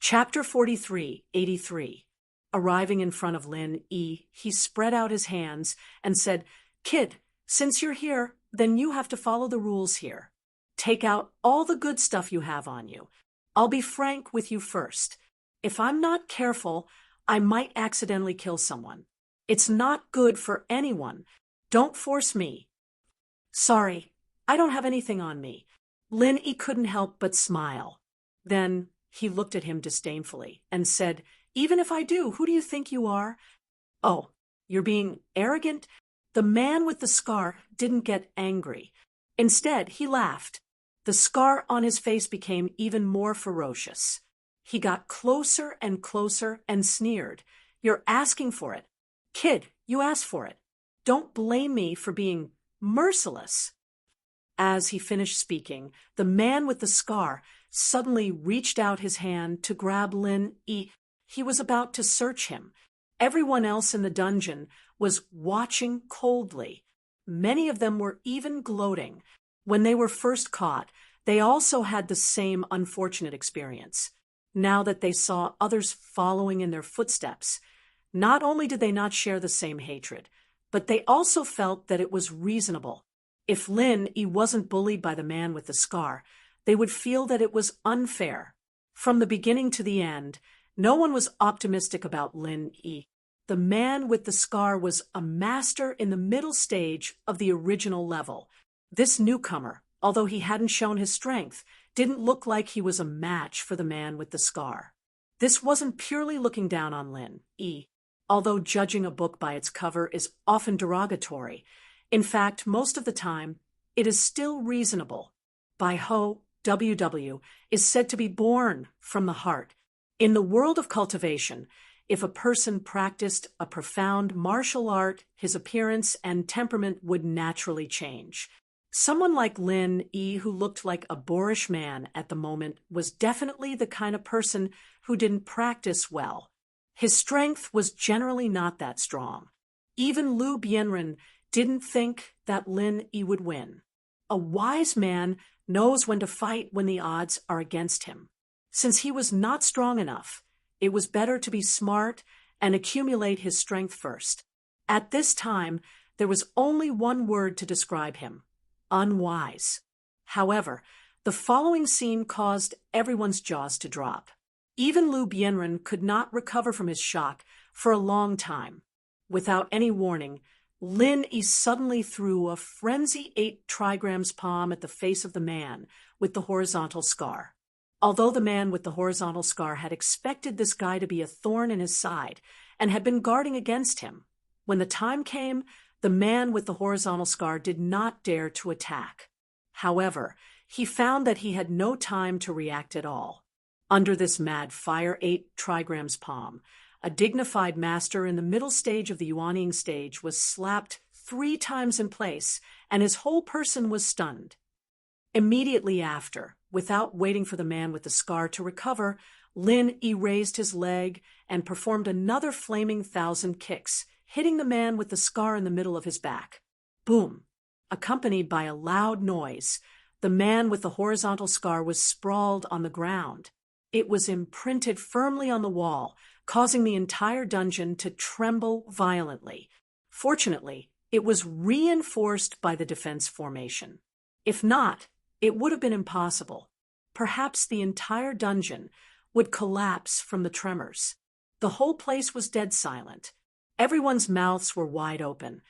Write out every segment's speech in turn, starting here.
Chapter 43, 83. Arriving in front of Lin E, he spread out his hands and said, "Kid, since you're here, then you have to follow the rules here. Take out all the good stuff you have on you. I'll be frank with you first. If I'm not careful, I might accidentally kill someone. It's not good for anyone. Don't force me." "Sorry, I don't have anything on me." Lin E couldn't help but smile. Then he looked at him disdainfully and said, "Even if I do, who do you think you are?" "Oh, you're being arrogant?" The man with the scar didn't get angry. Instead, he laughed. The scar on his face became even more ferocious. He got closer and closer and sneered. "You're asking for it. Kid, you asked for it. Don't blame me for being merciless." As he finished speaking, the man with the scar suddenly reached out his hand to grab Lin E. He was about to search him. Everyone else in the dungeon was watching coldly. Many of them were even gloating. When they were first caught, they also had the same unfortunate experience. Now that they saw others following in their footsteps, not only did they not share the same hatred, but they also felt that it was reasonable. If Lin E wasn't bullied by the man with the scar, they would feel that it was unfair. From the beginning to the end, no one was optimistic about Lin E. The man with the scar was a master in the middle stage of the original level. This newcomer, although he hadn't shown his strength, didn't look like he was a match for the man with the scar. This wasn't purely looking down on Lin E. Although judging a book by its cover is often derogatory, in fact, most of the time, it is still reasonable. Bai Ho, WW, is said to be born from the heart. In the world of cultivation, if a person practiced a profound martial art, his appearance and temperament would naturally change. Someone like Lin E, who looked like a boorish man at the moment, was definitely the kind of person who didn't practice well. His strength was generally not that strong. Even Lu Bianren didn't think that Lin E would win. A wise man knows when to fight when the odds are against him. Since he was not strong enough, it was better to be smart and accumulate his strength first. At this time, there was only one word to describe him: unwise. However, the following scene caused everyone's jaws to drop. Even Lu Bianren could not recover from his shock for a long time. Without any warning, Lin E suddenly threw a frenzy 8 trigrams palm at the face of the man with the horizontal scar. Although the man with the horizontal scar had expected this guy to be a thorn in his side and had been guarding against him, when the time came, the man with the horizontal scar did not dare to attack. However, he found that he had no time to react at all. Under this mad fire 8 trigrams palm, a dignified master in the middle stage of the Yuanying stage was slapped 3 times in place, and his whole person was stunned. Immediately after, without waiting for the man with the scar to recover, Lin E raised his leg and performed another flaming 1,000 kicks, hitting the man with the scar in the middle of his back. Boom! Accompanied by a loud noise, the man with the horizontal scar was sprawled on the ground. It was imprinted firmly on the wall, causing the entire dungeon to tremble violently. Fortunately, it was reinforced by the defense formation. If not, it would have been impossible. Perhaps the entire dungeon would collapse from the tremors. The whole place was dead silent. Everyone's mouths were wide open,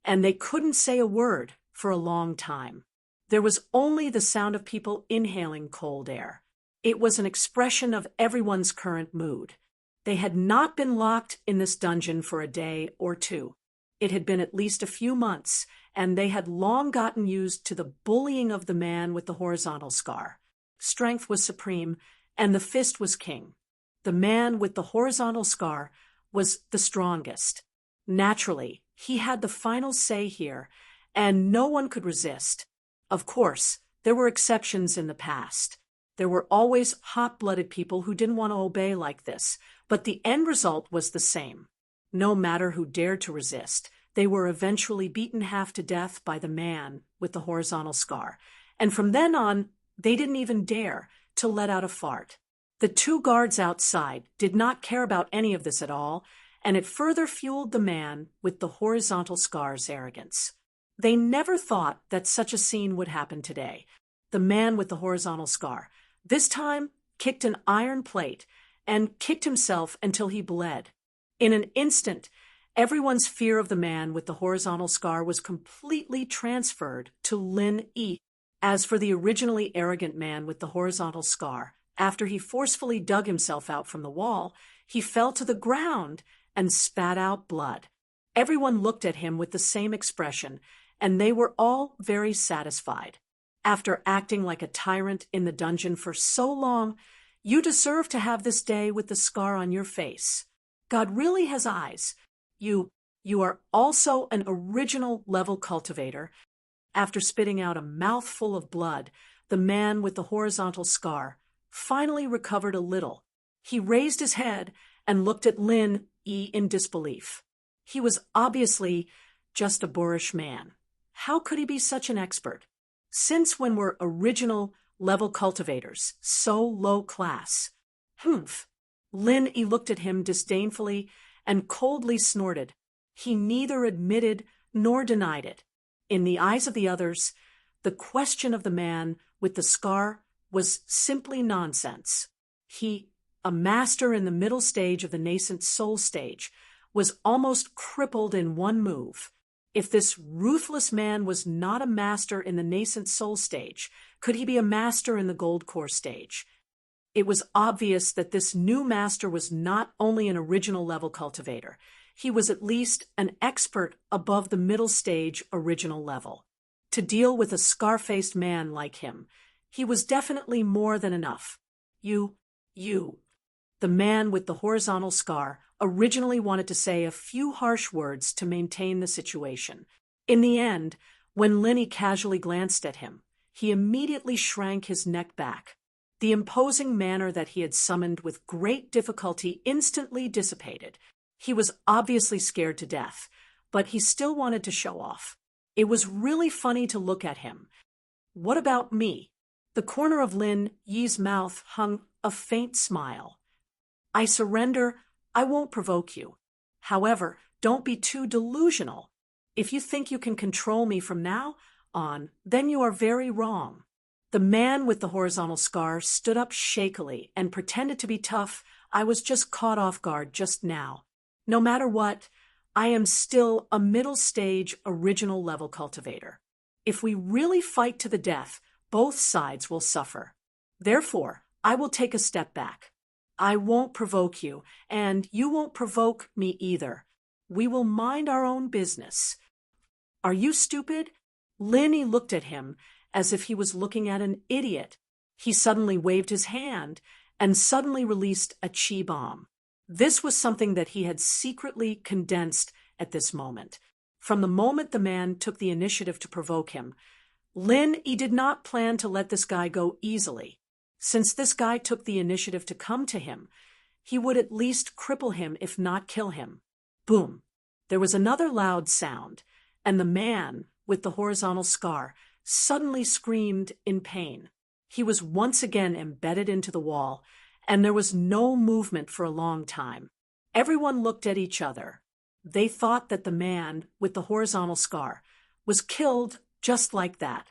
and they couldn't say a word for a long time. There was only the sound of people inhaling cold air. It was an expression of everyone's current mood. They had not been locked in this dungeon for a day or two. It had been at least a few months, and they had long gotten used to the bullying of the man with the horizontal scar. Strength was supreme, and the fist was king. The man with the horizontal scar was the strongest. Naturally, he had the final say here, and no one could resist. Of course, there were exceptions in the past. There were always hot-blooded people who didn't want to obey like this, but the end result was the same. No matter who dared to resist, they were eventually beaten half to death by the man with the horizontal scar, and from then on, they didn't even dare to let out a fart. The two guards outside did not care about any of this at all, and it further fueled the man with the horizontal scar's arrogance. They never thought that such a scene would happen today. The man with the horizontal scar, this time, kicked an iron plate and kicked himself until he bled. In an instant, everyone's fear of the man with the horizontal scar was completely transferred to Lin Yi. As for the originally arrogant man with the horizontal scar, after he forcefully dug himself out from the wall, he fell to the ground and spat out blood. Everyone looked at him with the same expression, and they were all very satisfied. After acting like a tyrant in the dungeon for so long, you deserve to have this day with the scar on your face. God really has eyes. You are also an original level cultivator. After spitting out a mouthful of blood, the man with the horizontal scar finally recovered a little. He raised his head and looked at Lin Yi in disbelief. He was obviously just a boorish man. How could he be such an expert? Since when were original level cultivators so low class? Humph! Lin Yi looked at him disdainfully and coldly snorted. He neither admitted nor denied it. In the eyes of the others, the question of the man with the scar was simply nonsense. He, a master in the middle stage of the nascent soul stage, was almost crippled in one move. If this ruthless man was not a master in the nascent soul stage, could he be a master in the gold core stage? It was obvious that this new master was not only an original level cultivator, he was at least an expert above the middle stage original level. To deal with a scar-faced man like him, he was definitely more than enough. You. The man with the horizontal scar originally wanted to say a few harsh words to maintain the situation. In the end, when Lin Yi casually glanced at him, he immediately shrank his neck back. The imposing manner that he had summoned with great difficulty instantly dissipated. He was obviously scared to death, but he still wanted to show off. It was really funny to look at him. What about me? The corner of Lin Yi's mouth hung a faint smile. I surrender. I won't provoke you. However, don't be too delusional. If you think you can control me from now on, then you are very wrong. The man with the horizontal scar stood up shakily and pretended to be tough. I was just caught off guard just now. No matter what, I am still a middle stage original level cultivator. If we really fight to the death, both sides will suffer. Therefore, I will take a step back. I won't provoke you, and you won't provoke me either. We will mind our own business. Are you stupid? Lin Yi looked at him as if he was looking at an idiot. He suddenly waved his hand and suddenly released a chi bomb. This was something that he had secretly condensed at this moment. From the moment the man took the initiative to provoke him, Lin Yi did not plan to let this guy go easily. Since this guy took the initiative to come to him, he would at least cripple him if not kill him. Boom! There was another loud sound, and the man with the horizontal scar suddenly screamed in pain. He was once again embedded into the wall, and there was no movement for a long time. Everyone looked at each other. They thought that the man with the horizontal scar was killed just like that.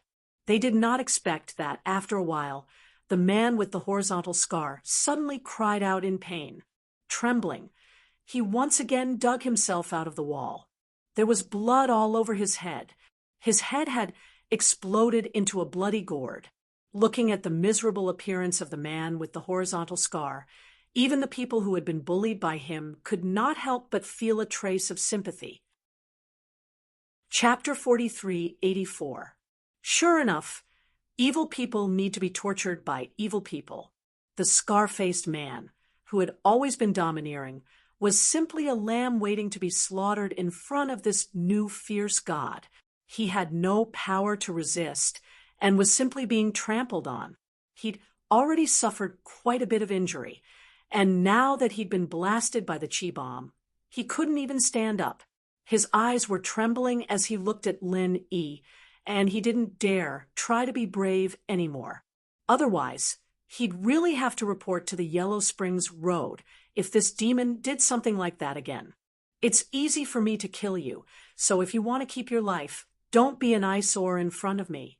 They did not expect that, after a while, the man with the horizontal scar suddenly cried out in pain. Trembling, he once again dug himself out of the wall. There was blood all over his head. His head had exploded into a bloody gourd. Looking at the miserable appearance of the man with the horizontal scar, even the people who had been bullied by him could not help but feel a trace of sympathy. Chapter 43:84. Sure enough, evil people need to be tortured by evil people. The scar-faced man, who had always been domineering, was simply a lamb waiting to be slaughtered in front of this new fierce god. He had no power to resist and was simply being trampled on. He'd already suffered quite a bit of injury, and now that he'd been blasted by the chi bomb, he couldn't even stand up. His eyes were trembling as he looked at Lin Yi, and he didn't dare try to be brave anymore. Otherwise, He'd really have to report to the Yellow Springs Road if this demon did something like that again. It's easy for me to kill you, so if you want to keep your life, don't be an eyesore in front of me.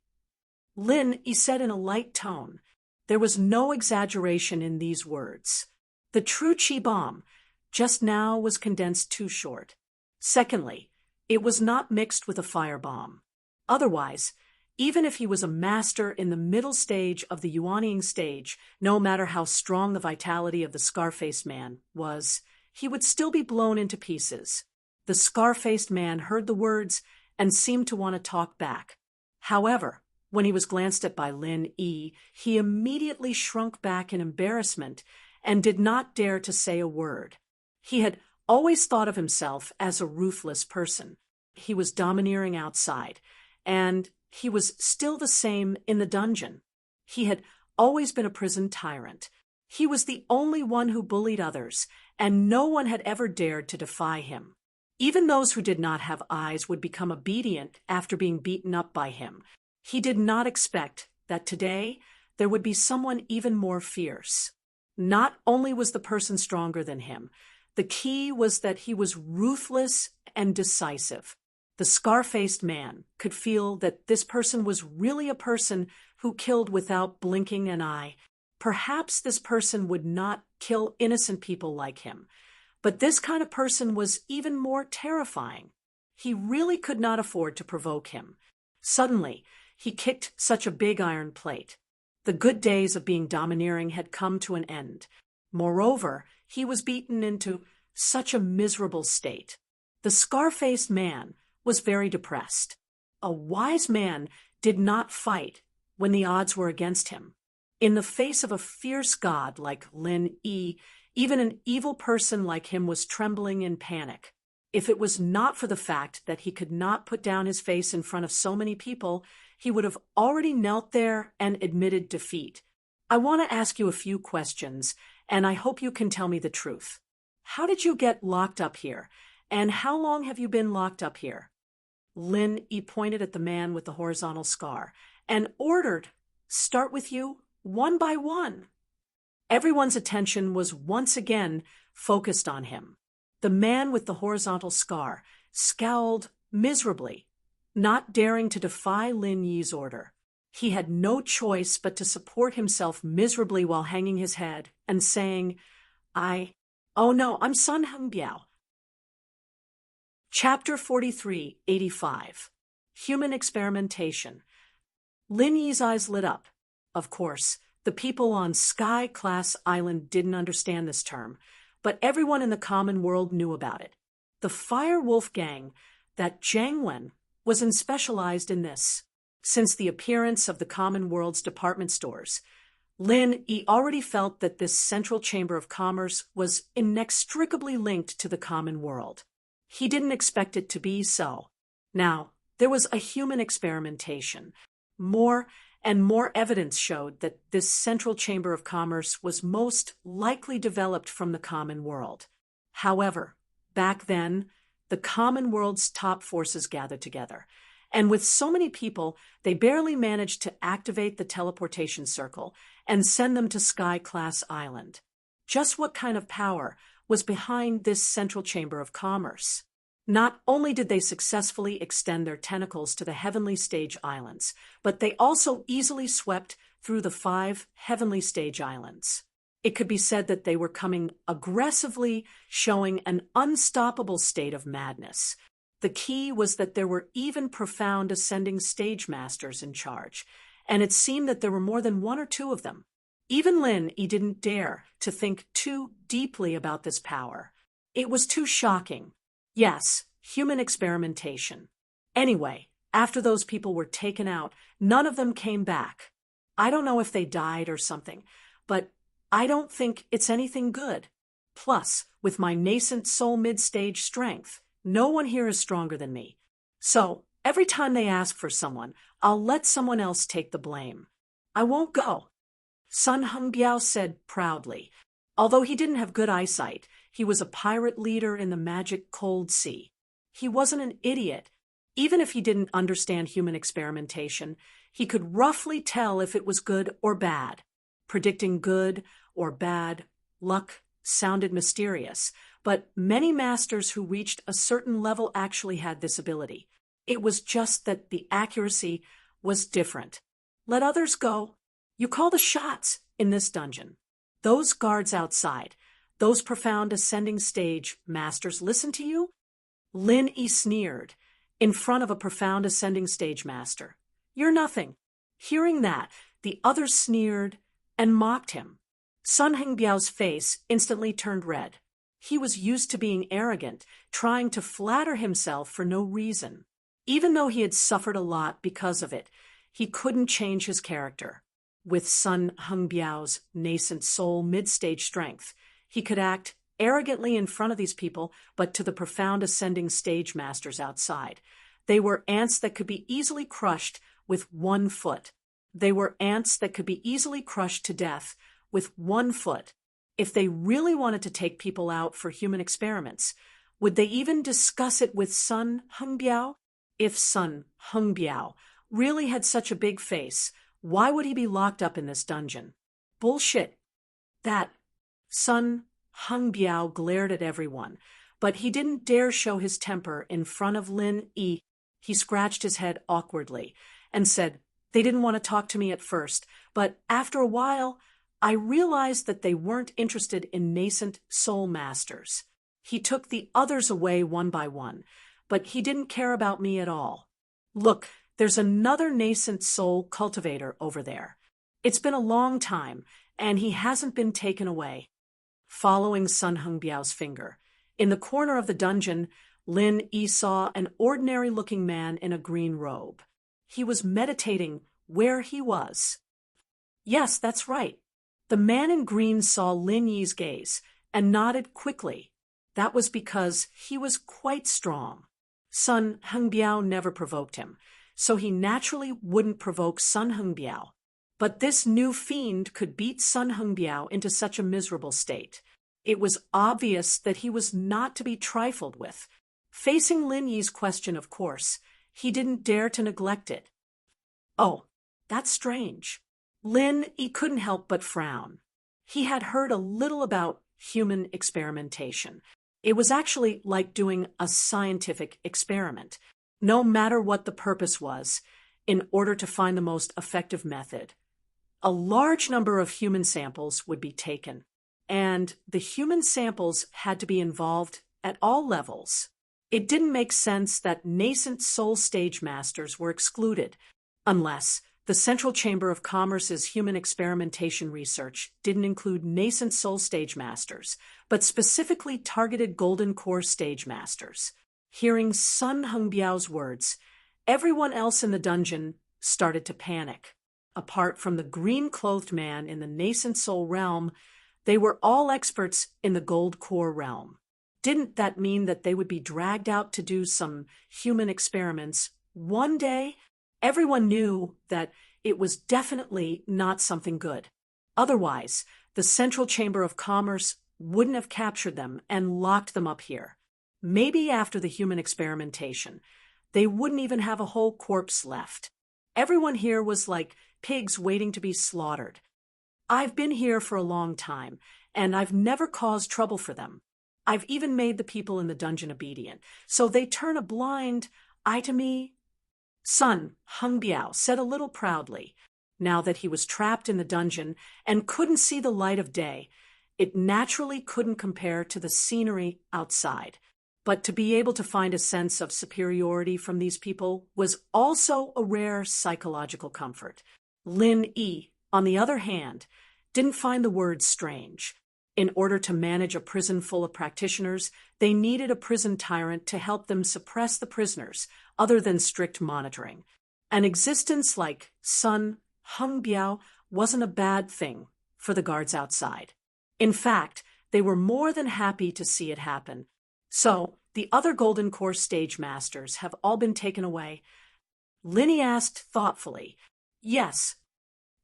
Lin, he said in a light tone. There was no exaggeration in these words. The true chi bomb just now was condensed too short. Secondly, it was not mixed with a firebomb. Otherwise, even if he was a master in the middle stage of the Yuanying stage, no matter how strong the vitality of the scar-faced man was, he would still be blown into pieces. The scar-faced man heard the words and seemed to want to talk back. However, when he was glanced at by Lin Yi, he immediately shrunk back in embarrassment and did not dare to say a word. He had always thought of himself as a ruthless person. He was domineering outside, and he was still the same in the dungeon. He had always been a prison tyrant. He was the only one who bullied others, and no one had ever dared to defy him. Even those who did not have eyes would become obedient after being beaten up by him. He did not expect that today there would be someone even more fierce. Not only was the person stronger than him, the key was that he was ruthless and decisive. The scar-faced man could feel that this person was really a person who killed without blinking an eye. Perhaps this person would not kill innocent people like him, but this kind of person was even more terrifying. He really could not afford to provoke him. Suddenly, he kicked such a big iron plate. The good days of being domineering had come to an end. Moreover, he was beaten into such a miserable state. The scar-faced man was very depressed. A wise man did not fight when the odds were against him. In the face of a fierce god like Lin Yi, even an evil person like him was trembling in panic. If it was not for the fact that he could not put down his face in front of so many people, he would have already knelt there and admitted defeat. I want to ask you a few questions, and I hope you can tell me the truth. How did you get locked up here, and how long have you been locked up here? Lin Yi pointed at the man with the horizontal scar and ordered, "Start with you, one by one." Everyone's attention was once again focused on him. The man with the horizontal scar scowled miserably, not daring to defy Lin Yi's order. He had no choice but to support himself miserably while hanging his head and saying, Oh no, I'm Sun Hengbiao. Chapter 43-85 Human Experimentation. Lin Yi's eyes lit up. Of course, the people on Sky Class Island didn't understand this term, but everyone in the common world knew about it. The Fire Wolf Gang, that Zhang Wen, was specialized in this. Since the appearance of the common world's department stores, Lin Yi already felt that this central chamber of commerce was inextricably linked to the common world. He didn't expect it to be so. Now, there was a human experimentation. More and more evidence showed that this central chamber of commerce was most likely developed from the common world. However, back then, the common world's top forces gathered together, and with so many people, they barely managed to activate the teleportation circle and send them to Sky Class Island. Just what kind of power was behind this central chamber of commerce? Not only did they successfully extend their tentacles to the Heavenly Stage Islands, but they also easily swept through the 5 Heavenly Stage Islands. It could be said that they were coming aggressively, showing an unstoppable state of madness. The key was that there were even profound ascending stage masters in charge, and it seemed that there were more than 1 or 2 of them. Even Lin Yi didn't dare to think too deeply about this power. It was too shocking. Yes, human experimentation. Anyway, after those people were taken out, none of them came back. I don't know if they died or something, but I don't think it's anything good. Plus, with my nascent soul mid-stage strength, no one here is stronger than me. So, every time they ask for someone, I'll let someone else take the blame. I won't go. Sun Hengbiao said proudly. Although he didn't have good eyesight, he was a pirate leader in the magic cold sea. He wasn't an idiot. Even if he didn't understand human experimentation, he could roughly tell if it was good or bad. predicting good or bad luck sounded mysterious, but many masters who reached a certain level actually had this ability. It was just that the accuracy was different. Let others go. You call the shots in this dungeon. Those guards outside, those profound ascending stage masters listen to you? Lin Yi sneered in front of a profound ascending stage master. You're nothing. Hearing that, the others sneered and mocked him. Sun Hengbiao's face instantly turned red. He was used to being arrogant, trying to flatter himself for no reason. Even though he had suffered a lot because of it, he couldn't change his character. With Sun Hengbiao's nascent soul mid-stage strength, he could act arrogantly in front of these people, but to the profound ascending stage masters outside, they were ants that could be easily crushed with 1 foot. They were ants that could be easily crushed to death with 1 foot. If they really wanted to take people out for human experiments, would they even discuss it with Sun Hengbiao? If Sun Hengbiao really had such a big face, why would he be locked up in this dungeon? Bullshit. That Sun Hengbiao glared at everyone, but he didn't dare show his temper in front of Lin Yi. He scratched his head awkwardly and said, They didn't want to talk to me at first, but after a while, I realized that they weren't interested in nascent soul masters. He took the others away one by one, but he didn't care about me at all. Look, there's another nascent soul cultivator over there. It's been a long time, and he hasn't been taken away. Following Sun Hengbiao's finger, in the corner of the dungeon, Lin Yi saw an ordinary-looking man in a green robe. He was meditating where he was. Yes, that's right. The man in green saw Lin Yi's gaze and nodded quickly. That was because he was quite strong. Sun Hengbiao never provoked him, so he naturally wouldn't provoke Sun Hengbiao. But this new fiend could beat Sun Hengbiao into such a miserable state. It was obvious that he was not to be trifled with. Facing Lin Yi's question, of course, he didn't dare to neglect it. Oh, that's strange. Lin Yi couldn't help but frown. He had heard a little about human experimentation. It was actually like doing a scientific experiment, no matter what the purpose was, in order to find the most effective method. A large number of human samples would be taken, and the human samples had to be involved at all levels. It didn't make sense that nascent soul stage masters were excluded, unless the Central Chamber of Commerce's human experimentation research didn't include nascent soul stage masters, but specifically targeted golden core stage masters. Hearing Sun Hengbiao's words, everyone else in the dungeon started to panic. Apart from the green-clothed man in the nascent soul realm, they were all experts in the gold core realm. Didn't that mean that they would be dragged out to do some human experiments one day? Everyone knew that it was definitely not something good. Otherwise, the Central Chamber of Commerce wouldn't have captured them and locked them up here. Maybe after the human experimentation, they wouldn't even have a whole corpse left. Everyone here was like pigs waiting to be slaughtered. I've been here for a long time, and I've never caused trouble for them. I've even made the people in the dungeon obedient, so they turn a blind eye to me. Sun Hengbiao said a little proudly. Now that he was trapped in the dungeon and couldn't see the light of day, it naturally couldn't compare to the scenery outside. But to be able to find a sense of superiority from these people was also a rare psychological comfort. Lin Yi, on the other hand, didn't find the words strange. In order to manage a prison full of practitioners, they needed a prison tyrant to help them suppress the prisoners, other than strict monitoring. An existence like Sun Hengbiao wasn't a bad thing for the guards outside. In fact, they were more than happy to see it happen. So, the other Golden Core stage masters have all been taken away? Linny asked thoughtfully. Yes.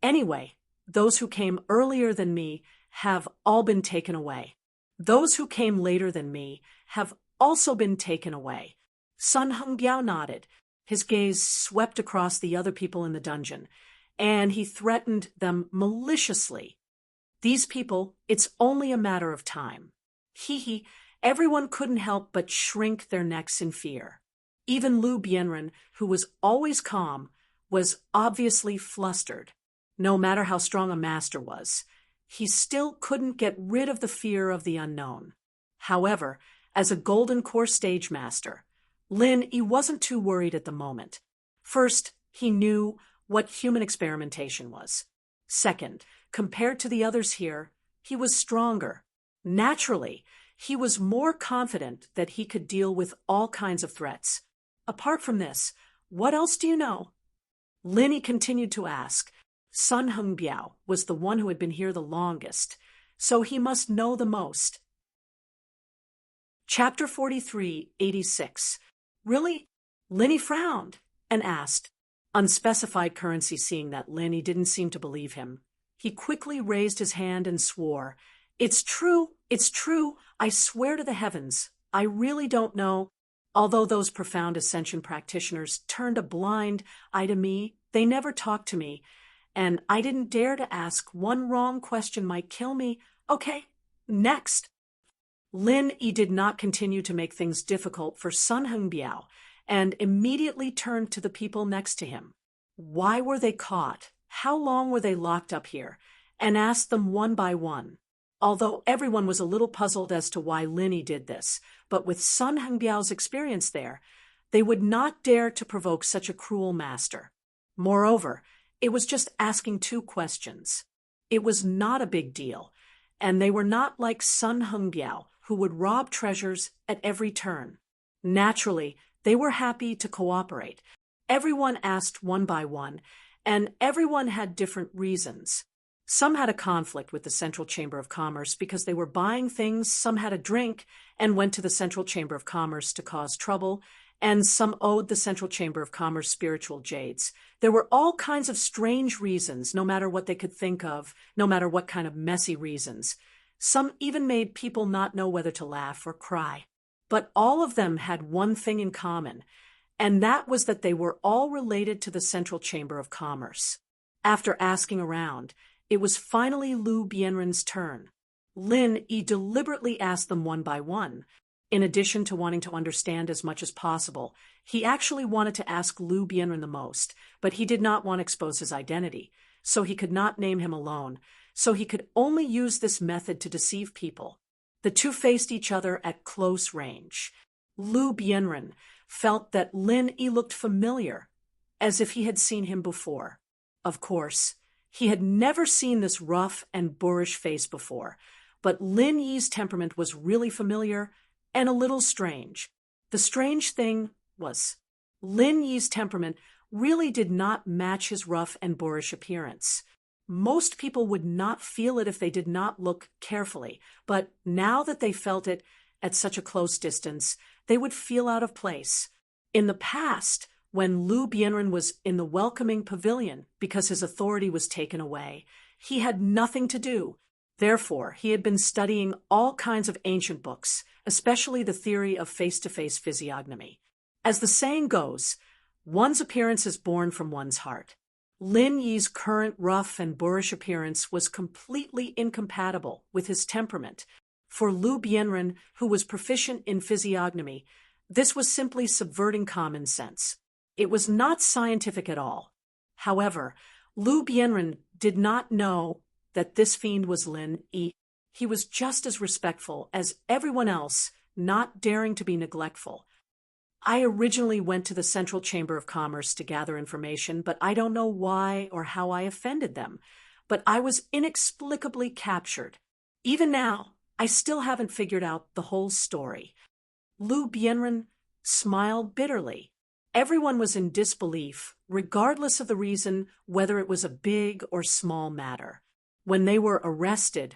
Anyway, those who came earlier than me have all been taken away. Those who came later than me have also been taken away. Sun Hengbiao nodded. His gaze swept across the other people in the dungeon, and he threatened them maliciously. These people, it's only a matter of time. Hee. Everyone couldn't help but shrink their necks in fear. Even Lu Bienren, who was always calm, was obviously flustered. No matter how strong a master was, he still couldn't get rid of the fear of the unknown. However, as a Golden Core stage master, Lin Yi wasn't too worried at the moment. First, he knew what human experimentation was. Second, compared to the others here, he was stronger. Naturally, he was more confident that he could deal with all kinds of threats. Apart from this, what else do you know? Lin Yi continued to ask. Sun Hengbiao was the one who had been here the longest, so he must know the most. Chapter 43, 86. Really? Lin Yi frowned and asked. Unspecified currency, seeing that Lin Yi didn't seem to believe him. He quickly raised his hand and swore. It's true, I swear to the heavens, I really don't know. Although those profound ascension practitioners turned a blind eye to me, they never talked to me, and I didn't dare to ask. One wrong question might kill me. Okay, next. Lin Yi did not continue to make things difficult for Sun Hengbiao, and immediately turned to the people next to him. Why were they caught? How long were they locked up here? And asked them one by one. Although everyone was a little puzzled as to why Lin Yi did this, but with Sun Hengbiao's experience there, they would not dare to provoke such a cruel master. Moreover, it was just asking 2 questions. It was not a big deal, and they were not like Sun Hengbiao, who would rob treasures at every turn. Naturally, they were happy to cooperate. Everyone asked one by one, and everyone had different reasons. Some had a conflict with the Central Chamber of Commerce because they were buying things, some had a drink and went to the Central Chamber of Commerce to cause trouble, and some owed the Central Chamber of Commerce spiritual jades. There were all kinds of strange reasons, no matter what they could think of, no matter what kind of messy reasons. Some even made people not know whether to laugh or cry. But all of them had one thing in common, and that was that they were all related to the Central Chamber of Commerce. After asking around, it was finally Lu Bienren's turn. Lin Yi deliberately asked them one by one. In addition to wanting to understand as much as possible, he actually wanted to ask Lu Bienren the most, but he did not want to expose his identity, so he could not name him alone, so he could only use this method to deceive people. The two faced each other at close range. Lu Bienren felt that Lin Yi looked familiar, as if he had seen him before. Of course, he had never seen this rough and boorish face before, but Lin Yi's temperament was really familiar and a little strange. The strange thing was, Lin Yi's temperament really did not match his rough and boorish appearance. Most people would not feel it if they did not look carefully, but now that they felt it at such a close distance, they would feel out of place. In the past, when Lu Bienren was in the welcoming pavilion because his authority was taken away, he had nothing to do. Therefore, he had been studying all kinds of ancient books, especially the theory of face-to-face physiognomy. As the saying goes, one's appearance is born from one's heart. Lin Yi's current rough and boorish appearance was completely incompatible with his temperament. For Lu Bienren, who was proficient in physiognomy, this was simply subverting common sense. It was not scientific at all. However, Lu Bienren did not know that this fiend was Lin Yi. He was just as respectful as everyone else, not daring to be neglectful. I originally went to the Central Chamber of Commerce to gather information, but I don't know why or how I offended them. But I was inexplicably captured. Even now, I still haven't figured out the whole story. Lu Bienren smiled bitterly. Everyone was in disbelief, regardless of the reason, whether it was a big or small matter. When they were arrested,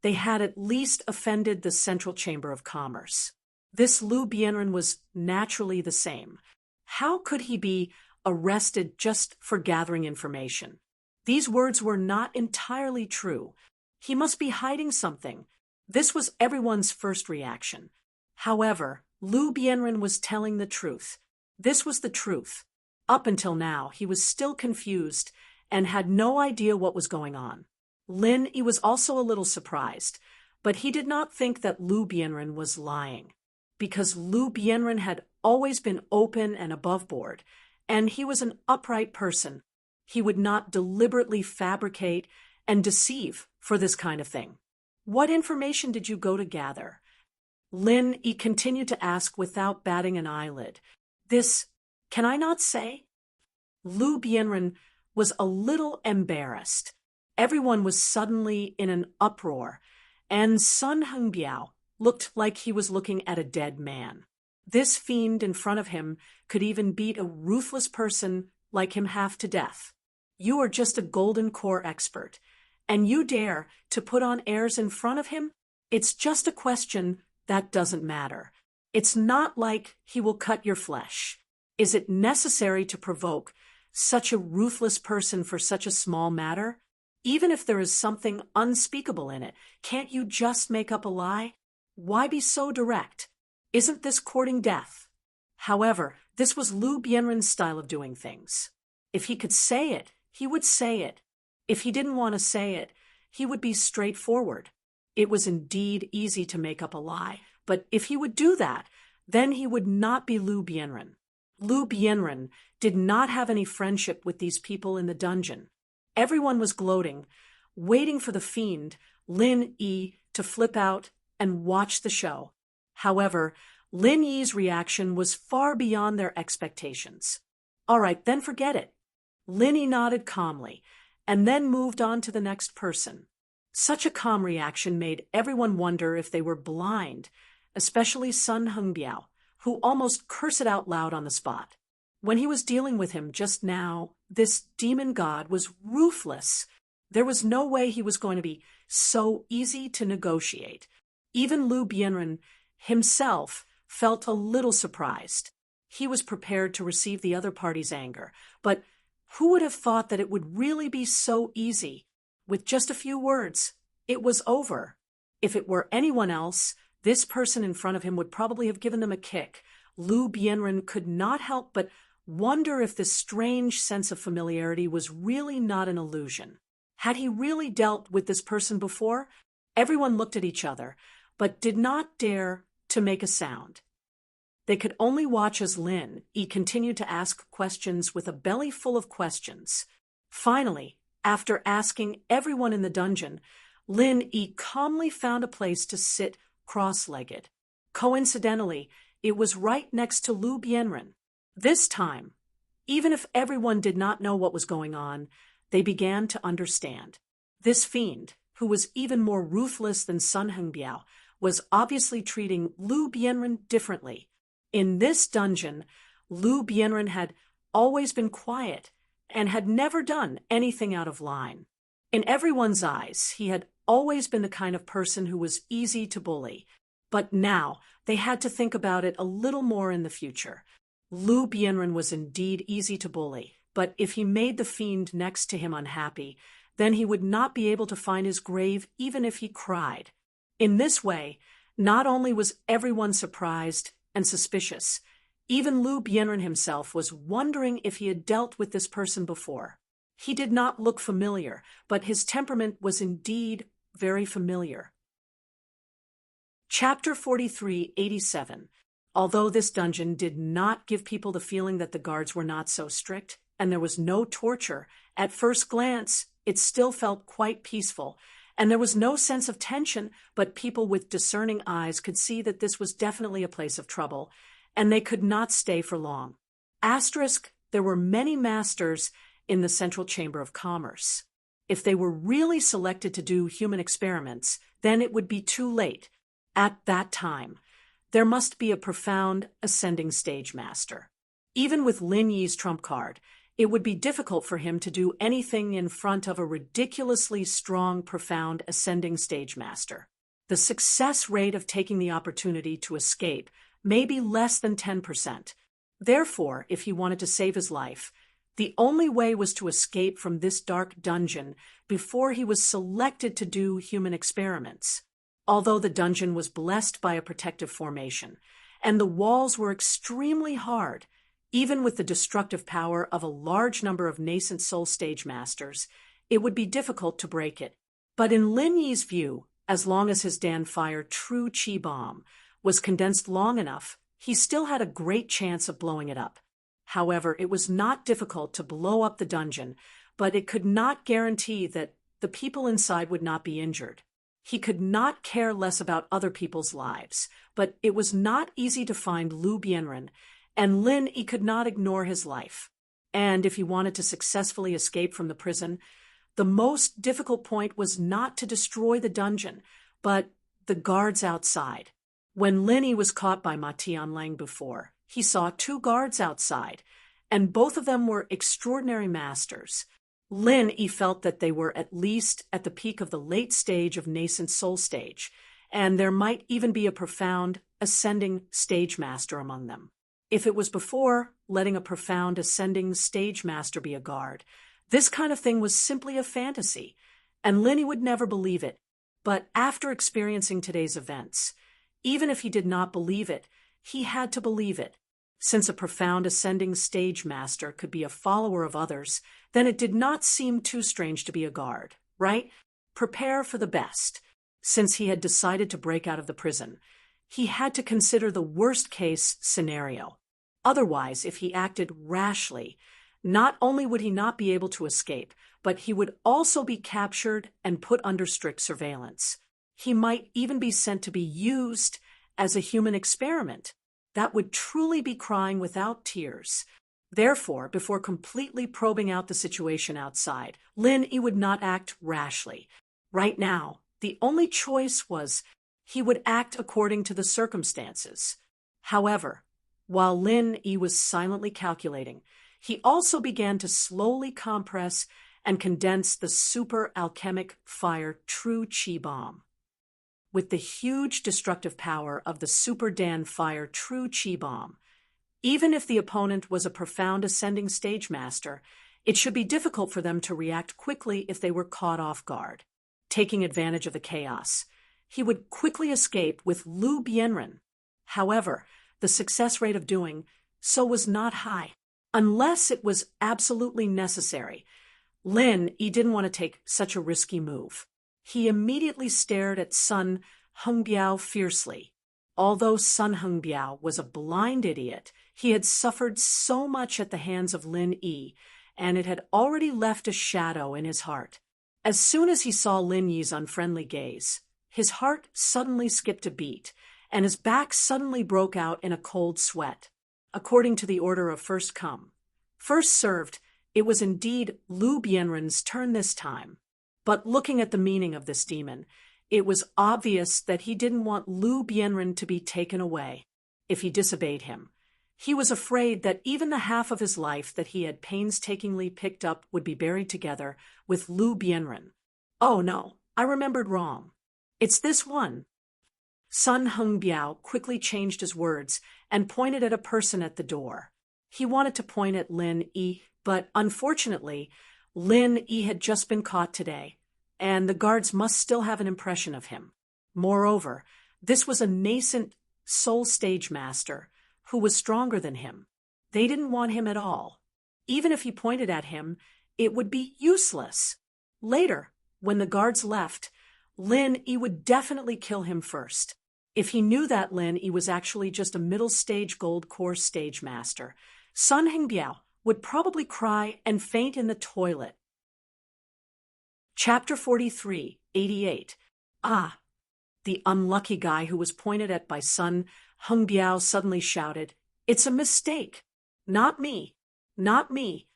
they had at least offended the Central Chamber of Commerce. This Lu Bienren was naturally the same. How could he be arrested just for gathering information? These words were not entirely true. He must be hiding something. This was everyone's first reaction. However, Lu Bienren was telling the truth. This was the truth. Up until now, he was still confused and had no idea what was going on. Lin Yi was also a little surprised, but he did not think that Lu Bianren was lying, because Lu Bianren had always been open and above board, and he was an upright person. He would not deliberately fabricate and deceive for this kind of thing. What information did you go to gather? Lin Yi continued to ask without batting an eyelid. This, can I not say? Lu Bianren was a little embarrassed. Everyone was suddenly in an uproar, and Sun Hengbiao looked like he was looking at a dead man. This fiend in front of him could even beat a ruthless person like him half to death. You are just a golden core expert, and you dare to put on airs in front of him? It's just a question that doesn't matter. It's not like he will cut your flesh. Is it necessary to provoke such a ruthless person for such a small matter? Even if there is something unspeakable in it, can't you just make up a lie? Why be so direct? Isn't this courting death? However, this was Lu Bianren's style of doing things. If he could say it, he would say it. If he didn't want to say it, he would be straightforward. It was indeed easy to make up a lie, but if he would do that, then he would not be Lu Bianren. Lu Bianren did not have any friendship with these people in the dungeon. Everyone was gloating, waiting for the fiend, Lin Yi, to flip out and watch the show. However, Lin Yi's reaction was far beyond their expectations. All right, then forget it. Lin Yi nodded calmly, and then moved on to the next person. Such a calm reaction made everyone wonder if they were blind, especially Sun Hengbiao, who almost cursed out loud on the spot. When he was dealing with him just now, this demon god was ruthless. There was no way he was going to be so easy to negotiate. Even Lu Bianren himself felt a little surprised. He was prepared to receive the other party's anger, but who would have thought that it would really be so easy? With just a few words, it was over. If it were anyone else, this person in front of him would probably have given them a kick. Lu Bianren could not help but wonder if this strange sense of familiarity was really not an illusion. Had he really dealt with this person before? Everyone looked at each other, but did not dare to make a sound. They could only watch as Lin Yi continued to ask questions with a belly full of questions. Finally, after asking everyone in the dungeon, Lin Yi calmly found a place to sit cross-legged. Coincidentally, it was right next to Lu Bianren. This time, even if everyone did not know what was going on, they began to understand. This fiend, who was even more ruthless than Sun Hengbiao, was obviously treating Lu Bianren differently. In this dungeon, Lu Bianren had always been quiet and had never done anything out of line. In everyone's eyes, he had always been the kind of person who was easy to bully. But now, they had to think about it a little more in the future. Lu Bianren was indeed easy to bully, but if he made the fiend next to him unhappy, then he would not be able to find his grave even if he cried. In this way, not only was everyone surprised and suspicious, even Lu Bianren himself was wondering if he had dealt with this person before. He did not look familiar, but his temperament was indeed very familiar. Chapter 43:87. Although this dungeon did not give people the feeling that the guards were not so strict, and there was no torture, at first glance, it still felt quite peaceful, and there was no sense of tension, but people with discerning eyes could see that this was definitely a place of trouble, and they could not stay for long. Asterisk, there were many masters in the Central Chamber of Commerce. If they were really selected to do human experiments, then it would be too late. At that time, there must be a profound ascending stage master. Even with Lin Yi's trump card, it would be difficult for him to do anything in front of a ridiculously strong, profound ascending stage master. The success rate of taking the opportunity to escape may be less than 10%. Therefore, if he wanted to save his life, the only way was to escape from this dark dungeon before he was selected to do human experiments. Although the dungeon was blessed by a protective formation, and the walls were extremely hard, even with the destructive power of a large number of nascent soul stage masters, it would be difficult to break it. But in Lin Yi's view, as long as his Dan-fire true chi bomb was condensed long enough, he still had a great chance of blowing it up. However, it was not difficult to blow up the dungeon, but it could not guarantee that the people inside would not be injured. He could not care less about other people's lives, but it was not easy to find Lu Bianren, and Lin Yi could not ignore his life. And if he wanted to successfully escape from the prison, the most difficult point was not to destroy the dungeon, but the guards outside. When Lin Yi was caught by Ma Tianlang before, he saw 2 guards outside, and both of them were extraordinary masters. Lin Yi felt that they were at least at the peak of the late stage of nascent soul stage, and there might even be a profound, ascending stage master among them. If it was before letting a profound, ascending stage master be a guard, this kind of thing was simply a fantasy, and Lin Yi would never believe it. But after experiencing today's events, even if he did not believe it, he had to believe it. Since a profound ascending stage master could be a follower of others, then it did not seem too strange to be a guard, right? Prepare for the best. Since he had decided to break out of the prison, he had to consider the worst-case scenario. Otherwise, if he acted rashly, not only would he not be able to escape, but he would also be captured and put under strict surveillance. He might even be sent to be used as a human experiment. That would truly be crying without tears. Therefore, before completely probing out the situation outside, Lin Yi would not act rashly. Right now, the only choice was he would act according to the circumstances. However, while Lin Yi was silently calculating, he also began to slowly compress and condense the super alchemic fire true chi bomb. With the huge destructive power of the Super Dan Fire True Chi Bomb, even if the opponent was a profound ascending stage master, it should be difficult for them to react quickly if they were caught off guard. Taking advantage of the chaos, he would quickly escape with Lu Bianren. However, the success rate of doing so was not high. Unless it was absolutely necessary, Lin Yi didn't want to take such a risky move. He immediately stared at Sun Hengbiao fiercely. Although Sun Hengbiao was a blind idiot, he had suffered so much at the hands of Lin Yi, and it had already left a shadow in his heart. As soon as he saw Lin Yi's unfriendly gaze, his heart suddenly skipped a beat, and his back suddenly broke out in a cold sweat. According to the order of first come, first served, it was indeed Lu Bianren's turn this time. But looking at the meaning of this demon, it was obvious that he didn't want Lu Bianren to be taken away. If he disobeyed him, he was afraid that even the half of his life that he had painstakingly picked up would be buried together with Lu Bianren. Oh no, I remembered wrong. It's this one. Sun Hengbiao quickly changed his words and pointed at a person at the door. He wanted to point at Lin Yi, but unfortunately, Lin Yi had just been caught today, and the guards must still have an impression of him. Moreover, this was a nascent soul stage master who was stronger than him. They didn't want him at all. Even if he pointed at him, it would be useless. Later, when the guards left, Lin Yi would definitely kill him first. If he knew that Lin Yi was actually just a middle-stage gold core stage master, Sun Hengbiao would probably cry and faint in the toilet. Chapter 43, 88. Ah! The unlucky guy who was pointed at by Sun Hengbiao suddenly shouted, "It's a mistake! Not me! Not me!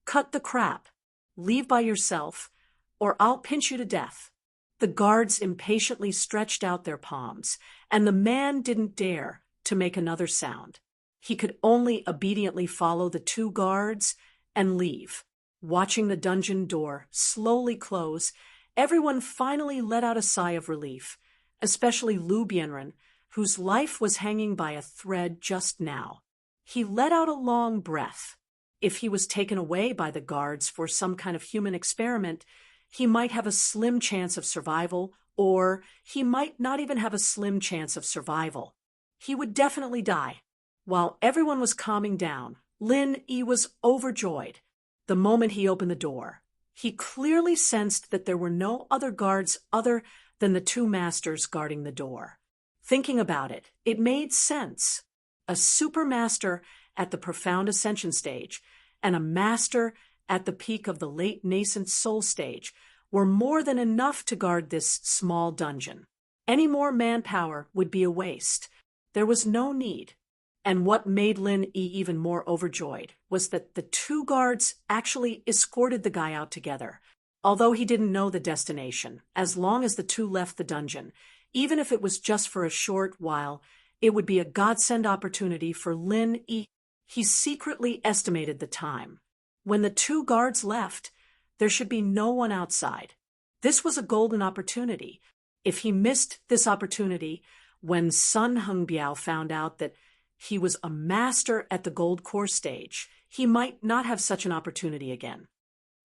Cut the crap! Leave by yourself, or I'll pinch you to death!" The guards impatiently stretched out their palms, and the man didn't dare to make another sound. He could only obediently follow the 2 guards and leave. Watching the dungeon door slowly close, everyone finally let out a sigh of relief, especially Lu Bianren, whose life was hanging by a thread just now. He let out a long breath. If he was taken away by the guards for some kind of human experiment, he might have a slim chance of survival, or he might not even have a slim chance of survival. He would definitely die. While everyone was calming down, Lin Yi was overjoyed. The moment he opened the door, He clearly sensed that there were no other guards other than the two masters guarding the door. Thinking about it, it made sense. A supermaster at the profound ascension stage and a master at the peak of the late nascent soul stage were more than enough to guard this small dungeon. Any more manpower would be a waste. There was no need. And what made Lin Yi even more overjoyed was that the two guards actually escorted the guy out together. Although he didn't know the destination, as long as the two left the dungeon, even if it was just for a short while, it would be a godsend opportunity for Lin Yi. He secretly estimated the time. When the two guards left, there should be no one outside. This was a golden opportunity. If he missed this opportunity, when Sun Hengbiao found out that he was a master at the gold core stage, he might not have such an opportunity again.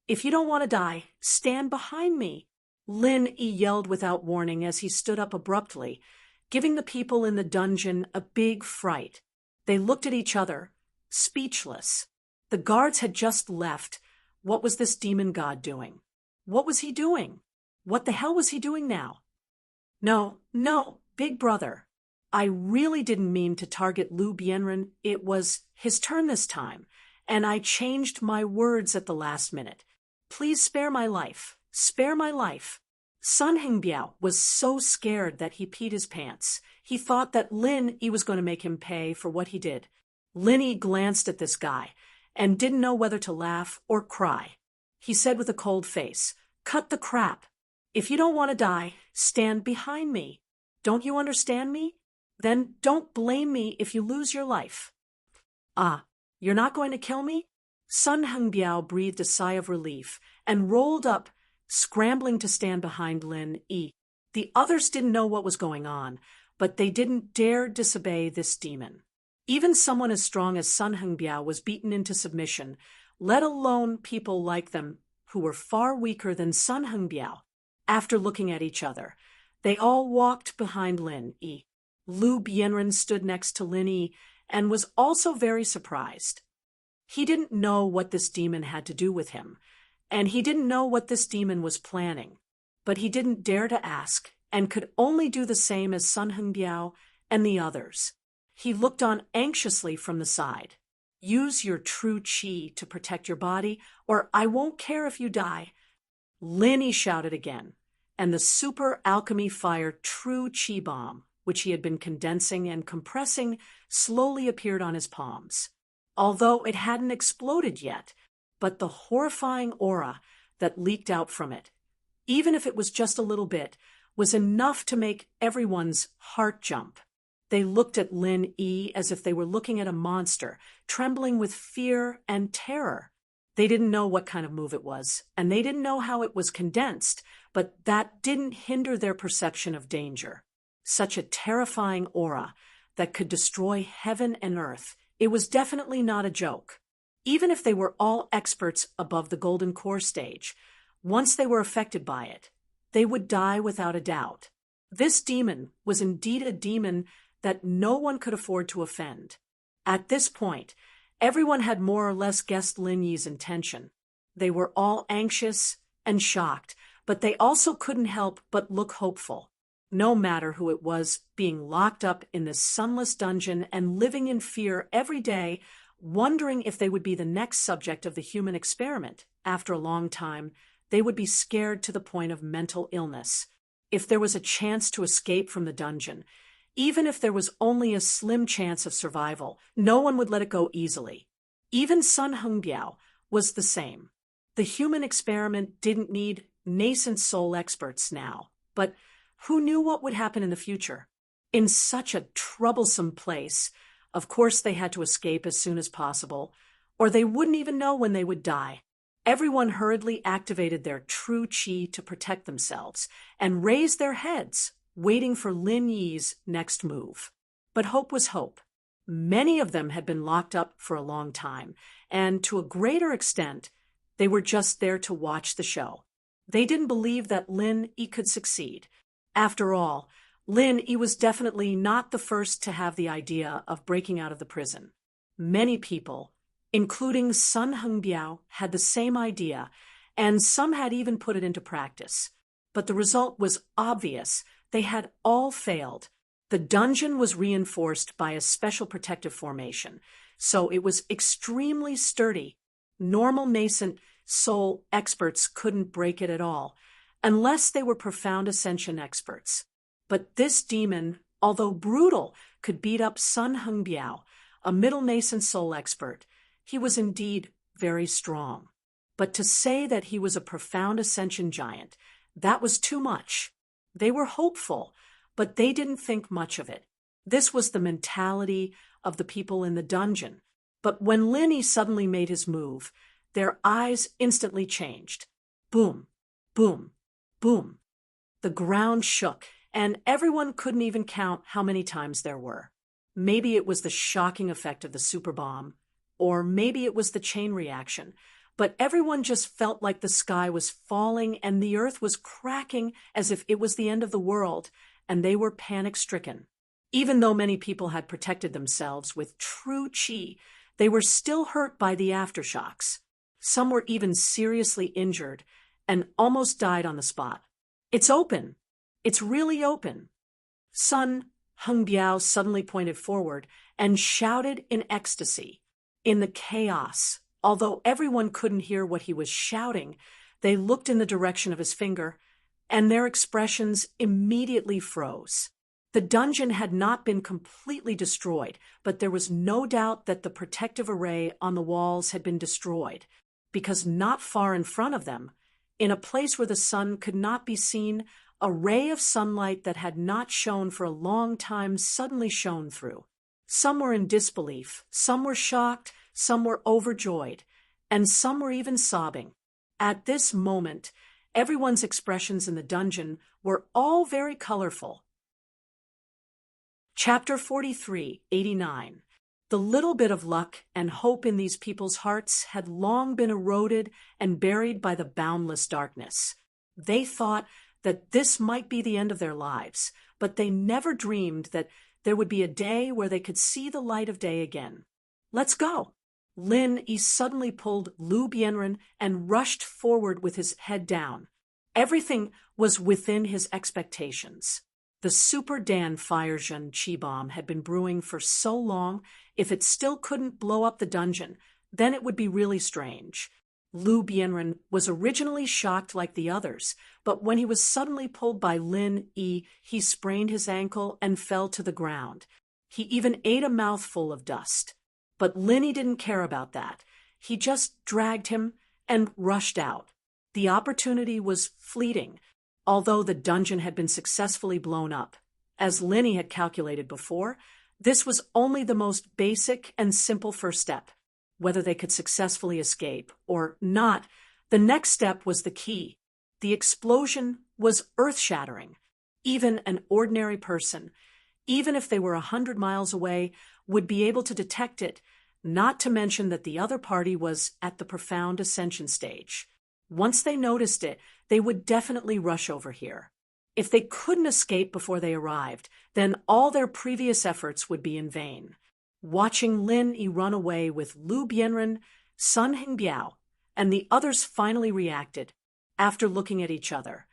If you don't want to die, stand behind me, Lin Yi yelled without warning as he stood up abruptly, giving the people in the dungeon a big fright. They looked at each other, speechless. The guards had just left. What was this demon god doing? What was he doing? What the hell was he doing now? No, big brother. I really didn't mean to target Lu Bianren. It was his turn this time, and I changed my words at the last minute. Please spare my life. Spare my life. Sun Hengbiao was so scared that he peed his pants. He thought that Lin Yi was going to make him pay for what he did. Lin Yi glanced at this guy and didn't know whether to laugh or cry. He said with a cold face, "Cut the crap. If you don't want to die, stand behind me. Don't you understand me? Then don't blame me if you lose your life." "Ah, you're not going to kill me?" Sun Hengbiao breathed a sigh of relief and rolled up, scrambling to stand behind Lin Yi. The others didn't know what was going on, but they didn't dare disobey this demon. Even someone as strong as Sun Hengbiao was beaten into submission, let alone people like them who were far weaker than Sun Hengbiao. After looking at each other, they all walked behind Lin Yi. Lu Bianren stood next to Lin Yi and was also very surprised. He didn't know what this demon had to do with him, and he didn't know what this demon was planning, but he didn't dare to ask and could only do the same as Sun Hengbiao and the others. He looked on anxiously from the side. "Use your true qi to protect your body, or I won't care if you die." Lin Yi shouted again, and the super alchemy fire true qi bomb, which he had been condensing and compressing, slowly appeared on his palms. Although it hadn't exploded yet, but the horrifying aura that leaked out from it, even if it was just a little bit, was enough to make everyone's heart jump. They looked at Lin Yi as if they were looking at a monster, trembling with fear and terror. They didn't know what kind of move it was, and they didn't know how it was condensed, but that didn't hinder their perception of danger. Such a terrifying aura that could destroy heaven and earth. It was definitely not a joke. Even if they were all experts above the golden core stage, once they were affected by it, they would die without a doubt. This demon was indeed a demon that no one could afford to offend. At this point, everyone had more or less guessed Lin Yi's intention. They were all anxious and shocked, but they also couldn't help but look hopeful. No matter who it was, being locked up in this sunless dungeon and living in fear every day, wondering if they would be the next subject of the human experiment, after a long time, they would be scared to the point of mental illness. If there was a chance to escape from the dungeon, even if there was only a slim chance of survival, no one would let it go easily. Even Sun Hengbiao was the same. The human experiment didn't need nascent soul experts now, but who knew what would happen in the future? In such a troublesome place, of course they had to escape as soon as possible, or they wouldn't even know when they would die. Everyone hurriedly activated their true qi to protect themselves and raised their heads, waiting for Lin Yi's next move. But hope was hope. Many of them had been locked up for a long time, and to a greater extent, they were just there to watch the show. They didn't believe that Lin Yi could succeed. After all, Lin Yi was definitely not the first to have the idea of breaking out of the prison. Many people, including Sun Hengbiao, had the same idea, and some had even put it into practice. But the result was obvious. They had all failed. The dungeon was reinforced by a special protective formation, so it was extremely sturdy. Normal nascent soul experts couldn't break it at all, unless they were profound ascension experts. But this demon, although brutal, could beat up Sun Hengbiao, a middle nascent soul expert. He was indeed very strong. But to say that he was a profound ascension giant, that was too much. They were hopeful, but they didn't think much of it. This was the mentality of the people in the dungeon. But when Lin suddenly made his move, their eyes instantly changed. Boom, boom, boom. The ground shook, and everyone couldn't even count how many times there were. Maybe it was the shocking effect of the super bomb, or maybe it was the chain reaction, but everyone just felt like the sky was falling and the earth was cracking as if it was the end of the world, and they were panic-stricken. Even though many people had protected themselves with true qi, they were still hurt by the aftershocks. Some were even seriously injured and almost died on the spot. It's open. It's really open. Sun Hengbiao suddenly pointed forward and shouted in ecstasy. In the chaos, although everyone couldn't hear what he was shouting, they looked in the direction of his finger, and their expressions immediately froze. The dungeon had not been completely destroyed, but there was no doubt that the protective array on the walls had been destroyed, because not far in front of them, in a place where the sun could not be seen, a ray of sunlight that had not shone for a long time suddenly shone through. Some were in disbelief, some were shocked, some were overjoyed, and some were even sobbing. At this moment, everyone's expressions in the dungeon were all very colorful. Chapter 43, 89. The little bit of luck and hope in these people's hearts had long been eroded and buried by the boundless darkness. They thought that this might be the end of their lives, but they never dreamed that there would be a day where they could see the light of day again. Let's go. Lin suddenly pulled Lu Bianren and rushed forward with his head down. Everything was within his expectations. The Super Dan Firezhen Chi bomb had been brewing for so long, if it still couldn't blow up the dungeon, then it would be really strange. Lu Bianren was originally shocked like the others, but when he was suddenly pulled by Lin Yi, he sprained his ankle and fell to the ground. He even ate a mouthful of dust. But Lin Yi didn't care about that. He just dragged him and rushed out. The opportunity was fleeting, although the dungeon had been successfully blown up. As Lin Yi had calculated before, this was only the most basic and simple first step. Whether they could successfully escape or not, the next step was the key. The explosion was earth-shattering. Even an ordinary person, even if they were 100 miles away, would be able to detect it, not to mention that the other party was at the profound ascension stage. Once they noticed it, they would definitely rush over here. If they couldn't escape before they arrived, then all their previous efforts would be in vain. Watching Lin Yi run away with Lu Bianren, Sun Hengbiao, and the others finally reacted. After looking at each other,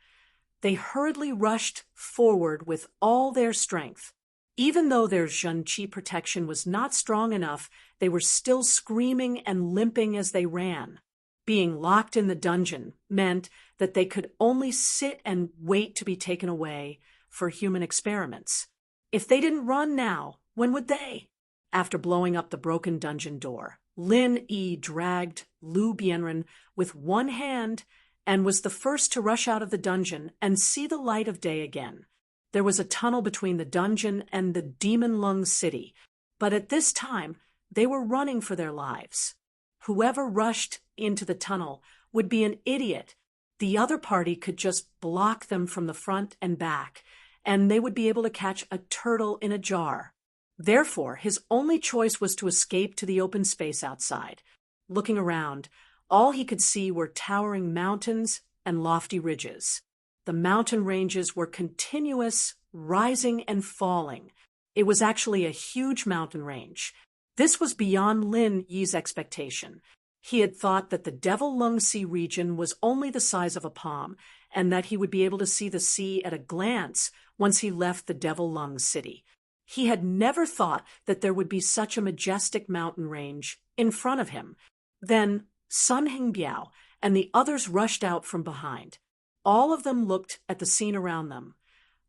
they hurriedly rushed forward with all their strength. Even though their Zhen Qi protection was not strong enough, they were still screaming and limping as they ran. Being locked in the dungeon meant that they could only sit and wait to be taken away for human experiments. If they didn't run now, when would they? After blowing up the broken dungeon door, Lin Yi dragged Lu Bianren with one hand and was the first to rush out of the dungeon and see the light of day again. There was a tunnel between the dungeon and the Demon Lung City, but at this time, they were running for their lives. Whoever rushed into the tunnel would be an idiot. The other party could just block them from the front and back, and they would be able to catch a turtle in a jar. Therefore, his only choice was to escape to the open space outside. Looking around, all he could see were towering mountains and lofty ridges. The mountain ranges were continuous, rising and falling. It was actually a huge mountain range. This was beyond Lin Yi's expectation. He had thought that the Devil Lung Sea region was only the size of a palm, and that he would be able to see the sea at a glance once he left the Devil Lung City. He had never thought that there would be such a majestic mountain range in front of him. Then Sun Hingbiao and the others rushed out from behind. All of them looked at the scene around them,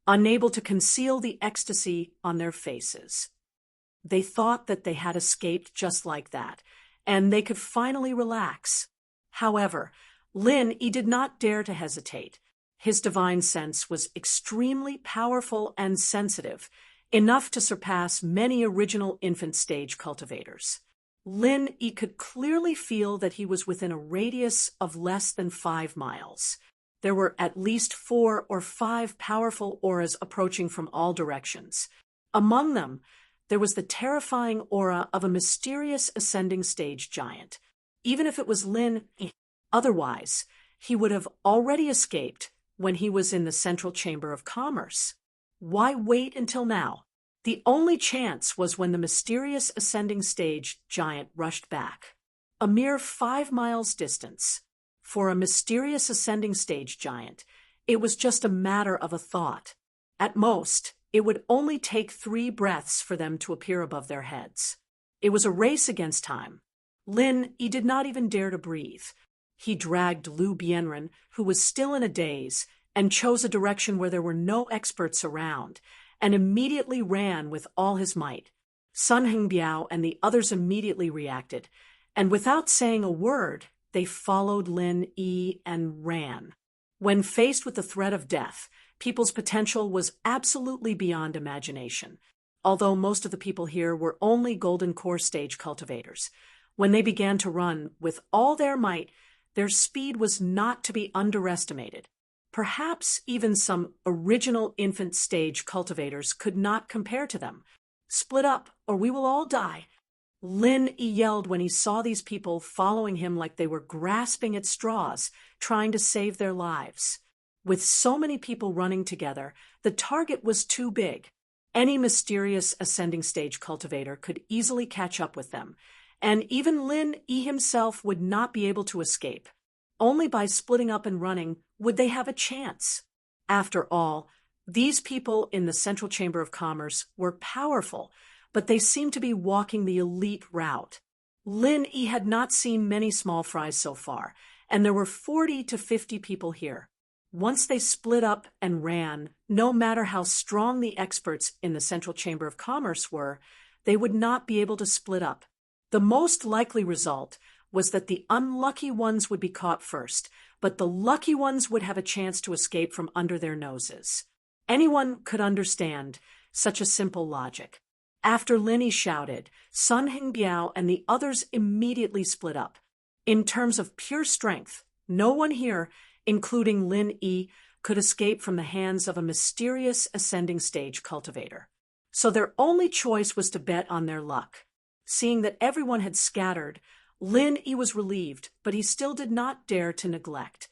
unable to conceal the ecstasy on their faces. They thought that they had escaped just like that, and they could finally relax. However, Lin Yi did not dare to hesitate. His divine sense was extremely powerful and sensitive, enough to surpass many original infant stage cultivators. Lin Yi could clearly feel that he was within a radius of less than 5 miles. There were at least 4 or 5 powerful auras approaching from all directions. Among them, there was the terrifying aura of a mysterious ascending stage giant. Even if it was Lin Yi, otherwise, he would have already escaped when he was in the Central Chamber of Commerce. Why wait until now? The only chance was when the mysterious ascending stage giant rushed back. A mere 5 miles distance. For a mysterious ascending stage giant, it was just a matter of a thought. At most, it would only take 3 breaths for them to appear above their heads. It was a race against time. Lin Yi did not even dare to breathe. He dragged Lu Bianren, who was still in a daze, and chose a direction where there were no experts around, and immediately ran with all his might. Sun Hingbiao and the others immediately reacted, and without saying a word, they followed Lin Yi and ran. When faced with the threat of death, people's potential was absolutely beyond imagination. Although most of the people here were only golden core stage cultivators, when they began to run with all their might, their speed was not to be underestimated. Perhaps even some original infant stage cultivators could not compare to them. Split up, or we will all die. Lin Yi yelled when he saw these people following him like they were grasping at straws, trying to save their lives. With so many people running together, the target was too big. Any mysterious ascending stage cultivator could easily catch up with them, and even Lin Yi himself would not be able to escape. Only by splitting up and running would they have a chance. After all, these people in the Central Chamber of Commerce were powerful, but they seemed to be walking the elite route. Lin Yi had not seen many small fries so far, and there were 40 to 50 people here. Once they split up and ran, no matter how strong the experts in the Central Chamber of Commerce were, they would not be able to split up. The most likely result was that the unlucky ones would be caught first, but the lucky ones would have a chance to escape from under their noses. Anyone could understand such a simple logic. After Lin Yi shouted, Sun Hingbiao and the others immediately split up. In terms of pure strength, no one here, including Lin Yi, could escape from the hands of a mysterious ascending stage cultivator. So their only choice was to bet on their luck. Seeing that everyone had scattered, Lin Yi was relieved, but he still did not dare to neglect.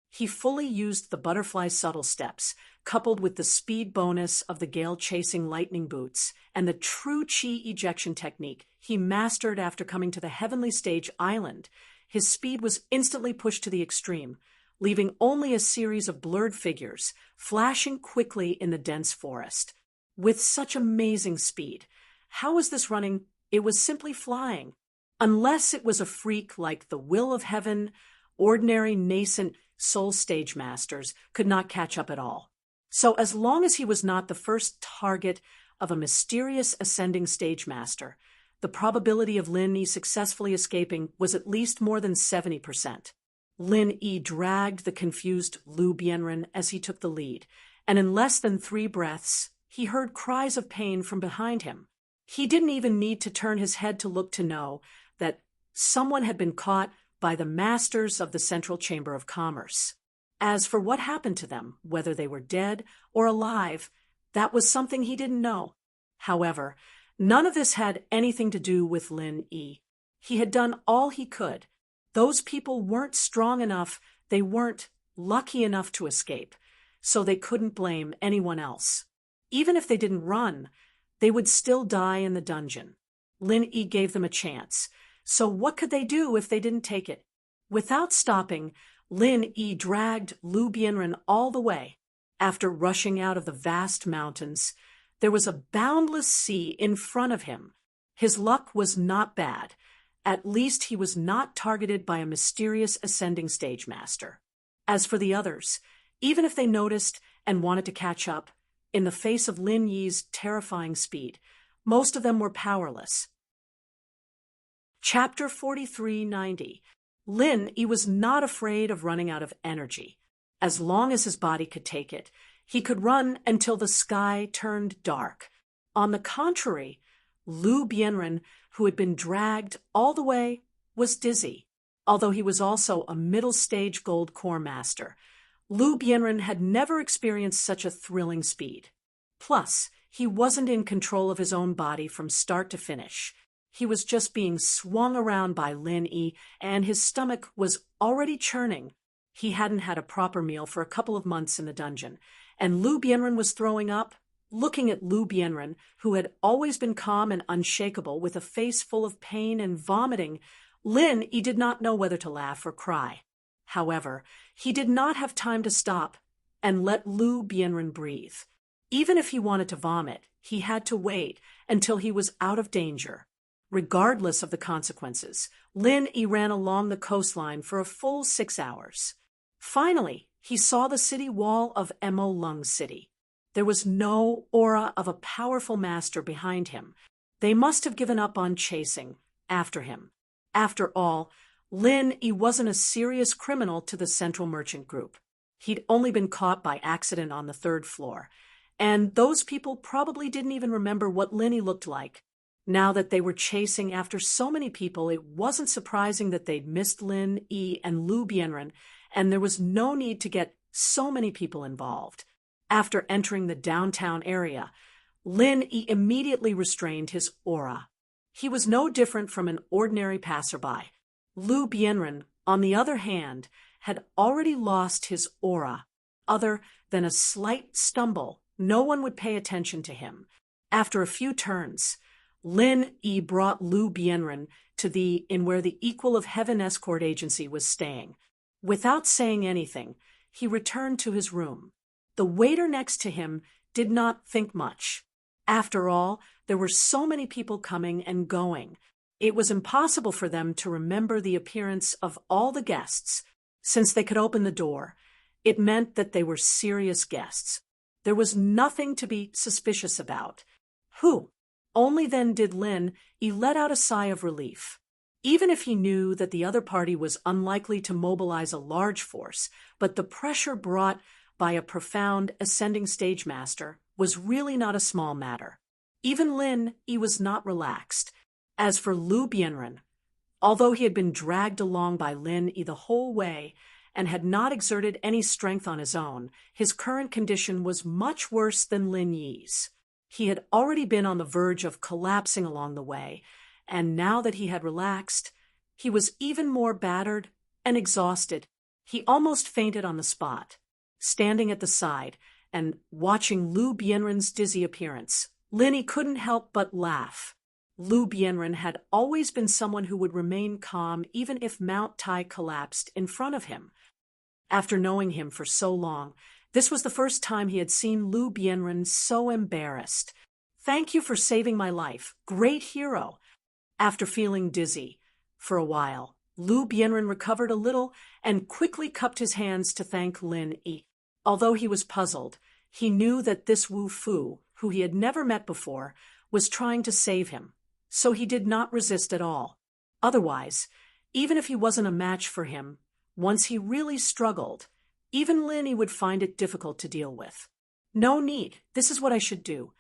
He fully used the butterfly subtle steps, coupled with the speed bonus of the gale-chasing lightning boots and the true chi ejection technique he mastered after coming to the heavenly stage island. His speed was instantly pushed to the extreme, leaving only a series of blurred figures flashing quickly in the dense forest. With such amazing speed, how was this running? It was simply flying. Unless it was a freak like the Will of Heaven, ordinary nascent soul stage masters could not catch up at all. So as long as he was not the first target of a mysterious ascending stage master, the probability of Lin Yi successfully escaping was at least more than 70%. Lin Yi dragged the confused Lu Bianren as he took the lead, and in less than 3 breaths, he heard cries of pain from behind him. He didn't even need to turn his head to look to know that someone had been caught by the masters of the Central Chamber of Commerce. As for what happened to them, whether they were dead or alive, that was something he didn't know. However, none of this had anything to do with Lin Yi. He had done all he could. Those people weren't strong enough, they weren't lucky enough to escape, so they couldn't blame anyone else. Even if they didn't run, they would still die in the dungeon. Lin Yi gave them a chance, So what could they do if they didn't take it? Without stopping, Lin Yi dragged Lu Bianren all the way. After rushing out of the vast mountains, there was a boundless sea in front of him. His luck was not bad. At least he was not targeted by a mysterious ascending stage master. As for the others, even if they noticed and wanted to catch up, in the face of Lin Yi's terrifying speed, most of them were powerless. Chapter 4390. Lin Yi was not afraid of running out of energy. As long as his body could take it, he could run until the sky turned dark. On the contrary, Lu Bianren, who had been dragged all the way, was dizzy. Although he was also a middle-stage gold core master, Lu Bianren had never experienced such a thrilling speed. Plus, he wasn't in control of his own body from start to finish. He was just being swung around by Lin Yi, and his stomach was already churning. He hadn't had a proper meal for a couple of months in the dungeon, and Lu Bianren was throwing up. Looking at Lu Bianren, who had always been calm and unshakable with a face full of pain and vomiting, Lin Yi did not know whether to laugh or cry. However, he did not have time to stop and let Lu Bianren breathe. Even if he wanted to vomit, he had to wait until he was out of danger. Regardless of the consequences, Lin Yi ran along the coastline for a full 6 hours. Finally, he saw the city wall of Mo Lung City. There was no aura of a powerful master behind him. They must have given up on chasing after him. After all, Lin Yi wasn't a serious criminal to the Central Merchant Group. He'd only been caught by accident on the 3rd floor, and those people probably didn't even remember what Lin Yi looked like. Now that they were chasing after so many people, it wasn't surprising that they'd missed Lin Yi and Lu Bianren, and there was no need to get so many people involved. After entering the downtown area, Lin Yi immediately restrained his aura. He was no different from an ordinary passerby. Lu Bianren, on the other hand, had already lost his aura. Other than a slight stumble, no one would pay attention to him. After a few turns, Lin Yi brought Lu Bianren to the inn where the Equal of Heaven escort agency was staying. Without saying anything, he returned to his room. The waiter next to him did not think much. After all, there were so many people coming and going. It was impossible for them to remember the appearance of all the guests. Since they could open the door, it meant that they were serious guests. There was nothing to be suspicious about. Who? Only then did Lin Yi let out a sigh of relief. Even if he knew that the other party was unlikely to mobilize a large force, but the pressure brought by a profound ascending stage master was really not a small matter. Even Lin Yi was not relaxed. As for Lu Bianren, although he had been dragged along by Lin Yi the whole way and had not exerted any strength on his own, his current condition was much worse than Lin Yi's. He had already been on the verge of collapsing along the way, and now that he had relaxed, he was even more battered and exhausted. He almost fainted on the spot. Standing at the side and watching Lu Bianren's dizzy appearance, Lin Yi couldn't help but laugh. Lu Bianren had always been someone who would remain calm even if Mount Tai collapsed in front of him. After knowing him for so long, this was the first time he had seen Lu Bianren so embarrassed. "Thank you for saving my life. Great hero." After feeling dizzy for a while, Lu Bianren recovered a little and quickly cupped his hands to thank Lin Yi. Although he was puzzled, he knew that this Wu Fu, who he had never met before, was trying to save him, so he did not resist at all. Otherwise, even if he wasn't a match for him, once he really struggled, even Lin Yi would find it difficult to deal with. "No need. This is what I should do."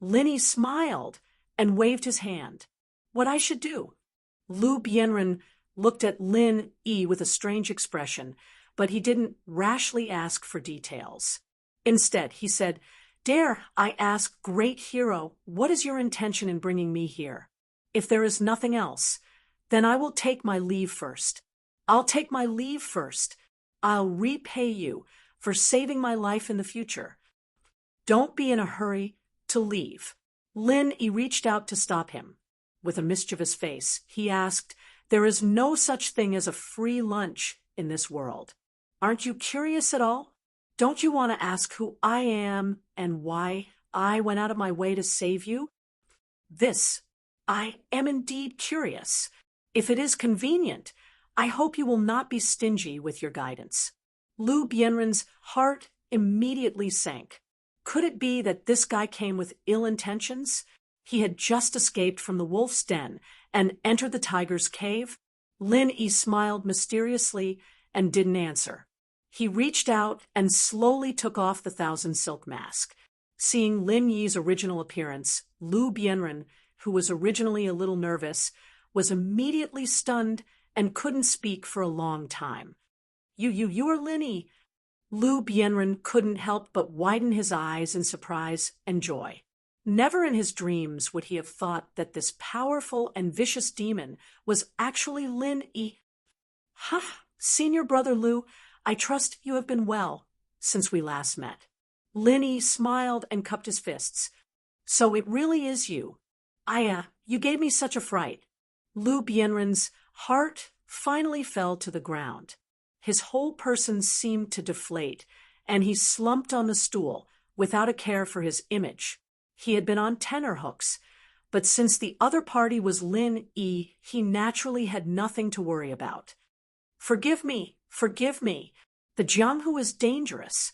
Lin Yi smiled and waved his hand. "What I should do?" Lu Bianren looked at Lin Yi with a strange expression, but he didn't rashly ask for details. Instead, he said, "Dare I ask, great hero, what is your intention in bringing me here? If there is nothing else, then I will take my leave first. I'll take my leave first. I'll repay you for saving my life in the future. Don't be in a hurry to leave." Lin Yi reached out to stop him. With a mischievous face, he asked, "There is no such thing as a free lunch in this world. Aren't you curious at all? Don't you want to ask who I am and why I went out of my way to save you?" I am indeed curious. If it is convenient, I hope you will not be stingy with your guidance." Lu Bienren's heart immediately sank. Could it be that this guy came with ill intentions? He had just escaped from the wolf's den and entered the tiger's cave. Lin Yi smiled mysteriously and didn't answer. He reached out and slowly took off the thousand silk mask. Seeing Lin Yi's original appearance, Lu Bienren, who was originally a little nervous, was immediately stunned and couldn't speak for a long time. You are Lin Yi." Lu Bienren couldn't help but widen his eyes in surprise and joy. Never in his dreams would he have thought that this powerful and vicious demon was actually Lin Yi. "Ha, senior brother Lu, I trust you have been well since we last met." Lin Yi smiled and cupped his fists. "So it really is you. You gave me such a fright." Lu Bienren's heart finally fell to the ground. His whole person seemed to deflate, and he slumped on the stool without a care for his image. He had been on tenterhooks, but since the other party was Lin Yi, he naturally had nothing to worry about. Forgive me. The Jianghu is dangerous.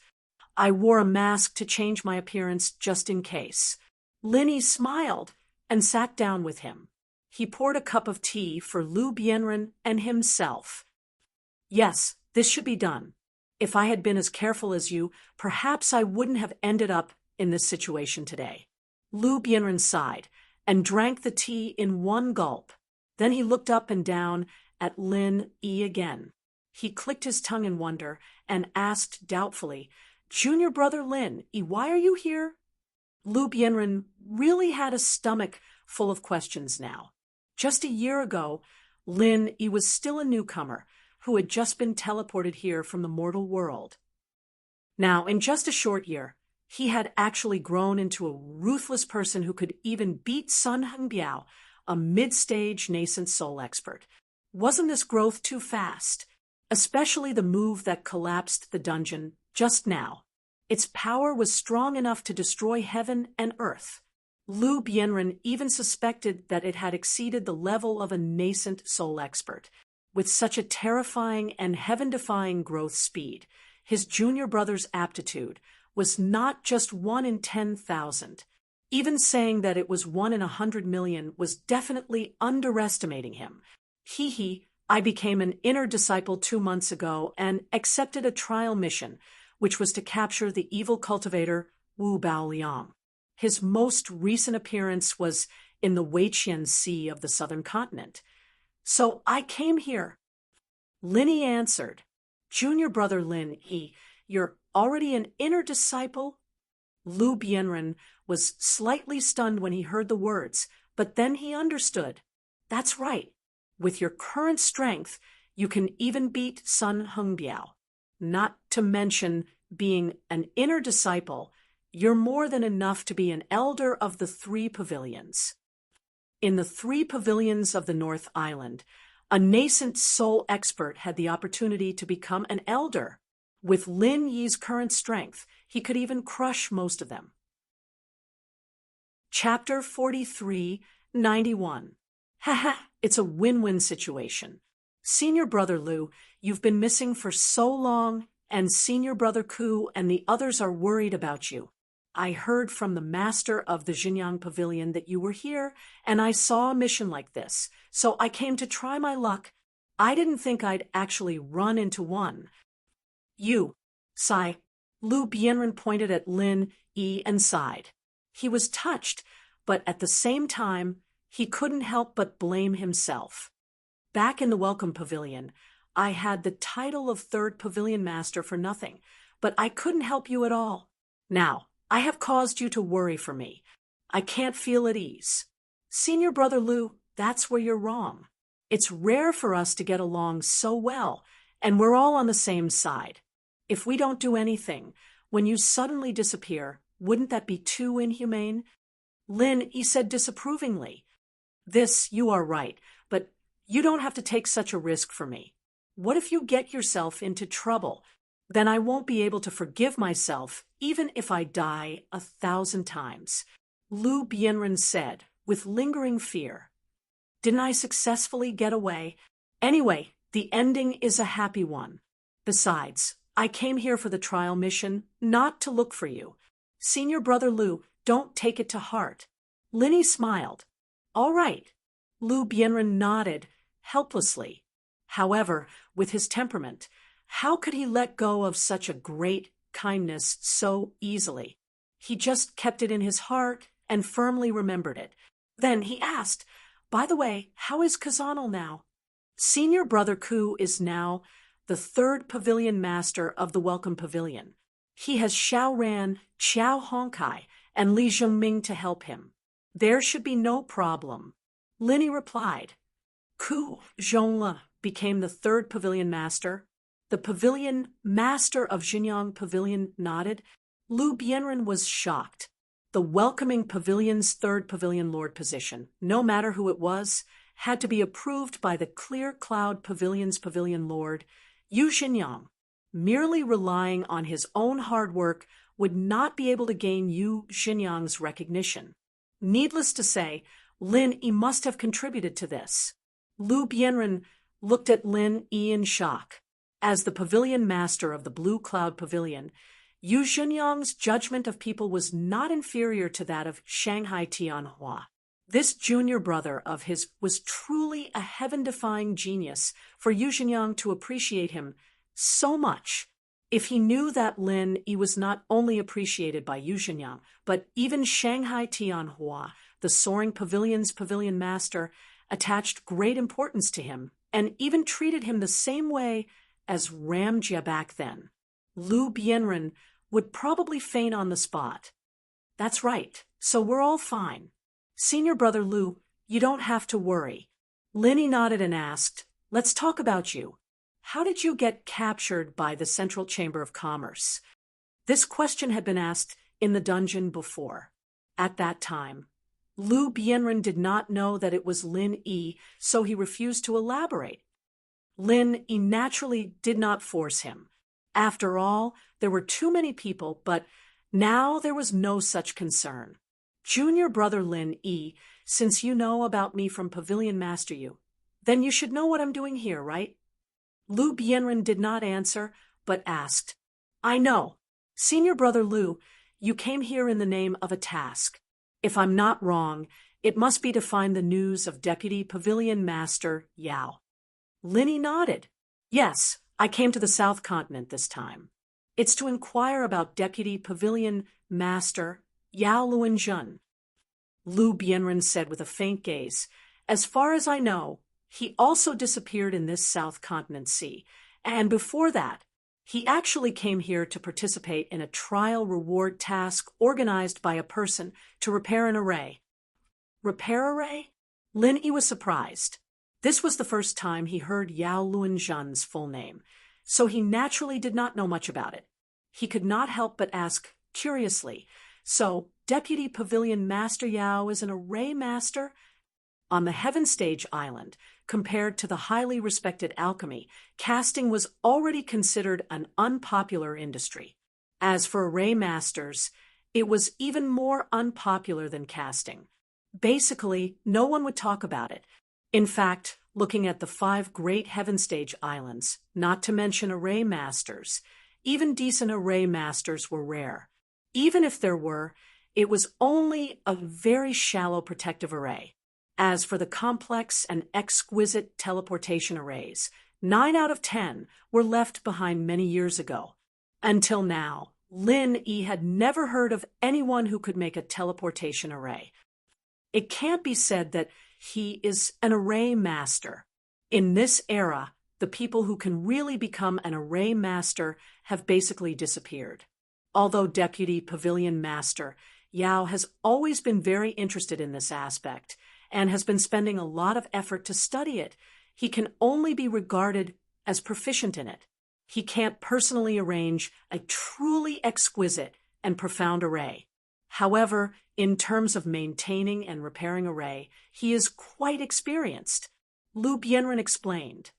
I wore a mask to change my appearance just in case." Lin Yi smiled and sat down with him. He poured a cup of tea for Lu Bienren and himself. "Yes, this should be done. If I had been as careful as you, perhaps I wouldn't have ended up in this situation today." Lu Bienren sighed and drank the tea in one gulp. Then he looked up and down at Lin Yi again. He clicked his tongue in wonder and asked doubtfully, "Junior brother Lin Yi, why are you here?" Lu Bienren really had a stomach full of questions now. Just a year ago, Lin Yi was still a newcomer who had just been teleported here from the mortal world. Now, in just a short year, he had actually grown into a ruthless person who could even beat Sun Hengbiao, a mid-stage nascent soul expert. Wasn't this growth too fast? Especially the move that collapsed the dungeon just now. Its power was strong enough to destroy heaven and earth. Lu Bienren even suspected that it had exceeded the level of a nascent soul expert. With such a terrifying and heaven-defying growth speed, his junior brother's aptitude was not just 1 in 10,000. Even saying that it was 1 in 100 million was definitely underestimating him. I became an inner disciple 2 months ago and accepted a trial mission, which was to capture the evil cultivator Wu Baoliang. His most recent appearance was in the Weiqian Sea of the southern continent. So I came here. Lin Yi answered, "Junior brother Lin Yi, you're already an inner disciple?" Lu Bienren was slightly stunned when he heard the words, but then he understood. "That's right. With your current strength, you can even beat Sun Hengbiao. Not to mention being an inner disciple, you're more than enough to be an elder of the 3 pavilions." In the 3 pavilions of the North Island, a nascent soul expert had the opportunity to become an elder. With Lin Yi's current strength, he could even crush most of them. Chapter 43-91. Haha, it's a win-win situation. Senior brother Lu, you've been missing for so long, and senior brother Ku and the others are worried about you. I heard from the master of the Xinjiang Pavilion that you were here, and I saw a mission like this, so I came to try my luck. I didn't think I'd actually run into one. You, sigh. Lu Bienren pointed at Lin Yi and sighed. He was touched, but at the same time, he couldn't help but blame himself. Back in the Welcome Pavilion, I had the title of 3rd Pavilion Master for nothing, but I couldn't help you at all. Now, I have caused you to worry for me. I can't feel at ease. Senior brother Lu, that's where you're wrong. It's rare for us to get along so well, and we're all on the same side. If we don't do anything, when you suddenly disappear, wouldn't that be too inhumane? Lin, he said disapprovingly. You are right, but you don't have to take such a risk for me. What if you get yourself into trouble? Then I won't be able to forgive myself, even if I die 1,000 times. Lu Bienren said, with lingering fear. Didn't I successfully get away? Anyway, the ending is a happy one. Besides, I came here for the trial mission, not to look for you. Senior Brother Lu, don't take it to heart. Linny smiled. All right. Lu Bienren nodded, helplessly. However, with his temperament, how could he let go of such a great kindness so easily? He just kept it in his heart and firmly remembered it. Then he asked, by the way, how is Kazanal now? Senior Brother Ku is now the third pavilion master of the Welcome Pavilion. He has Xiao Ran, Qiao Hongkai, and Li Zhongming to help him. There should be no problem. Linny replied. Ku Zhongla became the third pavilion master. The pavilion master of Xinjiang Pavilion nodded. Lu Bienren was shocked. The welcoming pavilion's third pavilion lord position, no matter who it was, had to be approved by the Clear Cloud Pavilion's pavilion lord, Yu Xinjiang. Merely relying on his own hard work would not be able to gain Yu Xinjiang's recognition. Needless to say, Lin Yi must have contributed to this. Lu Bienren looked at Lin Yi in shock. As the pavilion master of the Blue Cloud Pavilion, Yu Xinjiang's judgment of people was not inferior to that of Shanghai Tianhua. This junior brother of his was truly a heaven-defying genius for Yu Xinjiang to appreciate him so much. If he knew that Lin Yi was not only appreciated by Yu Xinjiang, but even Shanghai Tianhua, the soaring pavilion's pavilion master, attached great importance to him and even treated him the same way as Ramjia back then, Lu Bienren would probably faint on the spot. That's right, so we're all fine. Senior Brother Lu, you don't have to worry. Linny nodded and asked, let's talk about you. How did you get captured by the Central Chamber of Commerce? This question had been asked in the dungeon before. At that time, Lu Bienren did not know that it was Lin Yi, so he refused to elaborate. Lin Yi naturally did not force him. After all, there were too many people, but now there was no such concern. Junior Brother Lin Yi, since you know about me from Pavilion Master Yu, then you should know what I'm doing here, right? Lu Bienren did not answer, but asked, I know. Senior Brother Lu, you came here in the name of a task. If I'm not wrong, it must be to find the news of Deputy Pavilion Master Yao. Linny nodded. Yes, I came to the South Continent this time. It's to inquire about Deputy Pavilion Master Yao Luanjun. Lu Bienren said with a faint gaze, as far as I know, he also disappeared in this South Continent Sea, and before that, he actually came here to participate in a trial reward task organized by a person to repair an array. Repair array? Lin Yi was surprised. This was the first time he heard Yao Luanjun's full name, so he naturally did not know much about it. He could not help but ask curiously, so Deputy Pavilion Master Yao is an array master? On the Heaven Stage Island, compared to the highly respected alchemy, casting was already considered an unpopular industry. As for array masters, it was even more unpopular than casting. Basically, no one would talk about it. In fact, looking at the 5 great Heaven Stage Islands, not to mention array masters, even decent array masters were rare. Even if there were, it was only a very shallow protective array. As for the complex and exquisite teleportation arrays, 9 out of 10 were left behind many years ago. Until now, Lin Yi had never heard of anyone who could make a teleportation array. It can't be said that he is an array master. In this era, the people who can really become an array master have basically disappeared. Although Deputy Pavilion Master Yao has always been very interested in this aspect and has been spending a lot of effort to study it, he can only be regarded as proficient in it. He can't personally arrange a truly exquisite and profound array. However, In terms of maintaining and repairing a ray, he is quite experienced. Lu Bienren explained.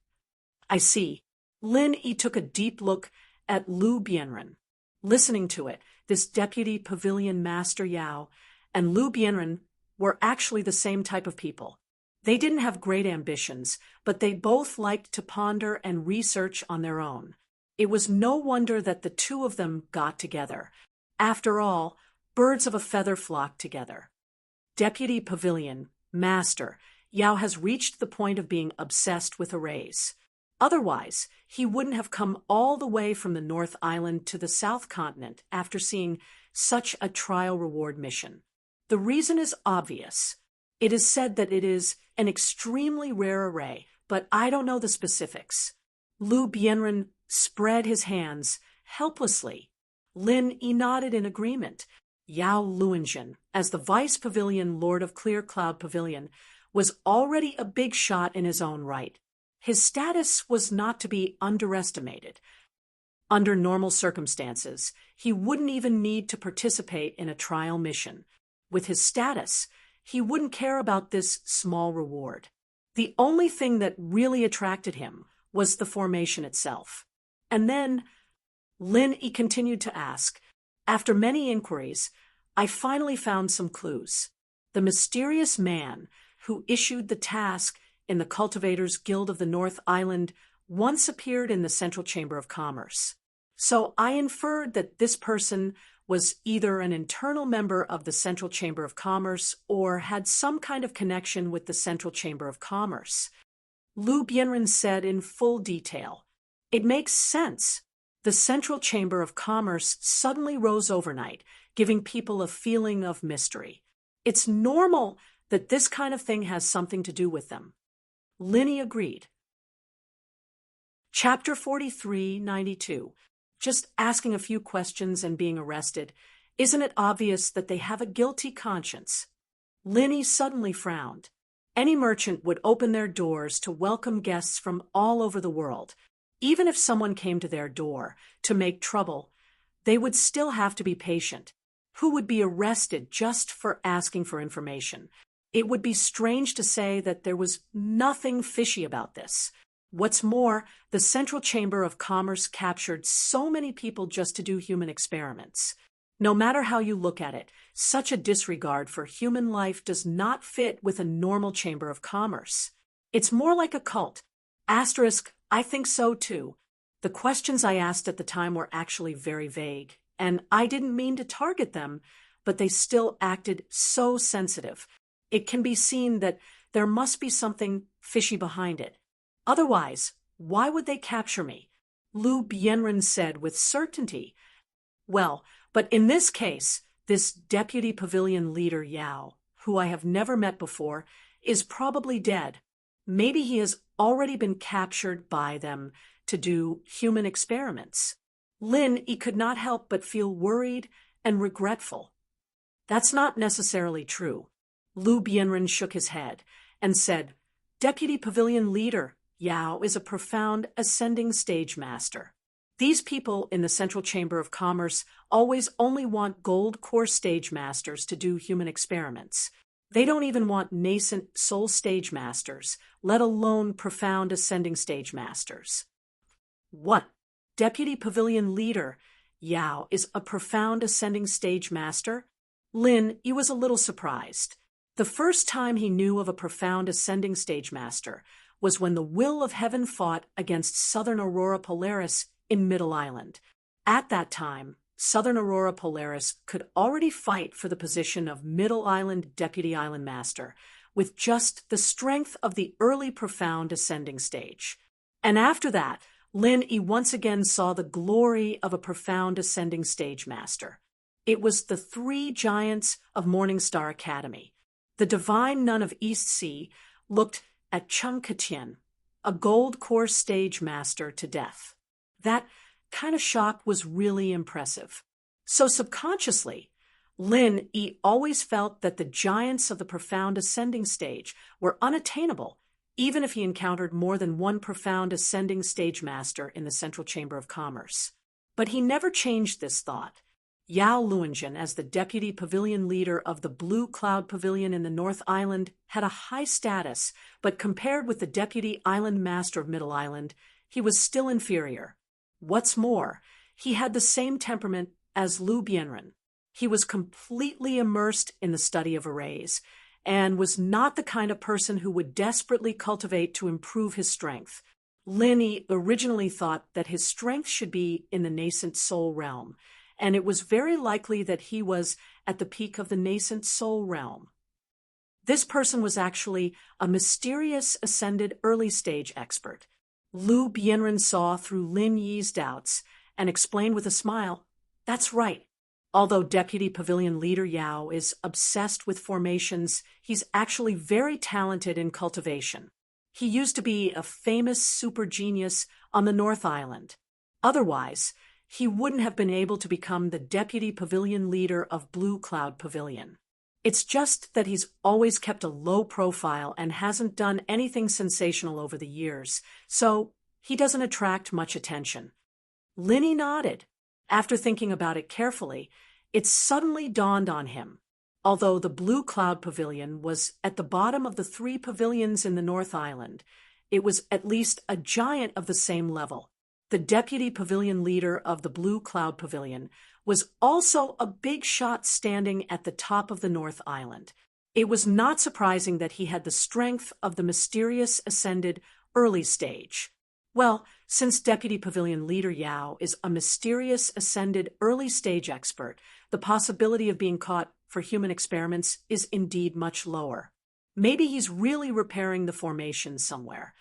I see. Lin Yi took a deep look at Lu Bienren. Listening to it, this deputy pavilion master Yao and Lu Bienren were actually the same type of people. They didn't have great ambitions, but they both liked to ponder and research on their own. It was no wonder that the two of them got together. After all, birds of a feather flock together. Deputy Pavilion, Master, Yao has reached the point of being obsessed with arrays. Otherwise, he wouldn't have come all the way from the North Island to the South Continent after seeing such a trial-reward mission. The reason is obvious. It is said that it is an extremely rare array, but I don't know the specifics. Lu Bienren spread his hands helplessly. Lin Yi nodded in agreement. Yao Luanjin, as the Vice Pavilion Lord of Clear Cloud Pavilion, was already a big shot in his own right. His status was not to be underestimated. Under normal circumstances, he wouldn't even need to participate in a trial mission. With his status, he wouldn't care about this small reward. The only thing that really attracted him was the formation itself. And then, Lin Yi continued to ask, after many inquiries, I finally found some clues. The mysterious man who issued the task in the Cultivators Guild of the North Island once appeared in the Central Chamber of Commerce. So I inferred that this person was either an internal member of the Central Chamber of Commerce or had some kind of connection with the Central Chamber of Commerce. Lu Bienren said in full detail, "It makes sense. The Central Chamber of Commerce suddenly rose overnight, giving people a feeling of mystery. It's normal that this kind of thing has something to do with them." Lin Yi agreed. Chapter 4392. Just asking a few questions and being arrested. Isn't it obvious that they have a guilty conscience? Lin Yi suddenly frowned. Any merchant would open their doors to welcome guests from all over the world. Even if someone came to their door to make trouble, they would still have to be patient. Who would be arrested just for asking for information? It would be strange to say that there was nothing fishy about this. What's more, the Central Chamber of Commerce captured so many people just to do human experiments. No matter how you look at it, such a disregard for human life does not fit with a normal Chamber of Commerce. It's more like a cult. Asterisk, I think so too. The questions I asked at the time were actually very vague, and I didn't mean to target them, but they still acted so sensitive. It can be seen that there must be something fishy behind it. Otherwise, why would they capture me? Lu Bienren said with certainty. Well, but in this case, this deputy pavilion leader Yao, who I have never met before, is probably dead. Maybe he has already been captured by them to do human experiments. Lin Yi could not help but feel worried and regretful. That's not necessarily true. Lu Bienren shook his head and said, Deputy Pavilion Leader Yao is a profound ascending stage master. These people in the Central Chamber of Commerce always only want gold core stage masters to do human experiments. They don't even want nascent soul stage masters, let alone profound ascending stage masters. What? Deputy Pavilion Leader Yao is a profound ascending stage master? Lin Yi was a little surprised. The first time he knew of a profound ascending stage master was when the Will of Heaven fought against Southern Aurora Polaris in Middle Island. At that time, Southern Aurora Polaris could already fight for the position of Middle Island Deputy Island Master, with just the strength of the early profound ascending stage. And after that, Lin Yi once again saw the glory of a profound ascending stage master. It was the three giants of Morningstar Academy. The divine nun of East Sea looked at Chung Katian, a gold core stage master, to death. That kind of shock was really impressive. So subconsciously, Lin Yi always felt that the giants of the profound ascending stage were unattainable, even if he encountered more than one profound ascending stage master in the Central Chamber of Commerce. But he never changed this thought. Yao Luanzhen, as the deputy pavilion leader of the Blue Cloud Pavilion in the North Island, had a high status, but compared with the deputy island master of Middle Island, he was still inferior. What's more, he had the same temperament as Lu Bianren. He was completely immersed in the study of arrays, and was not the kind of person who would desperately cultivate to improve his strength. Lin originally thought that his strength should be in the nascent soul realm, and it was very likely that he was at the peak of the nascent soul realm. This person was actually a mysterious ascended early-stage expert. Lu Bianren saw through Lin Yi's doubts and explained with a smile, "That's right. Although Deputy Pavilion Leader Yao is obsessed with formations, he's actually very talented in cultivation. He used to be a famous super genius on the North Island. Otherwise, he wouldn't have been able to become the Deputy Pavilion Leader of Blue Cloud Pavilion. It's just that he's always kept a low profile and hasn't done anything sensational over the years, so he doesn't attract much attention." Linny nodded. After thinking about it carefully, it suddenly dawned on him. Although the Blue Cloud Pavilion was at the bottom of the 3 pavilions in the North Island, it was at least a giant of the same level. The deputy pavilion leader of the Blue Cloud Pavilion was also a big shot standing at the top of the North Island. It was not surprising that he had the strength of the mysterious ascended early stage. Well, since Deputy Pavilion Leader Yao is a mysterious ascended early stage expert, the possibility of being caught for human experiments is indeed much lower. Maybe he's really repairing the formation somewhere.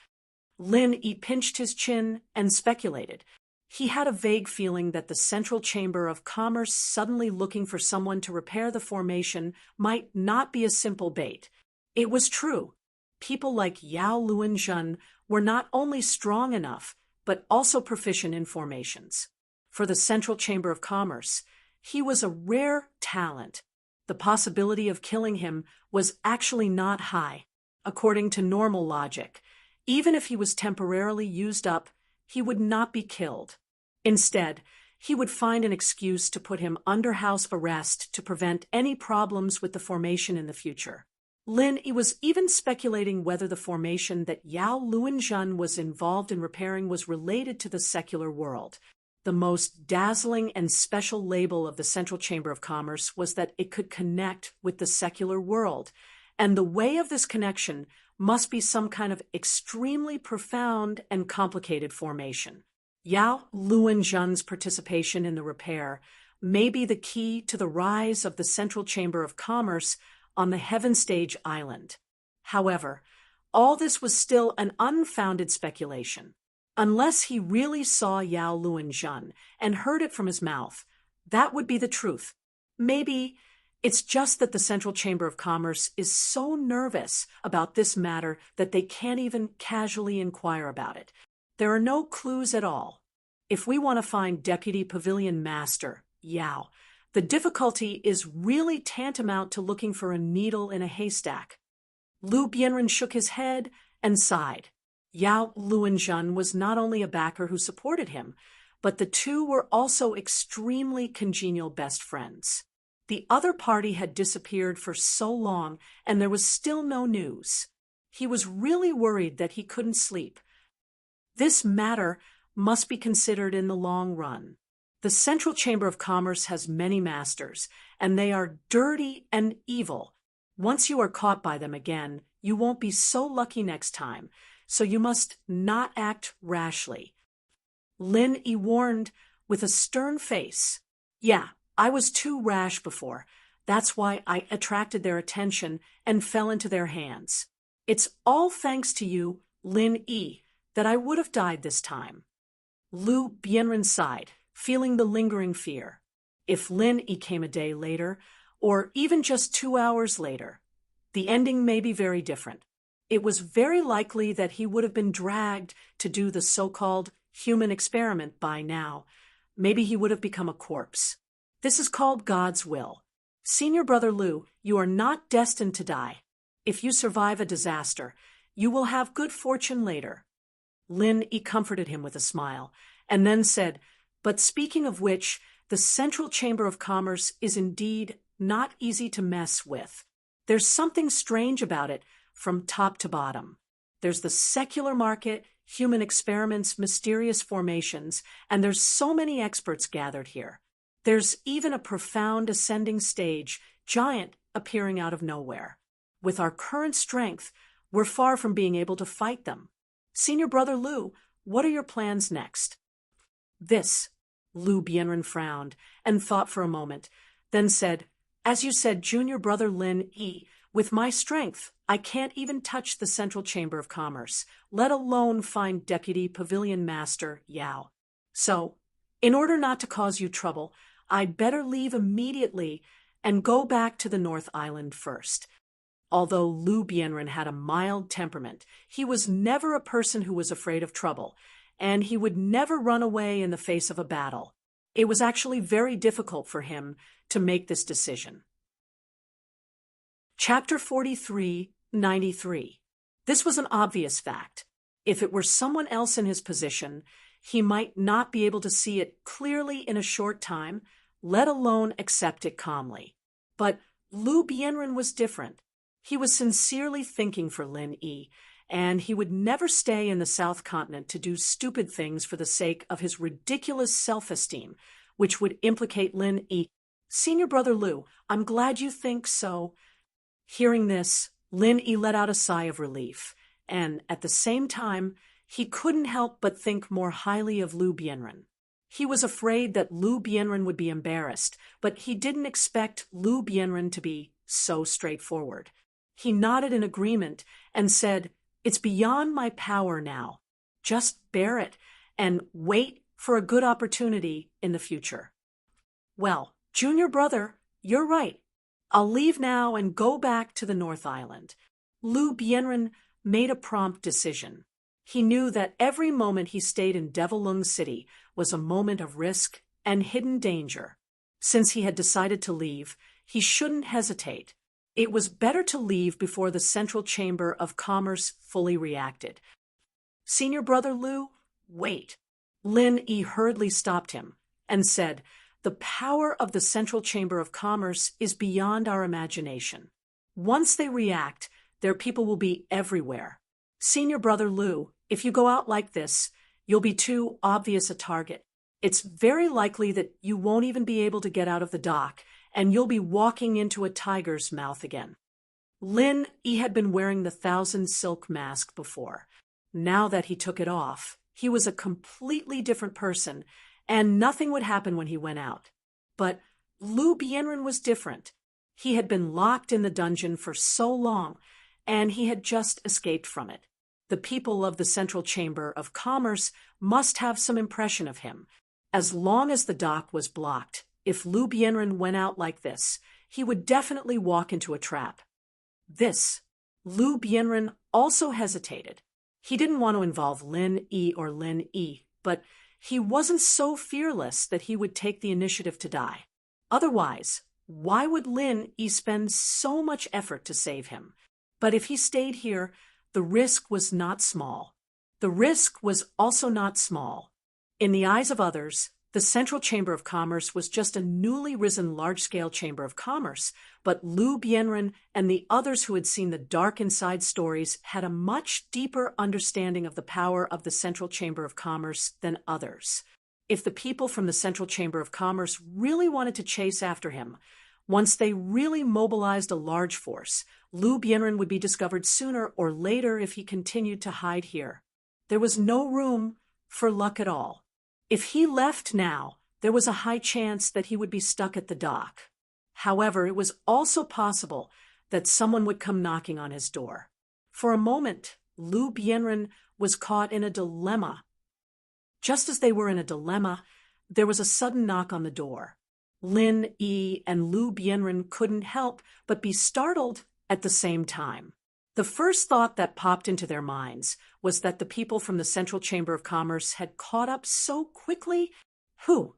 Lin pinched his chin and speculated. He had a vague feeling that the Central Chamber of Commerce suddenly looking for someone to repair the formation might not be a simple bait. It was true. People like Yao Luanzhen were not only strong enough, but also proficient in formations. For the Central Chamber of Commerce, he was a rare talent. The possibility of killing him was actually not high. According to normal logic, even if he was temporarily used up, he would not be killed. Instead, he would find an excuse to put him under house arrest to prevent any problems with the formation in the future. Lin was even speculating whether the formation that Yao Luanzhen was involved in repairing was related to the secular world. The most dazzling and special label of the Central Chamber of Commerce was that it could connect with the secular world, and the way of this connection must be some kind of extremely profound and complicated formation. Yao Luanzhen's participation in the repair may be the key to the rise of the Central Chamber of Commerce on the Heaven Stage Island. However, all this was still an unfounded speculation. Unless he really saw Yao Luanzhen and heard it from his mouth, that would be the truth. Maybe it's just that the Central Chamber of Commerce is so nervous about this matter that they can't even casually inquire about it. There are no clues at all. If we want to find Deputy Pavilion Master Yao, the difficulty is really tantamount to looking for a needle in a haystack. Lu Bianren shook his head and sighed. Yao Luanzhen was not only a backer who supported him, but the two were also extremely congenial best friends. The other party had disappeared for so long, and there was still no news. He was really worried that he couldn't sleep. This matter must be considered in the long run. The Central Chamber of Commerce has many masters, and they are dirty and evil. Once you are caught by them again, you won't be so lucky next time, so you must not act rashly. Lin warned with a stern face. Yeah, I was too rash before. That's why I attracted their attention and fell into their hands. It's all thanks to you, Lin that I would have died this time. Lu Bianren sighed, feeling the lingering fear. If Lin came a day later, or even just 2 hours later, the ending may be very different. It was very likely that he would have been dragged to do the so-called human experiment by now. Maybe he would have become a corpse. This is called God's will. Senior Brother Lu, you are not destined to die. If you survive a disaster, you will have good fortune later. Lin comforted him with a smile, and then said, but speaking of which, the Central Chamber of Commerce is indeed not easy to mess with. There's something strange about it from top to bottom. There's the secular market, human experiments, mysterious formations, and there's so many experts gathered here. There's even a profound ascending stage, giant appearing out of nowhere. With our current strength, we're far from being able to fight them. Senior Brother Lu, what are your plans next? This, Lu Bienren frowned and thought for a moment, then said, as you said, Junior Brother Lin Yi, with my strength, I can't even touch the Central Chamber of Commerce, let alone find Deputy Pavilion Master Yao. So, in order not to cause you trouble, I'd better leave immediately and go back to the North Island first. Although Lu Bienren had a mild temperament, he was never a person who was afraid of trouble, and he would never run away in the face of a battle. It was actually very difficult for him to make this decision. Chapter 43:93. This was an obvious fact. If it were someone else in his position, he might not be able to see it clearly in a short time, let alone accept it calmly. But Lu Bienren was different. He was sincerely thinking for Lin Yi, and he would never stay in the South Continent to do stupid things for the sake of his ridiculous self-esteem, which would implicate Lin Yi. Senior Brother Lu, I'm glad you think so. Hearing this, Lin Yi let out a sigh of relief, and at the same time, he couldn't help but think more highly of Lu Bienren. He was afraid that Lu Bienren would be embarrassed, but he didn't expect Lu Bienren to be so straightforward. He nodded in agreement and said, "It's beyond my power now. Just bear it and wait for a good opportunity in the future." Well, Junior Brother, you're right. I'll leave now and go back to the North Island. Lu Bienren made a prompt decision. He knew that every moment he stayed in Devilung City was a moment of risk and hidden danger. Since he had decided to leave, he shouldn't hesitate. It was better to leave before the Central Chamber of Commerce fully reacted. Senior Brother Lu, wait. Lin Yi hurriedly stopped him and said, "The power of the Central Chamber of Commerce is beyond our imagination. Once they react, their people will be everywhere. Senior Brother Lu, if you go out like this, you'll be too obvious a target. It's very likely that you won't even be able to get out of the dock, and you'll be walking into a tiger's mouth again." Lin Yi had been wearing the 1,000 silk mask before. Now that he took it off, he was a completely different person, and nothing would happen when he went out. But Lu Bienren was different. He had been locked in the dungeon for so long, and he had just escaped from it. The people of the Central Chamber of Commerce must have some impression of him. As long as the dock was blocked, if Lu Bienren went out like this, he would definitely walk into a trap. Lu Bienren also hesitated. He didn't want to involve Lin Yi, but he wasn't so fearless that he would take the initiative to die. Otherwise, why would Lin Yi spend so much effort to save him? But if he stayed here, the risk was not small. The risk was also not small. In the eyes of others, the Central Chamber of Commerce was just a newly risen large-scale chamber of commerce, but Lu Bienren and the others who had seen the dark inside stories had a much deeper understanding of the power of the Central Chamber of Commerce than others. If the people from the Central Chamber of Commerce really wanted to chase after him, once they really mobilized a large force, Lu Bienren would be discovered sooner or later if he continued to hide here. There was no room for luck at all. If he left now, there was a high chance that he would be stuck at the dock. However, it was also possible that someone would come knocking on his door. For a moment, Lu Bienren was caught in a dilemma. Just as they were in a dilemma, there was a sudden knock on the door. Lin Yi and Lu Bienren couldn't help but be startled at the same time. The first thought that popped into their minds was that the people from the Central Chamber of Commerce had caught up so quickly. Who?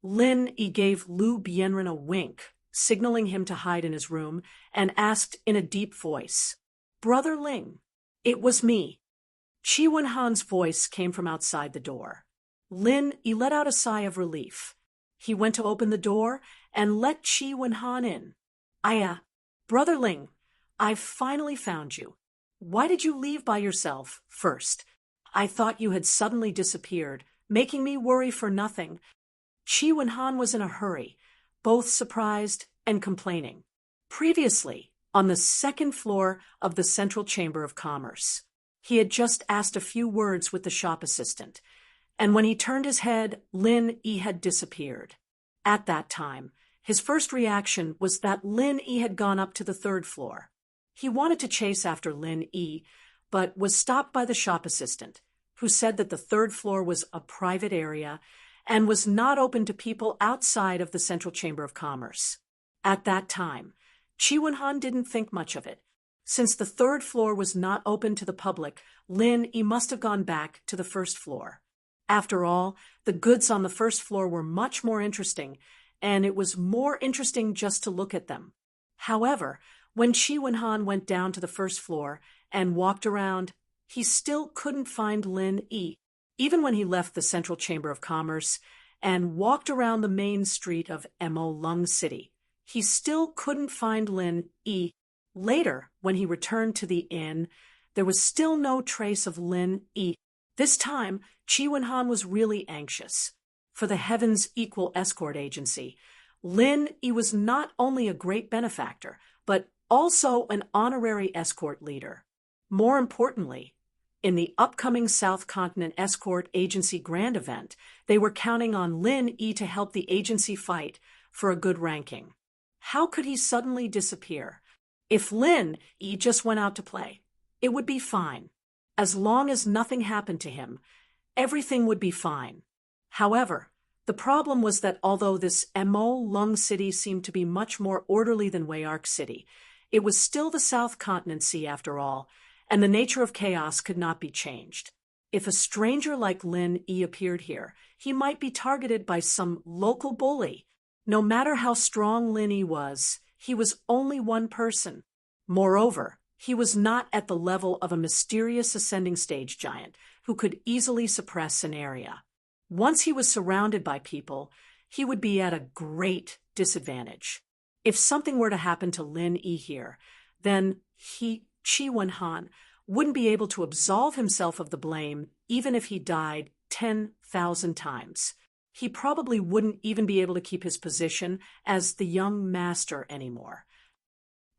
Lin Yi gave Lu Bienren a wink, signaling him to hide in his room, and asked in a deep voice, "Brother Ling." "It was me." Chi Wenhan's voice came from outside the door. Lin Yi let out a sigh of relief. He went to open the door and let Chi Wen-han in. Brother Ling, I've finally found you. Why did you leave by yourself first? I thought you had suddenly disappeared, making me worry for nothing. Chi Wen-han was in a hurry, both surprised and complaining. Previously, on the second floor of the Central Chamber of Commerce, he had just asked a few words with the shop assistant, and when he turned his head, Lin Yi had disappeared. At that time, his first reaction was that Lin Yi had gone up to the third floor. He wanted to chase after Lin Yi, but was stopped by the shop assistant, who said that the third floor was a private area and was not open to people outside of the Central Chamber of Commerce. At that time, Chi Wen-han didn't think much of it. Since the third floor was not open to the public, Lin Yi must have gone back to the first floor. After all, the goods on the first floor were much more interesting, and it was more interesting just to look at them. However, when Chi Wen-han went down to the first floor and walked around, he still couldn't find Lin Yi. Even when he left the Central Chamber of Commerce and walked around the main street of Mo Lung City, he still couldn't find Lin Yi. Later, when he returned to the inn, there was still no trace of Lin Yi. This time, Chi Wen-han was really anxious. For the Heaven's Equal Escort Agency, Lin Yi was not only a great benefactor, but also an honorary escort leader. More importantly, in the upcoming South Continent Escort Agency Grand Event, they were counting on Lin Yi to help the agency fight for a good ranking. How could he suddenly disappear? If Lin Yi just went out to play, it would be fine. As long as nothing happened to him, everything would be fine. However, the problem was that although this Mo Lung City seemed to be much more orderly than Wayark City, it was still the South Continent Sea after all, and the nature of chaos could not be changed. If a stranger like Lin Yi appeared here, he might be targeted by some local bully. No matter how strong Lin Yi was, he was only one person. Moreover, he was not at the level of a mysterious ascending stage giant who could easily suppress an area. Once he was surrounded by people, he would be at a great disadvantage. If something were to happen to Lin Yi here, then Chi Wen-han, wouldn't be able to absolve himself of the blame even if he died 10,000 times. He probably wouldn't even be able to keep his position as the young master anymore.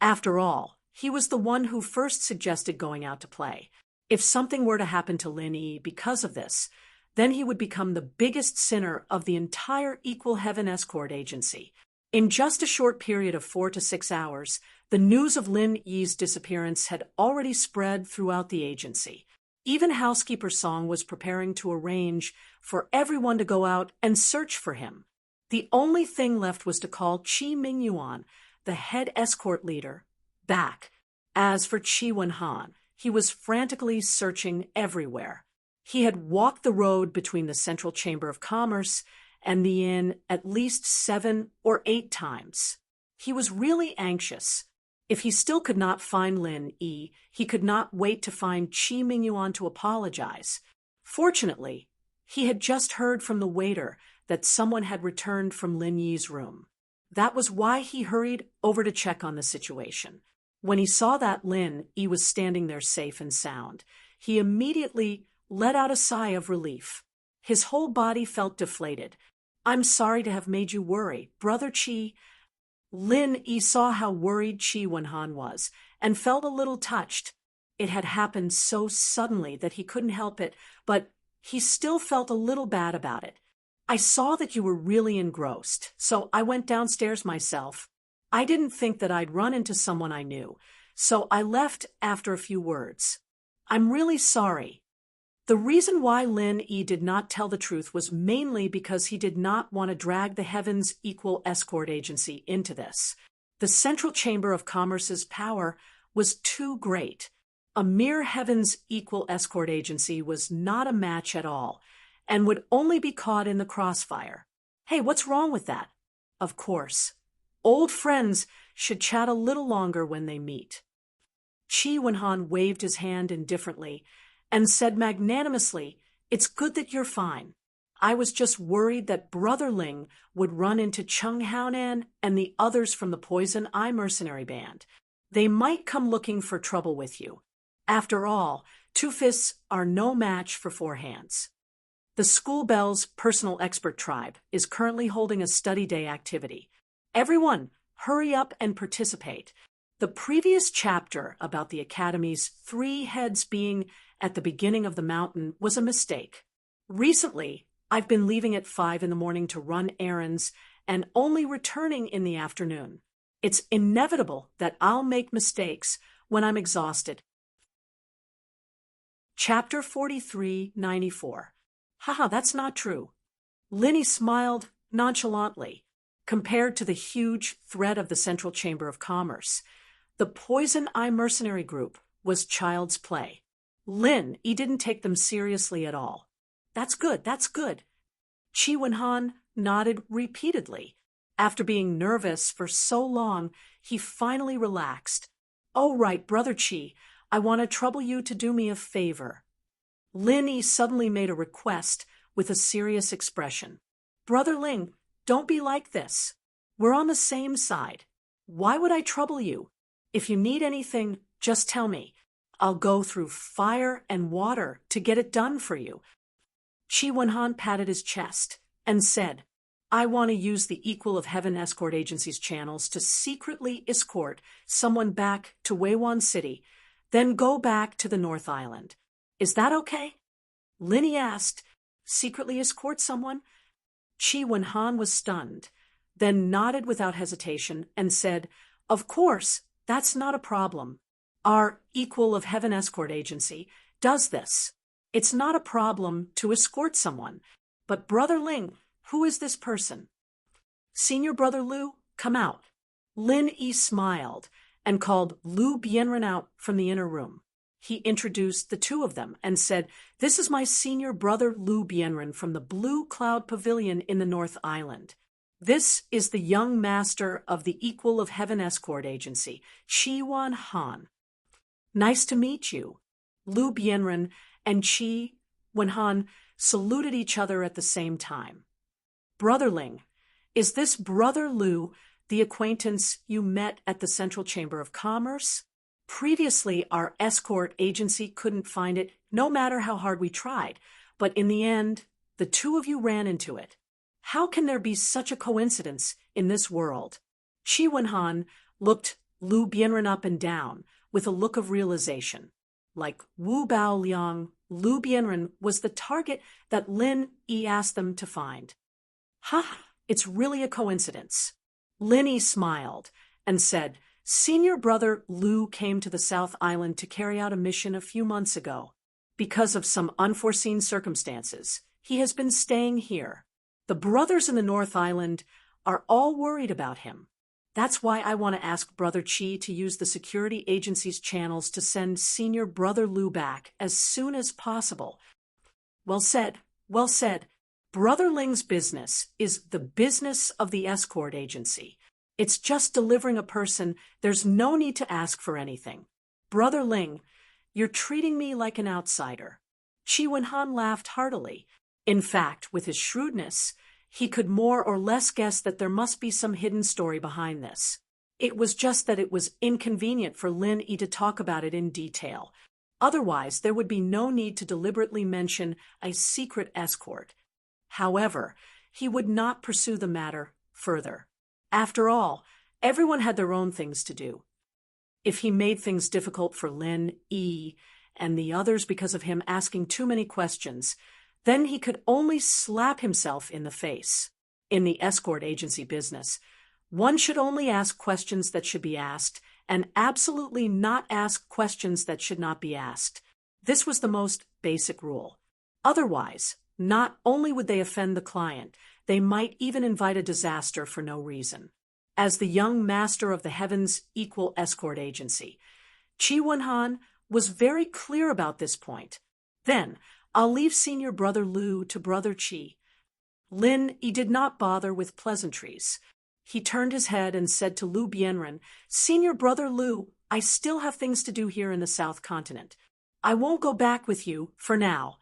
After all, he was the one who first suggested going out to play. If something were to happen to Lin Yi because of this, then he would become the biggest sinner of the entire Equal Heaven Escort Agency. In just a short period of 4 to 6 hours, the news of Lin Yi's disappearance had already spread throughout the agency. Even Housekeeper Song was preparing to arrange for everyone to go out and search for him. The only thing left was to call Chi Mingyuan, the head escort leader, back. As for Chi Wen-han, he was frantically searching everywhere. He had walked the road between the Central Chamber of Commerce and the inn at least 7 or 8 times. He was really anxious. If he still could not find Lin Yi, he could not wait to find Chi Mingyuan to apologize. Fortunately, he had just heard from the waiter that someone had returned from Lin Yi's room. That was why he hurried over to check on the situation. When he saw that Lin Yi was standing there safe and sound, he immediately let out a sigh of relief. His whole body felt deflated. "I'm sorry to have made you worry, Brother Chi." Lin Yi saw how worried Chi Wen-han was and felt a little touched. It had happened so suddenly that he couldn't help it, but he still felt a little bad about it. "I saw that you were really engrossed, so I went downstairs myself. I didn't think that I'd run into someone I knew, so I left after a few words. I'm really sorry." The reason why Lin Yi did not tell the truth was mainly because he did not want to drag the Heaven's Equal Escort Agency into this. The Central Chamber of Commerce's power was too great. A mere Heaven's Equal Escort Agency was not a match at all, and would only be caught in the crossfire. Hey, what's wrong with that? Of course, old friends should chat a little longer when they meet. Chi Wen-han waved his hand indifferently and said magnanimously, "It's good that you're fine. I was just worried that Brother Ling would run into Chung Haonan and the others from the Poison Eye Mercenary Band. They might come looking for trouble with you. After all, two fists are no match for four hands. The School Bell's personal expert tribe is currently holding a study day activity. Everyone, hurry up and participate. The previous chapter about the Academy's 3 heads being at the beginning of the mountain was a mistake. Recently, I've been leaving at 5 in the morning to run errands and only returning in the afternoon. It's inevitable that I'll make mistakes when I'm exhausted. Chapter 43-94. Haha, that's not true. Linny smiled nonchalantly. Compared to the huge threat of the Central Chamber of Commerce, the Poison Eye Mercenary Group was child's play. Lin, he didn't take them seriously at all. That's good, that's good. Chi Wenhan nodded repeatedly. After being nervous for so long, he finally relaxed. Oh, right, Brother Chi, I want to trouble you to do me a favor. Lin suddenly made a request with a serious expression. Brother Ling, don't be like this. We're on the same side. Why would I trouble you? If you need anything, just tell me. I'll go through fire and water to get it done for you. Chi Wenhan patted his chest and said, I want to use the Equal of Heaven Escort Agency's channels to secretly escort someone back to Weiwan City, then go back to the North Island. Is that okay? Linny asked, secretly escort someone? Chi Wenhan was stunned, then nodded without hesitation and said, Of course, that's not a problem. Our Equal of Heaven Escort Agency does this. It's not a problem to escort someone. But Brother Ling, who is this person? Senior Brother Lu, come out. Lin Yi smiled and called Lu Bianren out from the inner room. He introduced the two of them and said, This is my senior brother Lu Bianren from the Blue Cloud Pavilion in the North Island. This is the young master of the Equal of Heaven Escort Agency, Chi Wenhan. Nice to meet you. Lu Bianren and Chi Wenhan saluted each other at the same time. Brother Ling, is this Brother Lu the acquaintance you met at the Central Chamber of Commerce? Previously, our escort agency couldn't find it, no matter how hard we tried, but in the end, the two of you ran into it. How can there be such a coincidence in this world? Chi Wenhan looked Lu Bianren up and down with a look of realization. Like Wu Bao Liang, Lu Bianren was the target that Lin Yi asked them to find. Ha! It's really a coincidence. Lin Yi smiled and said, Senior brother Lu came to the South Island to carry out a mission a few months ago. Because of some unforeseen circumstances, he has been staying here. The brothers in the North Island are all worried about him. That's why I want to ask Brother Chi to use the security agency's channels to send Senior Brother Lu back as soon as possible. Well said, well said. Brother Ling's business is the business of the escort agency. It's just delivering a person. There's no need to ask for anything. Brother Ling, you're treating me like an outsider. Chi Wenhan laughed heartily. In fact, with his shrewdness, he could more or less guess that there must be some hidden story behind this. It was just that it was inconvenient for Lin Yi to talk about it in detail. Otherwise, there would be no need to deliberately mention a secret escort. However, he would not pursue the matter further. After all, everyone had their own things to do. If he made things difficult for Lin Yi and the others because of him asking too many questions, then he could only slap himself in the face. In the escort agency business, one should only ask questions that should be asked and absolutely not ask questions that should not be asked. This was the most basic rule. Otherwise, not only would they offend the client, they might even invite a disaster for no reason. As the young master of the Heavens Equal Escort Agency, Chi Wenhan was very clear about this point. Then, I'll leave Senior Brother Lu to Brother Chi. Lin Yi did not bother with pleasantries. He turned his head and said to Lu Bianren, Senior Brother Lu, I still have things to do here in the South Continent. I won't go back with you, for now.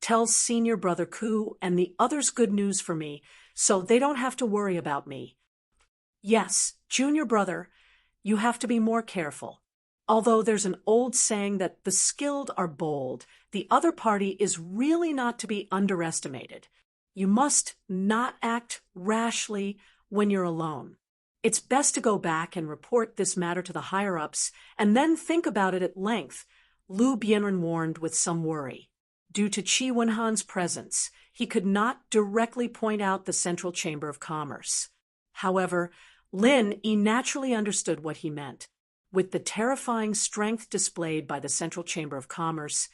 Tell senior brother Ku and the others good news for me, so they don't have to worry about me. Yes, junior brother, you have to be more careful. Although there's an old saying that the skilled are bold, the other party is really not to be underestimated. You must not act rashly when you're alone. It's best to go back and report this matter to the higher-ups and then think about it at length, Lu Bianren warned with some worry. Due to Qi Wenhan's presence, he could not directly point out the Central Chamber of Commerce. However, Lin Yi naturally understood what he meant. With the terrifying strength displayed by the Central Chamber of Commerce,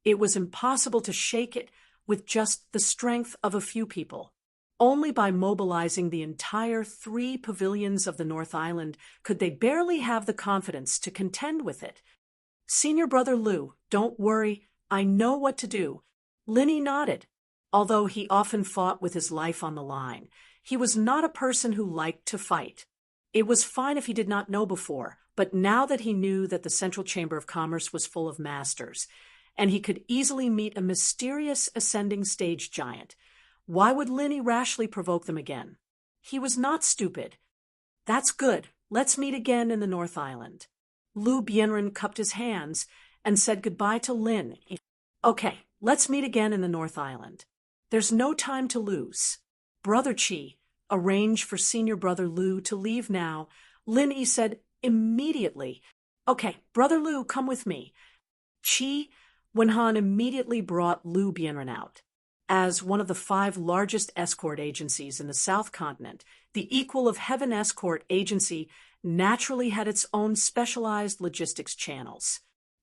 it was impossible to shake it with just the strength of a few people. Only by mobilizing the entire 3 pavilions of the North Island could they barely have the confidence to contend with it. Senior brother Lu, don't worry, I know what to do. Lin Yi nodded. Although he often fought with his life on the line, he was not a person who liked to fight. It was fine if he did not know before, but now that he knew that the Central Chamber of Commerce was full of masters, and he could easily meet a mysterious ascending stage giant, why would Lin Yi rashly provoke them again? He was not stupid. That's good. Let's meet again in the North Island. Lu Bianren cupped his hands and said goodbye to Lin. Okay, let's meet again in the North Island. There's no time to lose. Brother Qi, arrange for senior brother Lu to leave now. Lin Yi said immediately. Okay, brother Lu, come with me. Qi Wenhan immediately brought Lu Bianren out. As one of the 5 largest escort agencies in the South Continent, the equal of Heaven Escort Agency naturally had its own specialized logistics channels.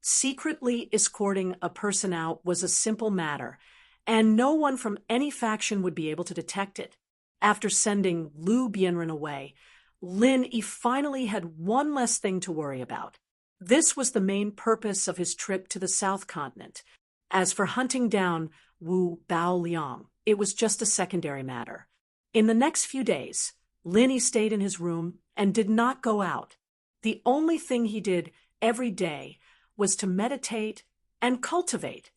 Secretly escorting a person out was a simple matter, and no one from any faction would be able to detect it. After sending Lu Bianren away, Lin Yi finally had one less thing to worry about. This was the main purpose of his trip to the South Continent. As for hunting down Wu Baoliang, it was just a secondary matter. In the next few days, Lin Yi stayed in his room and did not go out. The only thing he did every day was to meditate and cultivate.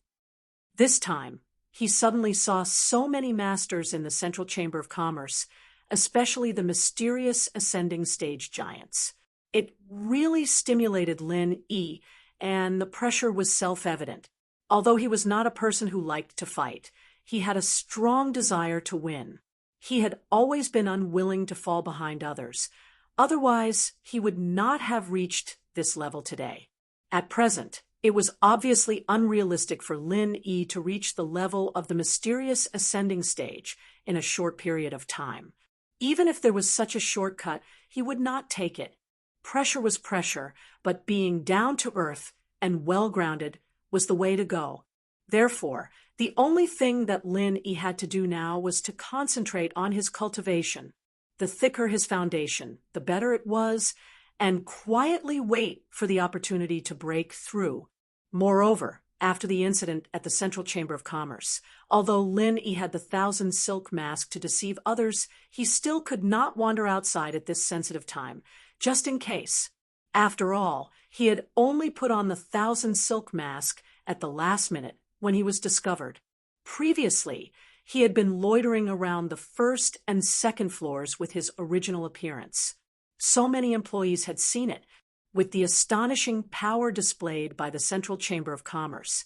This time, he suddenly saw so many masters in the Central Chamber of Commerce, especially the mysterious ascending stage giants. It really stimulated Lin Yi, and the pressure was self-evident. Although he was not a person who liked to fight, he had a strong desire to win. He had always been unwilling to fall behind others. Otherwise, he would not have reached this level today. At present, it was obviously unrealistic for Lin Yi to reach the level of the mysterious ascending stage in a short period of time. Even if there was such a shortcut, he would not take it. Pressure was pressure, but being down to earth and well-grounded was the way to go. Therefore, the only thing that Lin Yi had to do now was to concentrate on his cultivation. The thicker his foundation, the better it was, and quietly wait for the opportunity to break through. Moreover, after the incident at the Central Chamber of Commerce, although Lin Yi had the 1,000 silk mask to deceive others, he still could not wander outside at this sensitive time, just in case. After all, he had only put on the 1,000 silk mask at the last minute when he was discovered. Previously, he had been loitering around the 1st and 2nd floors with his original appearance. So many employees had seen it, with the astonishing power displayed by the Central Chamber of Commerce.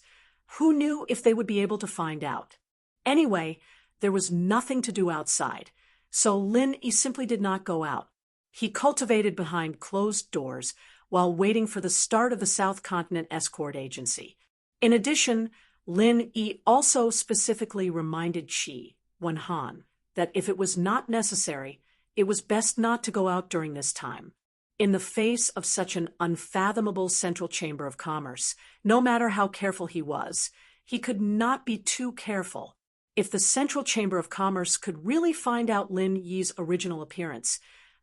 Who knew if they would be able to find out? Anyway, there was nothing to do outside, so Lin Yi simply did not go out. He cultivated behind closed doors while waiting for the start of the South Continent Escort Agency. In addition, Lin Yi also specifically reminded Qi Wenhan that if it was not necessary, it was best not to go out during this time. In the face of such an unfathomable Central Chamber of Commerce, no matter how careful he was, he could not be too careful. If the Central Chamber of Commerce could really find out Lin Yi's original appearance,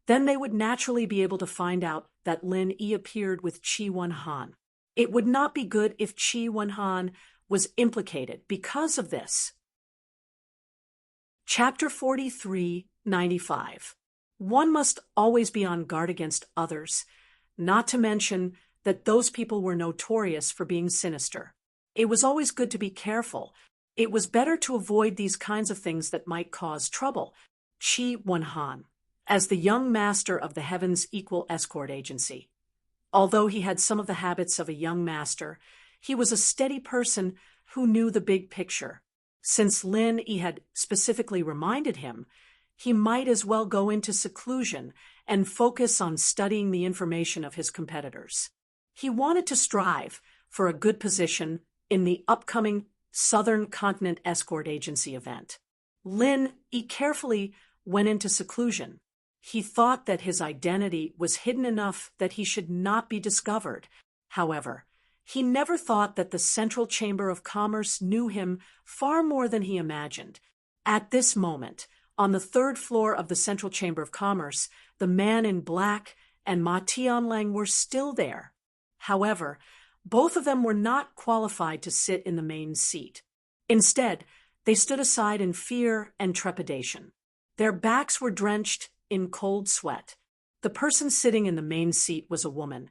then they would naturally be able to find out that Lin Yi appeared with Qi Wenhan. It would not be good if Qi Wenhan was implicated because of this. Chapter 43:95. One must always be on guard against others, not to mention that those people were notorious for being sinister. It was always good to be careful, It was better to avoid these kinds of things that might cause trouble. Chi Wan-han, as the young master of the Heaven's Equal Escort Agency. Although he had some of the habits of a young master, he was a steady person who knew the big picture. Since Lin Yi had specifically reminded him, he might as well go into seclusion and focus on studying the information of his competitors. He wanted to strive for a good position in the upcoming Southern Continent Escort Agency event. Lin Yi carefully went into seclusion. He thought that his identity was hidden enough that he should not be discovered. However, he never thought that the Central Chamber of Commerce knew him far more than he imagined. At this moment, on the third floor of the Central Chamber of Commerce, the man in black and Ma Tianlang were still there. However, both of them were not qualified to sit in the main seat. Instead, they stood aside in fear and trepidation. Their backs were drenched in cold sweat. The person sitting in the main seat was a woman,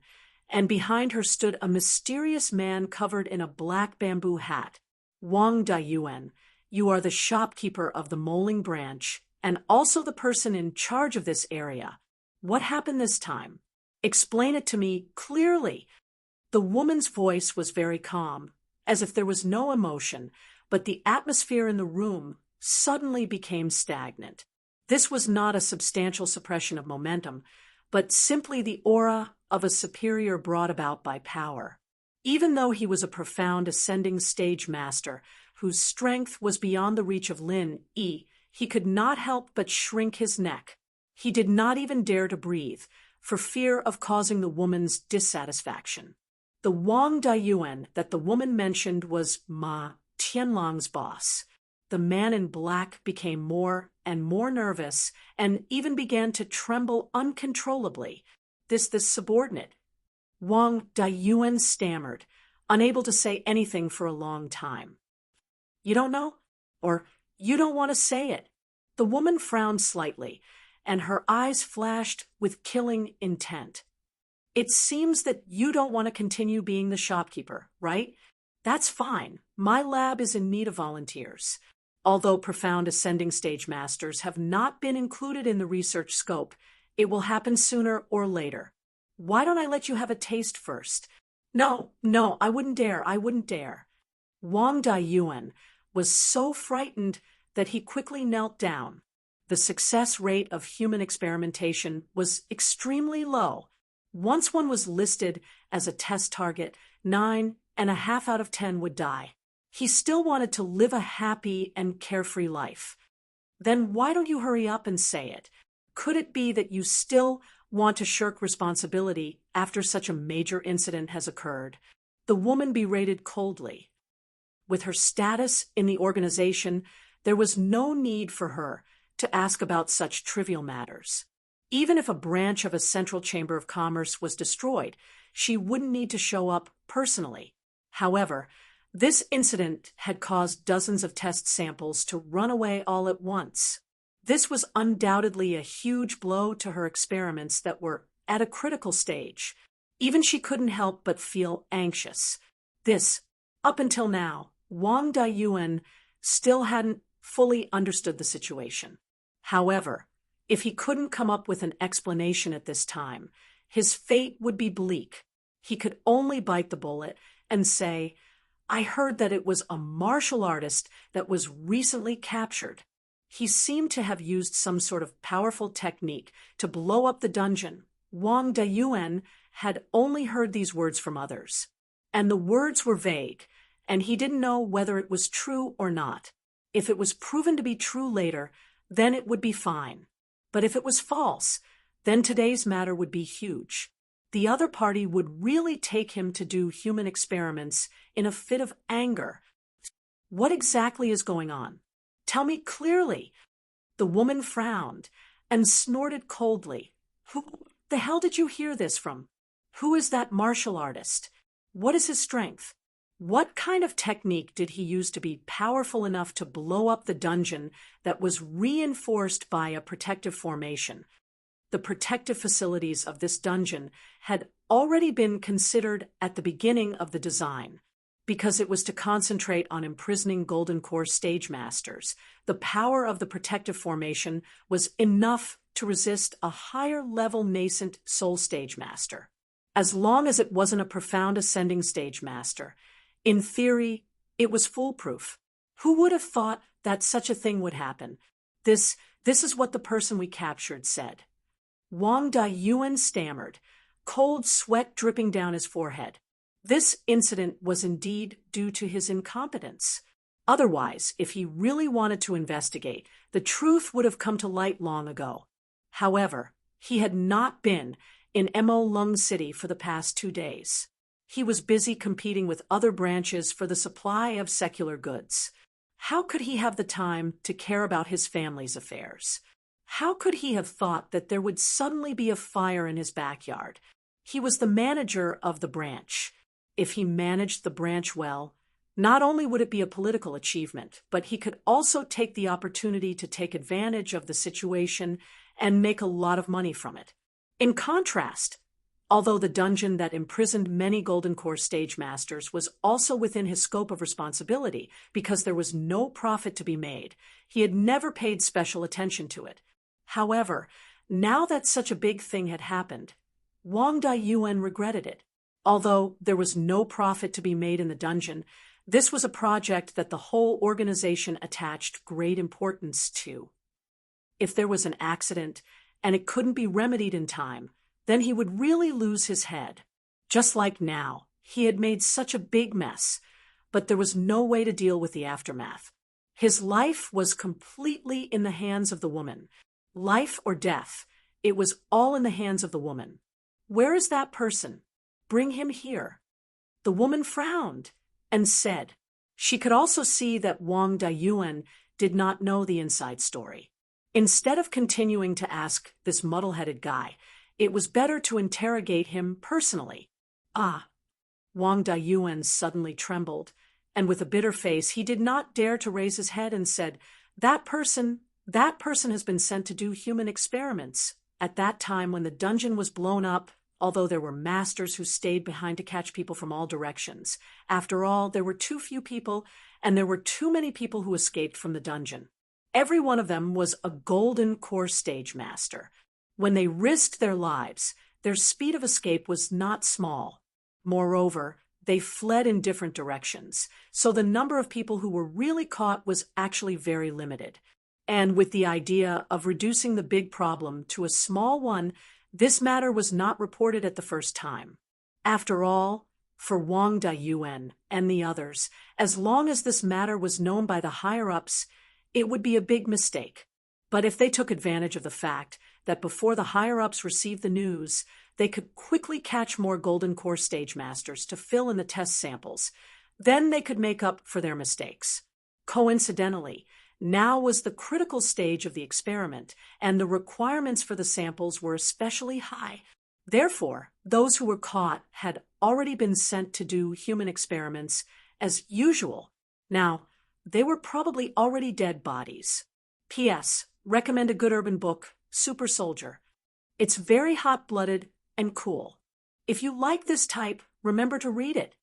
and behind her stood a mysterious man covered in a black bamboo hat. Wang Daiyuan, you are the shopkeeper of the Moling branch, and also the person in charge of this area. What happened this time? Explain it to me clearly. The woman's voice was very calm, as if there was no emotion, but the atmosphere in the room suddenly became stagnant. This was not a substantial suppression of momentum, but simply the aura of a superior brought about by power. Even though he was a profound ascending stage master whose strength was beyond the reach of Lin Yi, he could not help but shrink his neck. He did not even dare to breathe, for fear of causing the woman's dissatisfaction. The Wang Daiyuan that the woman mentioned was Ma Tianlang's boss. The man in black became more and more nervous and even began to tremble uncontrollably. This subordinate. Wang Daiyuan stammered, unable to say anything for a long time. You don't know? Or you don't want to say it? The woman frowned slightly, and her eyes flashed with killing intent. It seems that you don't want to continue being the shopkeeper, right? That's fine. My lab is in need of volunteers. Although profound ascending stage masters have not been included in the research scope, it will happen sooner or later. Why don't I let you have a taste first? No, I wouldn't dare. Wang Daiyuan was so frightened that he quickly knelt down. The success rate of human experimentation was extremely low. Once one was listed as a test target, 9.5 out of 10 would die. He still wanted to live a happy and carefree life. Then why don't you hurry up and say it? Could it be that you still want to shirk responsibility after such a major incident has occurred? The woman berated coldly. With her status in the organization, there was no need for her to ask about such trivial matters. Even if a branch of a Central Chamber of Commerce was destroyed, she wouldn't need to show up personally. However, this incident had caused dozens of test samples to run away all at once. This was undoubtedly a huge blow to her experiments that were at a critical stage. Even she couldn't help but feel anxious. Up until now, Wang Daiyuan still hadn't fully understood the situation. However, if he couldn't come up with an explanation at this time, his fate would be bleak. He could only bite the bullet and say, I heard that it was a martial artist that was recently captured. He seemed to have used some sort of powerful technique to blow up the dungeon. Wang Daiyuan had only heard these words from others, and the words were vague, and he didn't know whether it was true or not. If it was proven to be true later, then it would be fine. But if it was false, then today's matter would be huge. The other party would really take him to do human experiments in a fit of anger. What exactly is going on? Tell me clearly. The woman frowned and snorted coldly. Who the hell did you hear this from? Who is that martial artist? What is his strength? What kind of technique did he use to be powerful enough to blow up the dungeon that was reinforced by a protective formation? The protective facilities of this dungeon had already been considered at the beginning of the design. because it was to concentrate on imprisoning Golden Core stage masters. The power of the protective formation was enough to resist a higher-level nascent soul stage master. As long as it wasn't a profound ascending stage master, in theory, it was foolproof. Who would have thought that such a thing would happen? This is what the person we captured said. Wang Dayuan stammered, cold sweat dripping down his forehead. This incident was indeed due to his incompetence. Otherwise, if he really wanted to investigate, the truth would have come to light long ago. However, he had not been in Mo Lung City for the past 2 days. He was busy competing with other branches for the supply of secular goods. How could he have the time to care about his family's affairs? How could he have thought that there would suddenly be a fire in his backyard? He was the manager of the branch. If he managed the branch well, not only would it be a political achievement, but he could also take the opportunity to take advantage of the situation and make a lot of money from it. In contrast, although the dungeon that imprisoned many Golden Core stage masters was also within his scope of responsibility because there was no profit to be made, he had never paid special attention to it. However, now that such a big thing had happened, Wang Dayuan regretted it. Although there was no profit to be made in the dungeon, this was a project that the whole organization attached great importance to. If there was an accident and it couldn't be remedied in time, then he would really lose his head. Just like now, he had made such a big mess, but there was no way to deal with the aftermath. His life was completely in the hands of the woman. Life or death, it was all in the hands of the woman. Where is that person? Bring him here. The woman frowned and said. She could also see that Wang Dayuan did not know the inside story. Instead of continuing to ask this muddle-headed guy, it was better to interrogate him personally. Wang Dayuan suddenly trembled, and with a bitter face he did not dare to raise his head and said, That person has been sent to do human experiments. At that time when the dungeon was blown up, although there were masters who stayed behind to catch people from all directions. After all, there were too few people, and there were too many people who escaped from the dungeon. Every one of them was a Golden Core stage master. When they risked their lives, their speed of escape was not small. Moreover, they fled in different directions, so the number of people who were really caught was actually very limited. And with the idea of reducing the big problem to a small one, this matter was not reported at the first time. After all, for Wang Dayuan and the others, as long as this matter was known by the higher-ups, it would be a big mistake. But if they took advantage of the fact that before the higher-ups received the news, they could quickly catch more Golden Core stage masters to fill in the test samples, then they could make up for their mistakes. Coincidentally, now was the critical stage of the experiment, and the requirements for the samples were especially high. Therefore, those who were caught had already been sent to do human experiments as usual. Now, they were probably already dead bodies. P.S. Recommend a good urban book, Super Soldier. It's very hot-blooded and cool. If you like this type, remember to read it.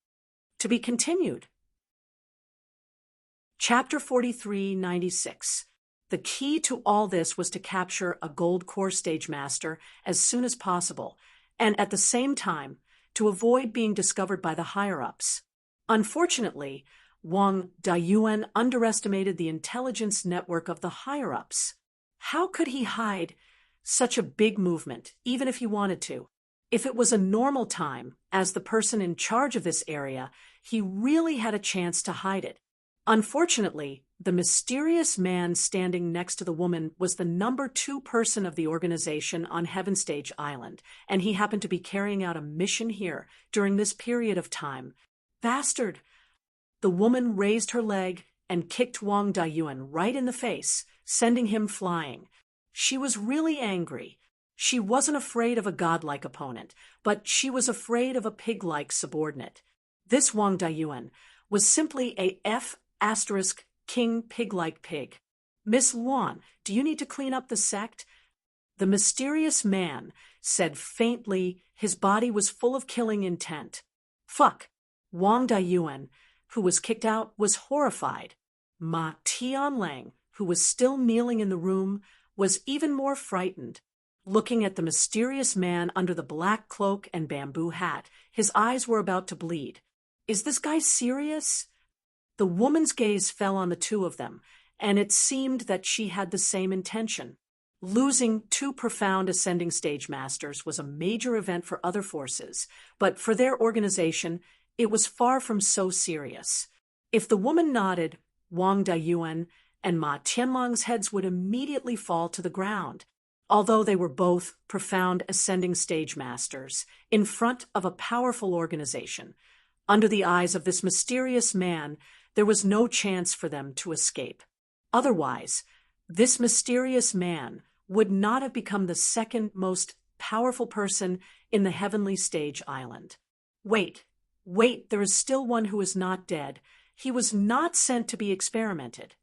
To be continued. Chapter 4396. The key to all this was to capture a Gold Core stage master as soon as possible, and at the same time, to avoid being discovered by the higher-ups. Unfortunately, Wang Dayuan underestimated the intelligence network of the higher-ups. How could he hide such a big movement, even if he wanted to? If it was a normal time, as the person in charge of this area, he really had a chance to hide it. Unfortunately, the mysterious man standing next to the woman was the number 2 person of the organization on Heaven Stage Island, and he happened to be carrying out a mission here during this period of time. Bastard! The woman raised her leg and kicked Wang Dayuan right in the face, sending him flying. She was really angry. She wasn't afraid of a godlike opponent, but she was afraid of a pig-like subordinate. This Wang Dayuan was simply a F***King pig-like pig. Miss Luan, do you need to clean up the sect? The mysterious man said faintly. His body was full of killing intent. Fuck. Wang Dayuan who was kicked out, was horrified. Ma Tianlang, who was still kneeling in the room, was even more frightened. Looking at the mysterious man under the black cloak and bamboo hat, his eyes were about to bleed. Is this guy serious? The woman's gaze fell on the two of them, and it seemed that she had the same intention. Losing two profound ascending stage masters was a major event for other forces, but for their organization, it was far from so serious. If the woman nodded, Wang Dayuan and Ma Tianlang's heads would immediately fall to the ground. Although they were both profound ascending stage masters in front of a powerful organization, under the eyes of this mysterious man, there was no chance for them to escape. Otherwise, this mysterious man would not have become the second most powerful person in the heavenly stage island. Wait, there is still one who is not dead. He was not sent to be experimented.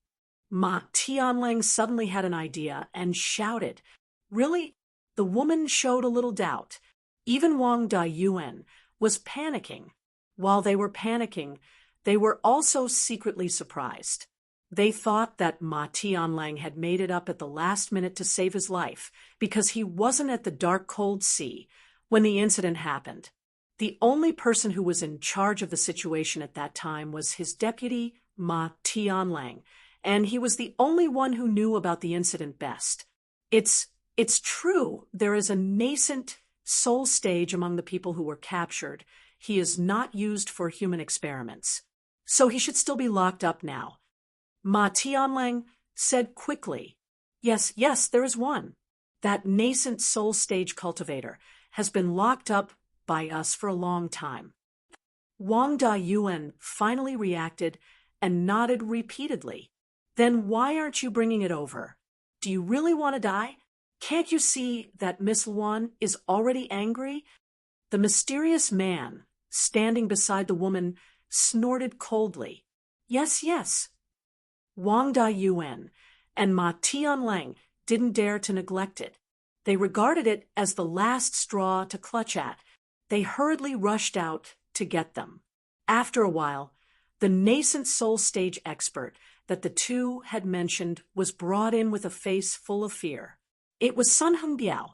Ma Tianlang suddenly had an idea and shouted. Really? The woman showed a little doubt. Even Wang Dayuan was panicking. While they were panicking, they were also secretly surprised. They thought that Ma Tianlang had made it up at the last minute to save his life because he wasn't at the dark, cold sea when the incident happened. The only person who was in charge of the situation at that time was his deputy, Ma Tianlang, and he was the only one who knew about the incident best. It's true, there is a nascent soul stage among the people who were captured. He is not used for human experiments, so he should still be locked up now. Ma Tianlang said quickly, Yes, there is one. That nascent soul stage cultivator has been locked up by us for a long time. Wang Dayuan finally reacted and nodded repeatedly. Then why aren't you bringing it over? Do you really want to die? Can't you see that Miss Luan is already angry? The mysterious man, standing beside the woman, snorted coldly. Yes. Wang Dayuan and Ma Tianlang didn't dare to neglect it. They regarded it as the last straw to clutch at. They hurriedly rushed out to get them. After a while, the nascent soul stage expert that the two had mentioned was brought in with a face full of fear. It was Sun Hengbiao.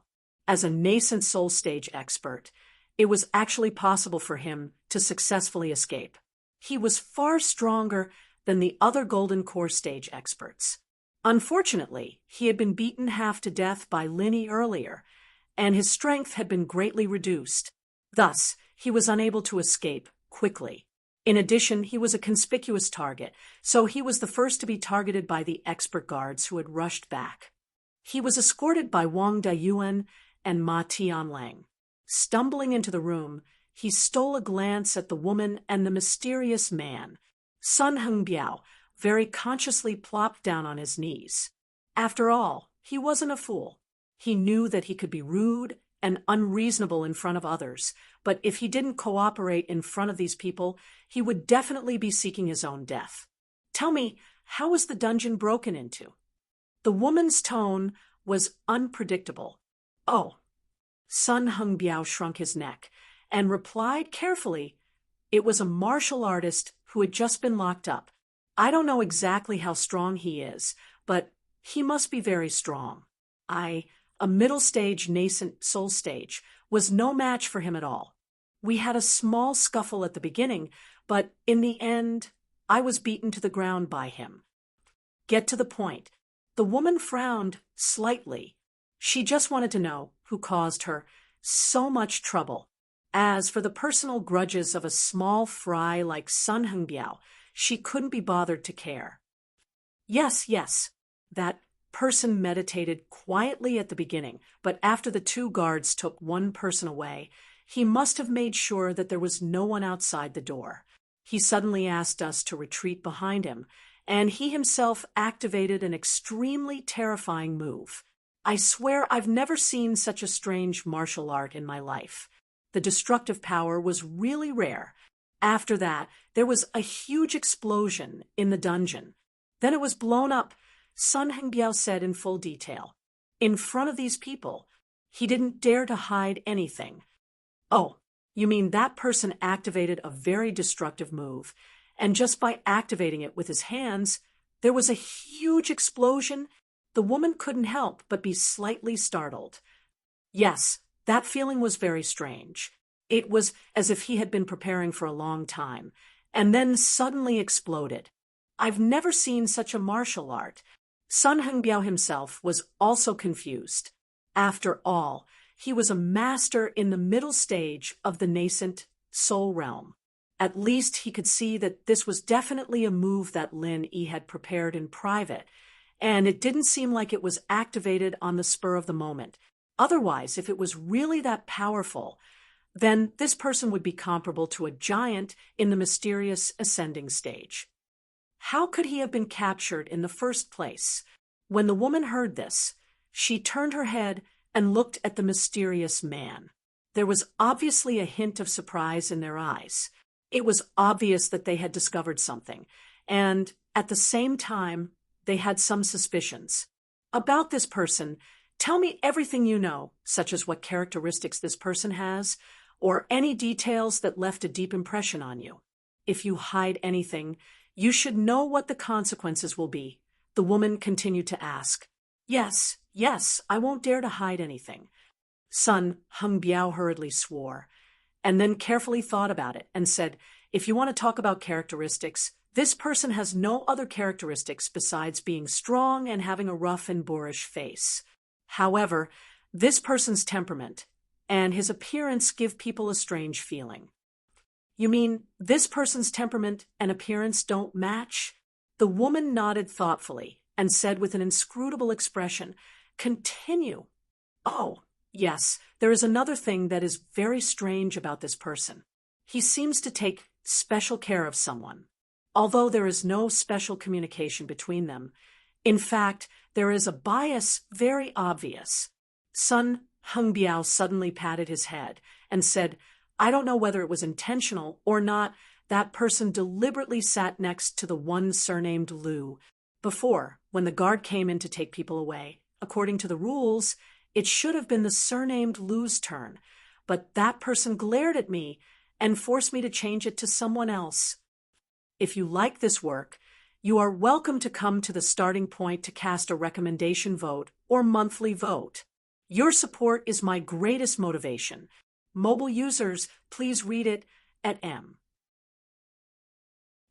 As a nascent soul stage expert, it was actually possible for him to successfully escape. He was far stronger than the other Golden Core stage experts. Unfortunately, he had been beaten half to death by Linny earlier, and his strength had been greatly reduced. Thus, he was unable to escape quickly. In addition, he was a conspicuous target, so he was the first to be targeted by the expert guards who had rushed back. He was escorted by Wang Dayuan and Ma Tianlang. Stumbling into the room, he stole a glance at the woman and the mysterious man. Sun Hengbiao very consciously plopped down on his knees. After all, he wasn't a fool. He knew that he could be rude and unreasonable in front of others, but if he didn't cooperate in front of these people, he would definitely be seeking his own death. Tell me, how was the dungeon broken into? The woman's tone was unpredictable. Oh. Sun Hengbiao shrunk his neck and replied carefully, It was a martial artist who had just been locked up. I don't know exactly how strong he is, but he must be very strong. A middle stage nascent soul stage, was no match for him at all. We had a small scuffle at the beginning, but in the end, I was beaten to the ground by him. Get to the point. The woman frowned slightly. She just wanted to know who caused her so much trouble. As for the personal grudges of a small fry like Sun Hengbiao, she couldn't be bothered to care. Yes, that person meditated quietly at the beginning, but after the two guards took one person away, he must have made sure that there was no one outside the door. He suddenly asked us to retreat behind him, and he himself activated an extremely terrifying move. I swear I've never seen such a strange martial art in my life. The destructive power was really rare. After that, there was a huge explosion in the dungeon. Then it was blown up, Sun Hengbiao said in full detail. In front of these people, he didn't dare to hide anything. Oh, you mean that person activated a very destructive move, and just by activating it with his hands, there was a huge explosion. The woman couldn't help but be slightly startled. Yes, that feeling was very strange. It was as if he had been preparing for a long time, and then suddenly exploded. I've never seen such a martial art. Sun Hengbiao himself was also confused. After all, he was a master in the middle stage of the nascent soul realm. At least he could see that this was definitely a move that Lin Yi had prepared in private, and it didn't seem like it was activated on the spur of the moment. Otherwise, if it was really that powerful, then this person would be comparable to a giant in the mysterious ascending stage. How could he have been captured in the first place? When the woman heard this, she turned her head and looked at the mysterious man. There was obviously a hint of surprise in their eyes. It was obvious that they had discovered something, and at the same time, they had some suspicions. About this person, tell me everything you know, such as what characteristics this person has, or any details that left a deep impression on you. If you hide anything, you should know what the consequences will be. The woman continued to ask. Yes, I won't dare to hide anything. Sun Hengbiao hurriedly swore, and then carefully thought about it and said, if you want to talk about characteristics, this person has no other characteristics besides being strong and having a rough and boorish face. However, this person's temperament and his appearance give people a strange feeling. You mean this person's temperament and appearance don't match? The woman nodded thoughtfully and said with an inscrutable expression, continue. Oh, yes, there is another thing that is very strange about this person. He seems to take special care of someone, although there is no special communication between them. In fact, there is a bias very obvious. Sun Hengbiao suddenly patted his head and said, I don't know whether it was intentional or not. That person deliberately sat next to the one surnamed Lu. Before, when the guard came in to take people away, according to the rules, it should have been the surnamed Lu's turn, but that person glared at me and forced me to change it to someone else. If you like this work, you are welcome to come to the starting point to cast a recommendation vote or monthly vote. Your support is my greatest motivation. Mobile users, please read it at M.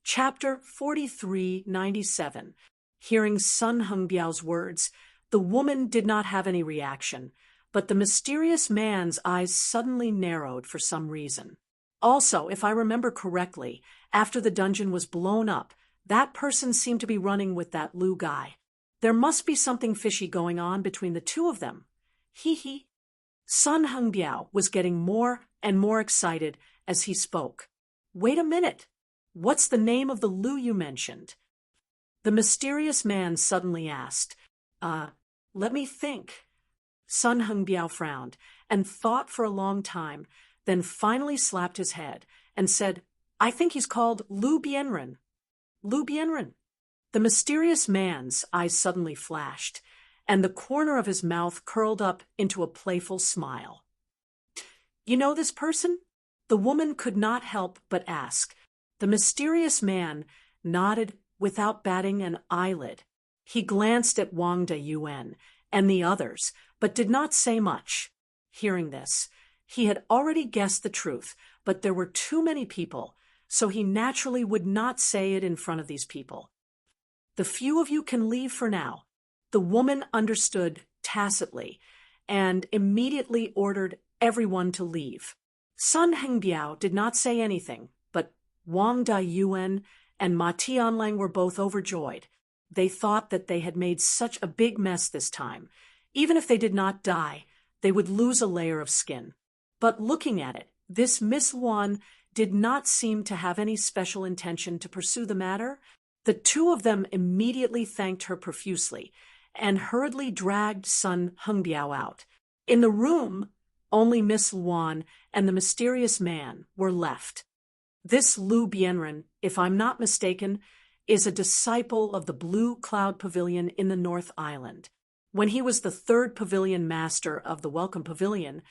Chapter 4397. Hearing Sun Hengbiao's words, the woman did not have any reaction, but the mysterious man's eyes suddenly narrowed for some reason. Also, if I remember correctly, after the dungeon was blown up, that person seemed to be running with that Lu guy. There must be something fishy going on between the two of them. Hee. Sun Hengbiao was getting more and more excited as he spoke. Wait a minute. What's the name of the Lu you mentioned? The mysterious man suddenly asked. Let me think. Sun Hengbiao frowned and thought for a long time, then finally slapped his head and said, I think he's called Lu Bianren. Lu Bianren. The mysterious man's eyes suddenly flashed, and the corner of his mouth curled up into a playful smile. You know this person? The woman could not help but ask. The mysterious man nodded without batting an eyelid. He glanced at Wang Dayuan and the others, but did not say much. Hearing this, he had already guessed the truth, but there were too many people, so he naturally would not say it in front of these people. The few of you can leave for now. The woman understood tacitly and immediately ordered everyone to leave. Sun Hengbiao did not say anything, but Wang Dayuan and Ma Tianlang were both overjoyed. They thought that they had made such a big mess this time. Even if they did not die, they would lose a layer of skin. But looking at it, this Miss Luan did not seem to have any special intention to pursue the matter. The two of them immediately thanked her profusely and hurriedly dragged Sun Hengbiao out. In the room, only Miss Luan and the mysterious man were left. This Lu Bianren, if I'm not mistaken, is a disciple of the Blue Cloud Pavilion in the North Island. When he was the third pavilion master of the Welcome Pavilion,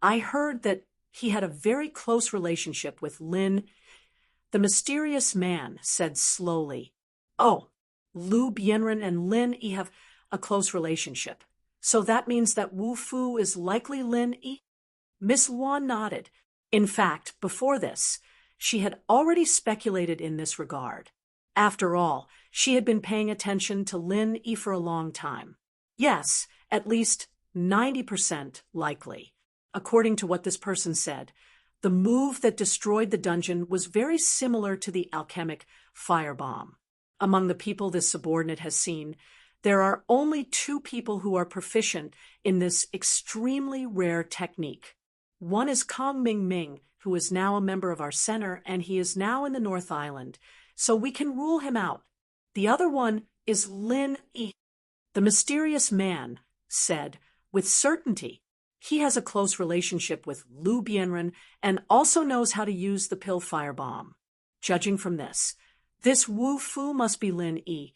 I heard that he had a very close relationship with Lin. The mysterious man said slowly, "Oh, Lu Bienren and Lin Yi have a close relationship. So that means that Wu Fu is likely Lin Yi?" Miss Luan nodded. In fact, before this, she had already speculated in this regard. After all, she had been paying attention to Lin Yi for a long time. Yes, at least 90% likely. According to what this person said, the move that destroyed the dungeon was very similar to the alchemic firebomb. Among the people this subordinate has seen, there are only 2 people who are proficient in this extremely rare technique. One is Kong Ming Ming, who is now a member of our center, and he is now in the North Island, so we can rule him out. The other one is Lin Yi. The mysterious man said with certainty. He has a close relationship with Lu Bienren and also knows how to use the pill firebomb. Judging from this Wu Fu must be Lin Yi.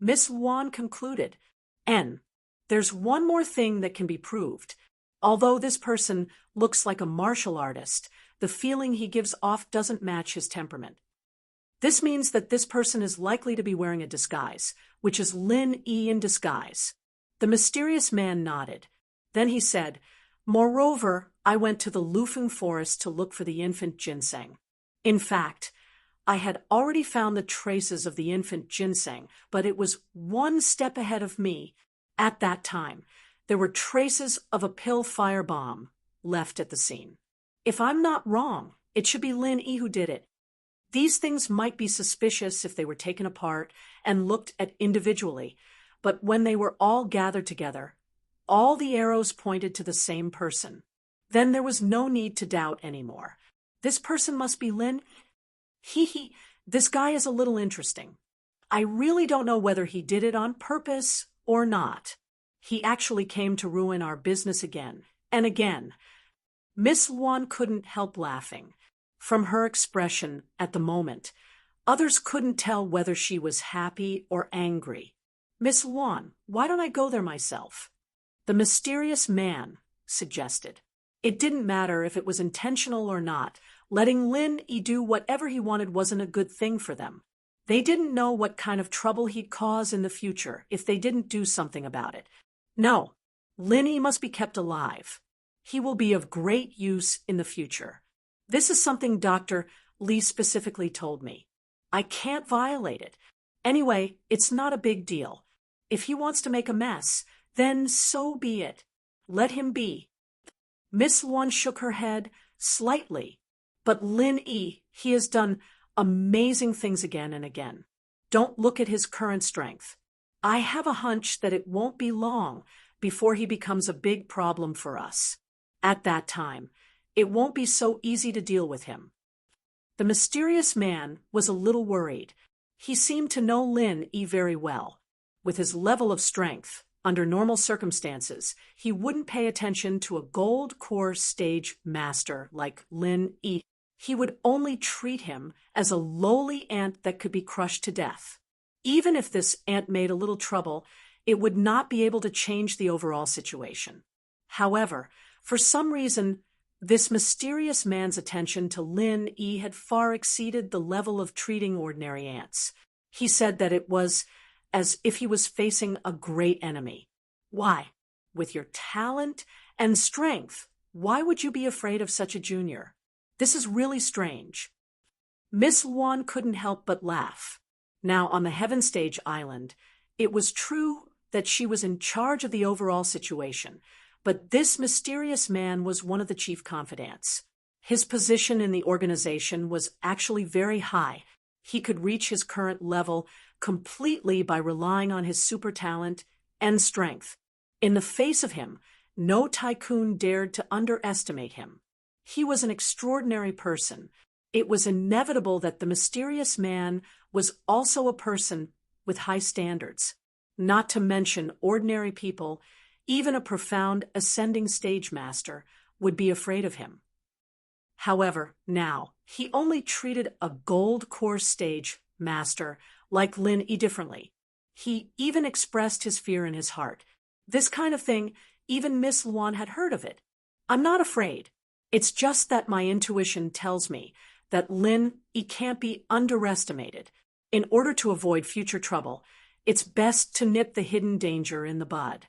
Miss Luan concluded. There's one more thing that can be proved. Although this person looks like a martial artist, the feeling he gives off doesn't match his temperament. This means that this person is likely to be wearing a disguise, which is Lin Yi in disguise. The mysterious man nodded. Then he said, "Moreover, I went to the Lufeng forest to look for the infant ginseng. In fact, I had already found the traces of the infant ginseng, but it was one step ahead of me. At that time, there were traces of a pill firebomb left at the scene. If I'm not wrong, it should be Lin Yi who did it. These things might be suspicious if they were taken apart and looked at individually, but when they were all gathered together, all the arrows pointed to the same person. Then there was no need to doubt anymore. This person must be Lin. This guy is a little interesting. I really don't know whether he did it on purpose or not. He actually came to ruin our business again and again." Miss Luan couldn't help laughing. From her expression at the moment, others couldn't tell whether she was happy or angry. "Miss Luan, why don't I go there myself?" The mysterious man suggested. It didn't matter if it was intentional or not. Letting Lin Yi do whatever he wanted wasn't a good thing for them. They didn't know what kind of trouble he'd cause in the future if they didn't do something about it. No, Lin Yi must be kept alive. He will be of great use in the future. This is something Dr. Li specifically told me. I can't violate it. Anyway, it's not a big deal. If he wants to make a mess, then so be it. Let him be. Miss Luan shook her head slightly. But Lin Yi, he has done amazing things again and again. Don't look at his current strength. I have a hunch that it won't be long before he becomes a big problem for us. At that time, it won't be so easy to deal with him. The mysterious man was a little worried. He seemed to know Lin Yi very well. With his level of strength, under normal circumstances, he wouldn't pay attention to a gold core stage master like Lin Yi. He would only treat him as a lowly ant that could be crushed to death. Even if this ant made a little trouble, it would not be able to change the overall situation. However, for some reason, this mysterious man's attention to Lin Yi had far exceeded the level of treating ordinary ants. He said that it was as if he was facing a great enemy. Why? With your talent and strength, why would you be afraid of such a junior? This is really strange. Miss Luan couldn't help but laugh. Now, on the Heaven Stage Island, it was true that she was in charge of the overall situation, but this mysterious man was one of the chief confidants. His position in the organization was actually very high. He could reach his current level completely by relying on his super talent and strength. In the face of him, no tycoon dared to underestimate him. He was an extraordinary person. It was inevitable that the mysterious man was also a person with high standards. Not to mention ordinary people, even a profound ascending stage master would be afraid of him. However, now, he only treated a gold core stage master like Lin Yi differently. He even expressed his fear in his heart. This kind of thing, even Miss Luan had heard of it. I'm not afraid. It's just that my intuition tells me that Lin Yi can't be underestimated. In order to avoid future trouble, it's best to nip the hidden danger in the bud.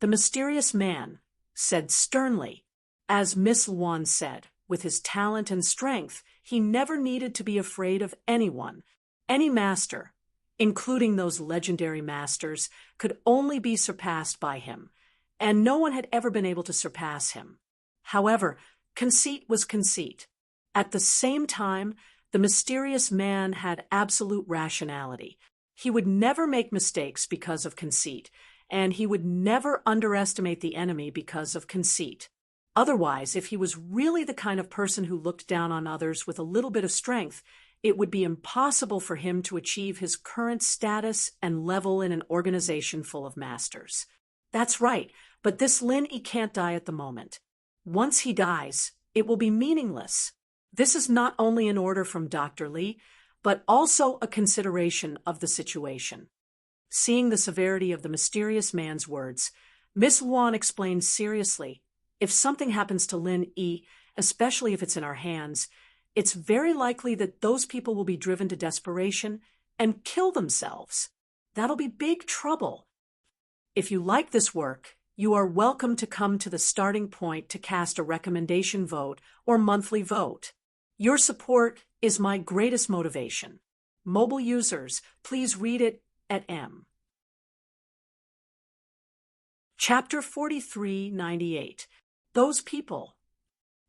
The mysterious man said sternly. As Miss Luan said, with his talent and strength, he never needed to be afraid of anyone. Any master, including those legendary masters, could only be surpassed by him, and no one had ever been able to surpass him. However, conceit was conceit. At the same time, the mysterious man had absolute rationality. He would never make mistakes because of conceit, and he would never underestimate the enemy because of conceit. Otherwise, if he was really the kind of person who looked down on others with a little bit of strength, it would be impossible for him to achieve his current status and level in an organization full of masters. That's right, but this Lin Yi can't die at the moment. Once he dies, it will be meaningless. This is not only an order from Dr. Li, but also a consideration of the situation. Seeing the severity of the mysterious man's words, Miss Luan explained seriously, if something happens to Lin Yi, especially if it's in our hands, it's very likely that those people will be driven to desperation and kill themselves. That'll be big trouble. If you like this work, you are welcome to come to the starting point to cast a recommendation vote or monthly vote. Your support is my greatest motivation. Mobile users, please read it at M. Chapter 4398. Those people.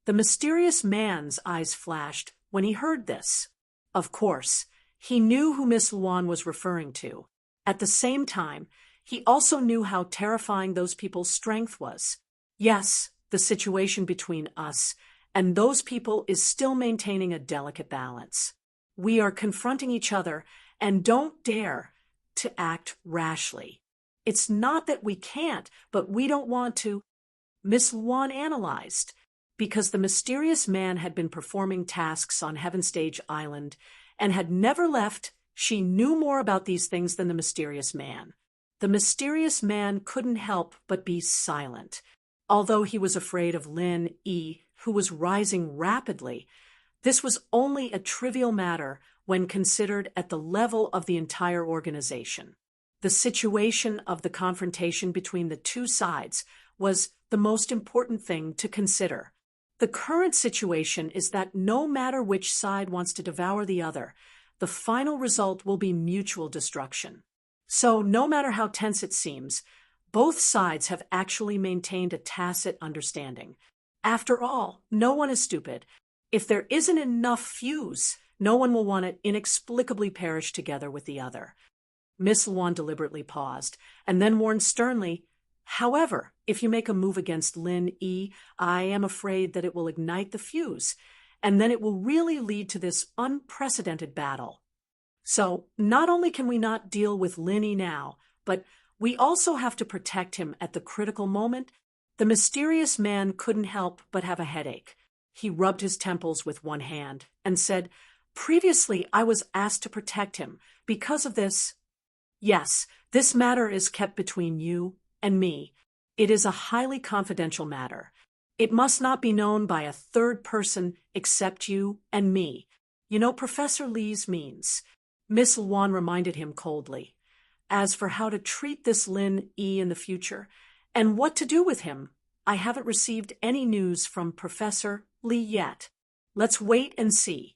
The mysterious man's eyes flashed when he heard this. Of course, he knew who Miss Luan was referring to. At the same time, he also knew how terrifying those people's strength was. Yes, the situation between us and those people is still maintaining a delicate balance. We are confronting each other and don't dare to act rashly. It's not that we can't, but we don't want to. Miss Luan analyzed. Because the mysterious man had been performing tasks on Heaven Stage Island and had never left, she knew more about these things than the mysterious man. The mysterious man couldn't help but be silent. Although he was afraid of Lin Yi, who was rising rapidly, this was only a trivial matter when considered at the level of the entire organization. The situation of the confrontation between the two sides was the most important thing to consider. The current situation is that no matter which side wants to devour the other, the final result will be mutual destruction. So, no matter how tense it seems, both sides have actually maintained a tacit understanding. After all, no one is stupid. If there isn't enough fuse, no one will want to inexplicably perish together with the other. Miss Luan deliberately paused, and then warned sternly, however, if you make a move against Lin Yi, I am afraid that it will ignite the fuse, and then it will really lead to this unprecedented battle. So, not only can we not deal with Lin Yi now, but we also have to protect him at the critical moment. The mysterious man couldn't help but have a headache. He rubbed his temples with one hand and said, previously I was asked to protect him. Because of this, yes, this matter is kept between you and me. It is a highly confidential matter. It must not be known by a third person except you and me. You know Professor Li's means. Miss Luan reminded him coldly. As for how to treat this Lin Yi in the future, and what to do with him, I haven't received any news from Professor Li yet. Let's wait and see.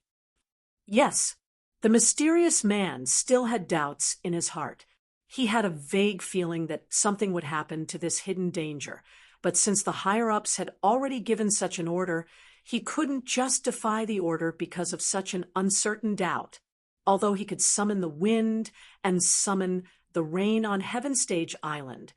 Yes, the mysterious man still had doubts in his heart. He had a vague feeling that something would happen to this hidden danger, but since the higher-ups had already given such an order, he couldn't just defy the order because of such an uncertain doubt. Although he could summon the wind and summon the rain on Heaven Stage Island,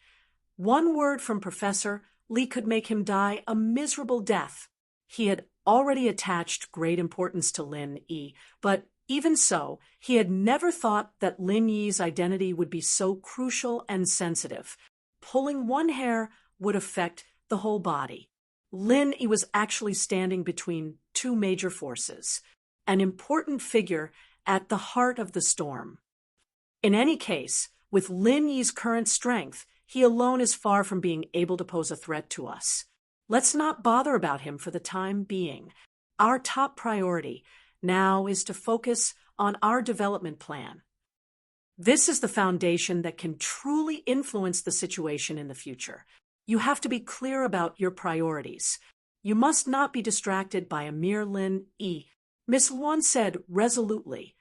one word from Professor Li could make him die a miserable death. He had already attached great importance to Lin Yi, but even so, he had never thought that Lin Yi's identity would be so crucial and sensitive. Pulling one hair would affect the whole body. Lin Yi was actually standing between two major forces, an important figure at the heart of the storm. In any case, with Lin Yi's current strength, he alone is far from being able to pose a threat to us. Let's not bother about him for the time being. Our top priority, now is to focus on our development plan. This is the foundation that can truly influence the situation in the future. You have to be clear about your priorities. You must not be distracted by a mere Lin E. Miss Luan said resolutely.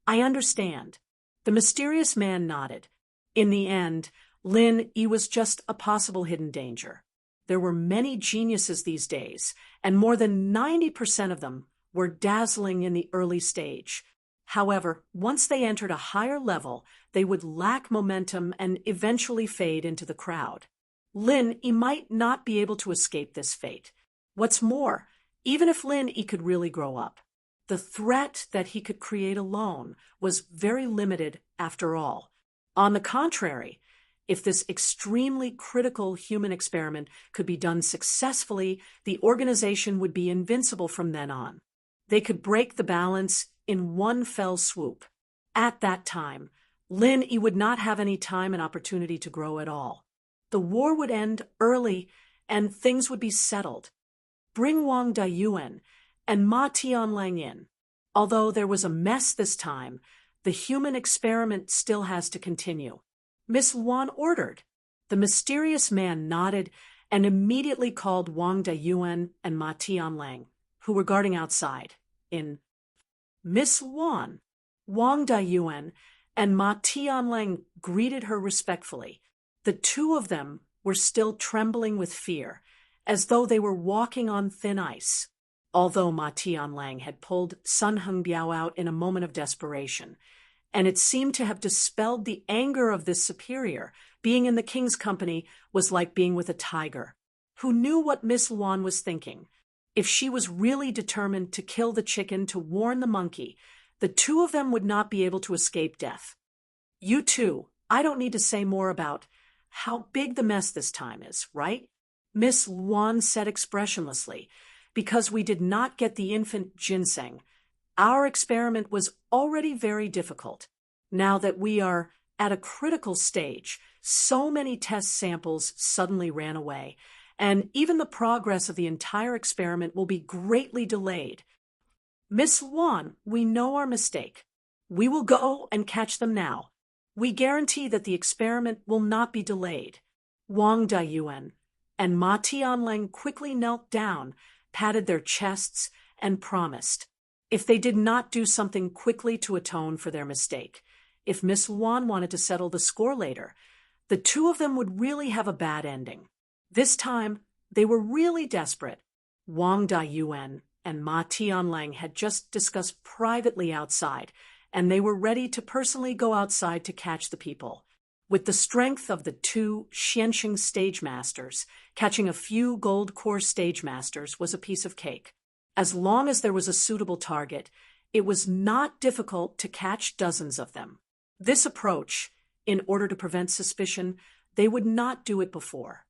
I understand. The mysterious man nodded. In the end, Lin E was just a possible hidden danger. There were many geniuses these days, and more than 90% of them were dazzling in the early stage. However, once they entered a higher level, they would lack momentum and eventually fade into the crowd. Lin E might not be able to escape this fate. What's more, even if Lin E could really grow up, the threat that he could create alone was very limited after all. On the contrary, if this extremely critical human experiment could be done successfully, the organization would be invincible from then on. They could break the balance in one fell swoop. At that time, Lin E would not have any time and opportunity to grow at all. The war would end early and things would be settled. Bring Wang Dayuan and Ma Tianlang in. Although there was a mess this time, the human experiment still has to continue. Miss Luan ordered. The mysterious man nodded and immediately called Wang Dayuan and Ma Tianlang, who were guarding outside, in. Miss Luan, Wang Dayuan, and Ma Tianlang greeted her respectfully. The two of them were still trembling with fear, as though they were walking on thin ice. Although Ma Tianlang had pulled Sun Hengbiao out in a moment of desperation, and it seemed to have dispelled the anger of this superior, being in the king's company was like being with a tiger, who knew what Miss Luan was thinking. If she was really determined to kill the chicken to warn the monkey, the two of them would not be able to escape death. You two, I don't need to say more about how big the mess this time is, right? Miss Luan said expressionlessly. Because we did not get the infant ginseng, our experiment was already very difficult. Now that we are at a critical stage, so many test samples suddenly ran away, and even the progress of the entire experiment will be greatly delayed. Miss Luan, we know our mistake. We will go and catch them now. We guarantee that the experiment will not be delayed. Wang Dayuan and Ma Tianlang quickly knelt down, patted their chests, and promised. If they did not do something quickly to atone for their mistake, if Miss Luan wanted to settle the score later, the two of them would really have a bad ending. This time, they were really desperate. Wang Dayuan and Ma Tianlang had just discussed privately outside, and they were ready to personally go outside to catch the people. With the strength of the two Xianxing stage masters, catching a few gold core stage masters was a piece of cake. As long as there was a suitable target, it was not difficult to catch dozens of them. This approach, in order to prevent suspicion, they would not do it before.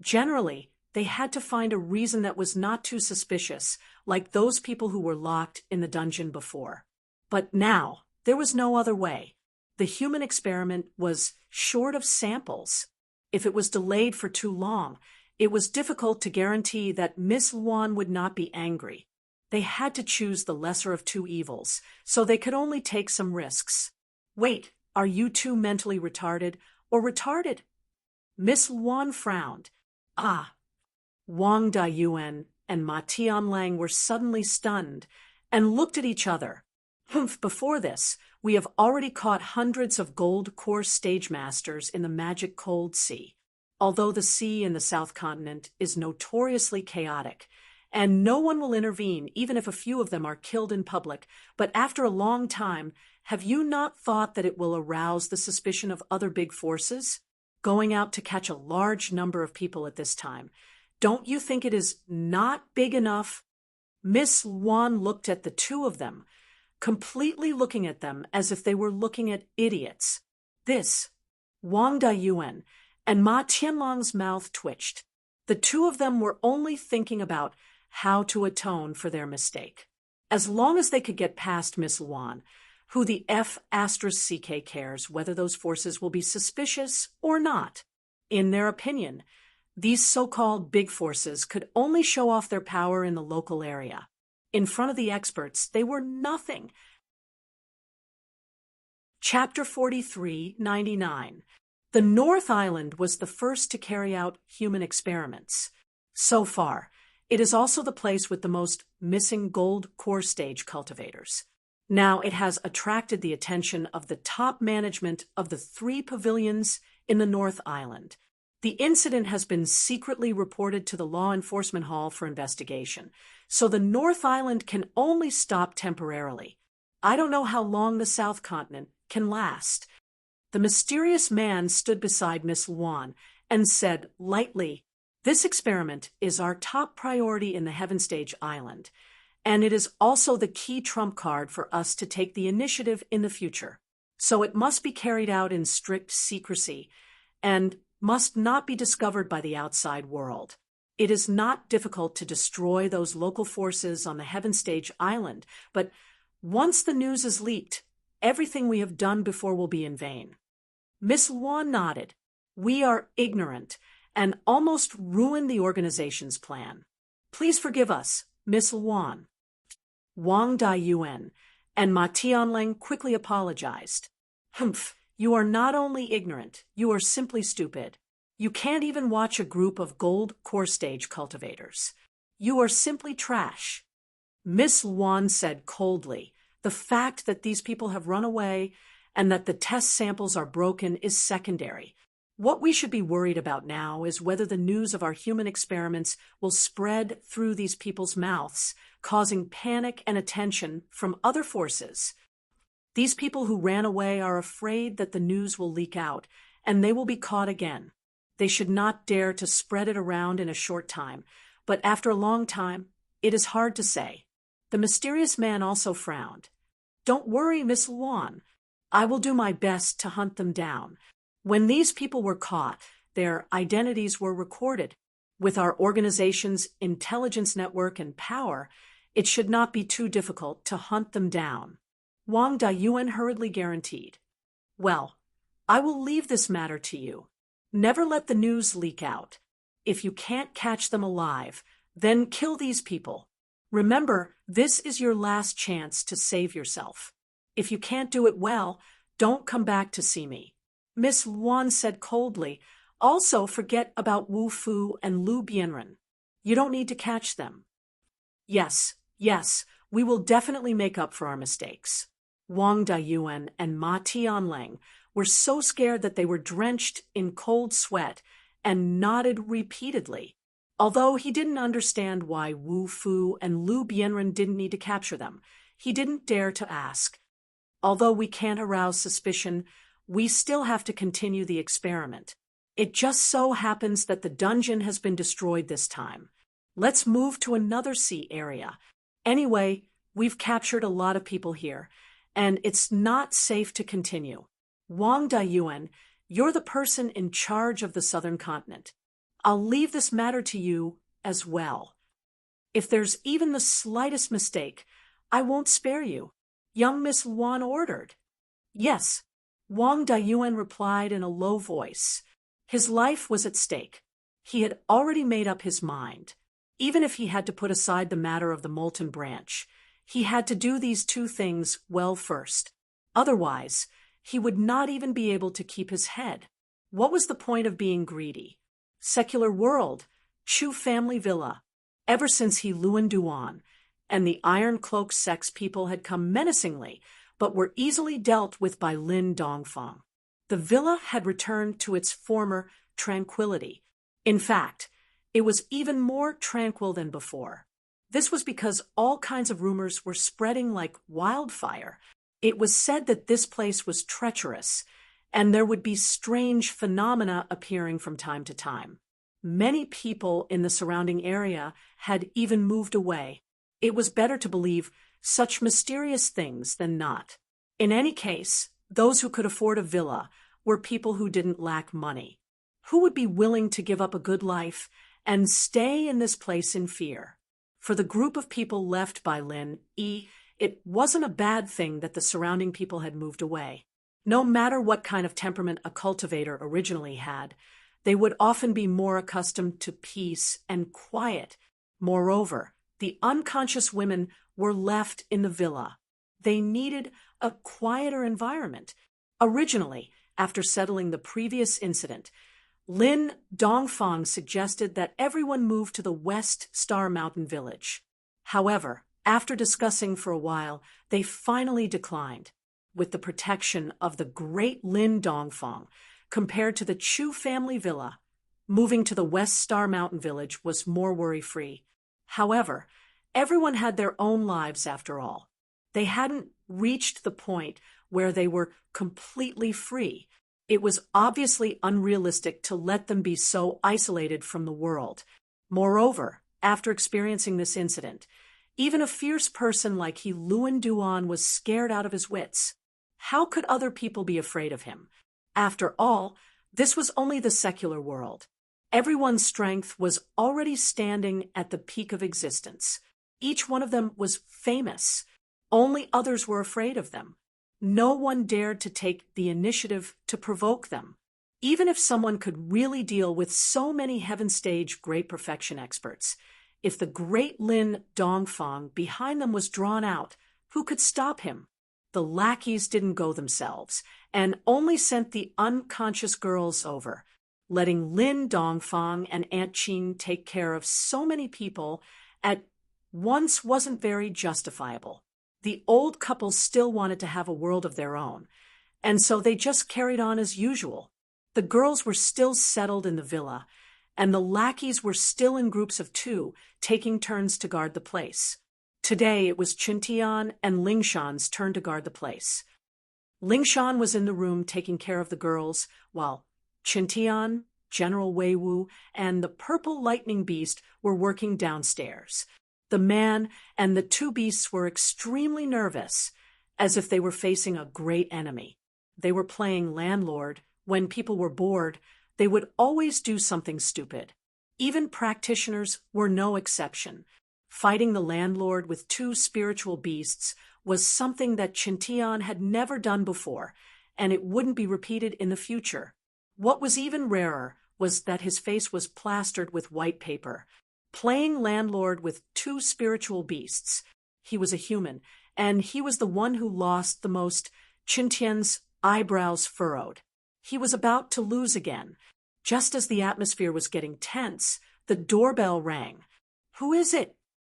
Generally, they had to find a reason that was not too suspicious, like those people who were locked in the dungeon before. But now, there was no other way. The human experiment was short of samples. If it was delayed for too long, it was difficult to guarantee that Miss Luan would not be angry. They had to choose the lesser of two evils, so they could only take some risks. Wait, are you two mentally retarded or retarded? Miss Luan frowned. Ah. Wang Dayuan and Ma Tianlang were suddenly stunned and looked at each other. Humph, before this, we have already caught hundreds of gold core stage masters in the magic cold sea. Although the sea in the South Continent is notoriously chaotic, and no one will intervene even if a few of them are killed in public, but after a long time, have you not thought that it will arouse the suspicion of other big forces? Going out to catch a large number of people at this time, don't you think it is not big enough? Miss Luan looked at the two of them, completely looking at them as if they were looking at idiots. This, Wang Dayuan, and Ma Tianlang's mouth twitched. The two of them were only thinking about how to atone for their mistake. As long as they could get past Miss Luan, who the F***CK cares whether those forces will be suspicious or not. In their opinion, these so-called big forces could only show off their power in the local area. In front of the experts, they were nothing. Chapter 43:99. The North Island was the first to carry out human experiments. So far, it is also the place with the most missing gold core stage cultivators. Now it has attracted the attention of the top management of the 3 pavilions in the North Island. The incident has been secretly reported to the Law Enforcement Hall for investigation, so the North Island can only stop temporarily. I don't know how long the South Continent can last. The mysterious man stood beside Miss Luan and said lightly, "This experiment is our top priority in the Heaven Stage Island, and it is also the key trump card for us to take the initiative in the future. So it must be carried out in strict secrecy and must not be discovered by the outside world. It is not difficult to destroy those local forces on the Heaven Stage Island, but once the news is leaked, everything we have done before will be in vain." Miss Luan nodded. "We are ignorant and almost ruined the organization's plan. Please forgive us, Miss Luan." Wang Dayuan and Ma Tianling quickly apologized. "Humph, you are not only ignorant, you are simply stupid. You can't even watch a group of gold core stage cultivators. You are simply trash." Miss Luan said coldly, "The fact that these people have run away and that the test samples are broken is secondary. What we should be worried about now is whether the news of our human experiments will spread through these people's mouths, causing panic and attention from other forces. These people who ran away are afraid that the news will leak out, and they will be caught again. They should not dare to spread it around in a short time, but after a long time, it is hard to say." The mysterious man also frowned. "Don't worry, Miss Luan. I will do my best to hunt them down. When these people were caught, their identities were recorded. With our organization's intelligence network and power, it should not be too difficult to hunt them down," Wang Dayuan hurriedly guaranteed. "Well, I will leave this matter to you. Never let the news leak out. If you can't catch them alive, then kill these people. Remember, this is your last chance to save yourself. If you can't do it well, don't come back to see me." Miss Luan said coldly, "Also forget about Wu Fu and Lu Bianren. You don't need to catch them." Yes, we will definitely make up for our mistakes." Wang Dayuan and Ma Tianling were so scared that they were drenched in cold sweat and nodded repeatedly. Although he didn't understand why Wu Fu and Lu Bianren didn't need to capture them, he didn't dare to ask. "Although we can't arouse suspicion, we still have to continue the experiment. It just so happens that the dungeon has been destroyed this time. Let's move to another sea area. Anyway, we've captured a lot of people here, and it's not safe to continue. Wang Dayuan, you're the person in charge of the Southern Continent. I'll leave this matter to you as well. If there's even the slightest mistake, I won't spare you," young Miss Luan ordered. "Yes," Wang Dayuan replied in a low voice. His life was at stake. He had already made up his mind. Even if he had to put aside the matter of the molten branch, he had to do these 2 things well first. Otherwise, he would not even be able to keep his head. What was the point of being greedy? Secular world, Chu family villa. Ever since he Luan Duan and the Iron Cloak sex people had come menacingly, but were easily dealt with by Lin Dongfang. The villa had returned to its former tranquility. In fact, it was even more tranquil than before. This was because all kinds of rumors were spreading like wildfire. It was said that this place was treacherous, and there would be strange phenomena appearing from time to time. Many people in the surrounding area had even moved away. It was better to believe such mysterious things than not. In any case, those who could afford a villa were people who didn't lack money. Who would be willing to give up a good life and stay in this place in fear? For the group of people left by Lin Yi, it wasn't a bad thing that the surrounding people had moved away. No matter what kind of temperament a cultivator originally had, they would often be more accustomed to peace and quiet. Moreover, the unconscious women were left in the villa. They needed a quieter environment. Originally, after settling the previous incident, Lin Dongfang suggested that everyone move to the West Star Mountain Village. However, after discussing for a while, they finally declined. With the protection of the great Lin Dongfang, compared to the Chu family villa, moving to the West Star Mountain Village was more worry-free. However, everyone had their own lives after all. They hadn't reached the point where they were completely free. It was obviously unrealistic to let them be so isolated from the world. Moreover, after experiencing this incident, even a fierce person like He Luan Duan was scared out of his wits. How could other people be afraid of him? After all, this was only the secular world. Everyone's strength was already standing at the peak of existence. Each one of them was famous. Only others were afraid of them. No one dared to take the initiative to provoke them. Even if someone could really deal with so many heaven stage great perfection experts, if the great Lin Dongfang behind them was drawn out, who could stop him? The lackeys didn't go themselves, and only sent the unconscious girls over, letting Lin Dongfang and Aunt Qin take care of so many people at once wasn't very justifiable. The old couple still wanted to have a world of their own, and so they just carried on as usual. The girls were still settled in the villa, and the lackeys were still in groups of 2, taking turns to guard the place. Today it was Qintian and Lingshan's turn to guard the place. Lingshan was in the room taking care of the girls, while Qintian, General Wei Wu, and the purple lightning beast were working downstairs. The man and the 2 beasts were extremely nervous, as if they were facing a great enemy. They were playing landlord. When people were bored, they would always do something stupid. Even practitioners were no exception. Fighting the landlord with 2 spiritual beasts was something that Qintian had never done before, and it wouldn't be repeated in the future. What was even rarer was that his face was plastered with white paper. Playing landlord with 2 spiritual beasts. He was a human, and he was the one who lost the most. Qintian's eyebrows furrowed. He was about to lose again. Just as the atmosphere was getting tense, the doorbell rang. "Who is it?"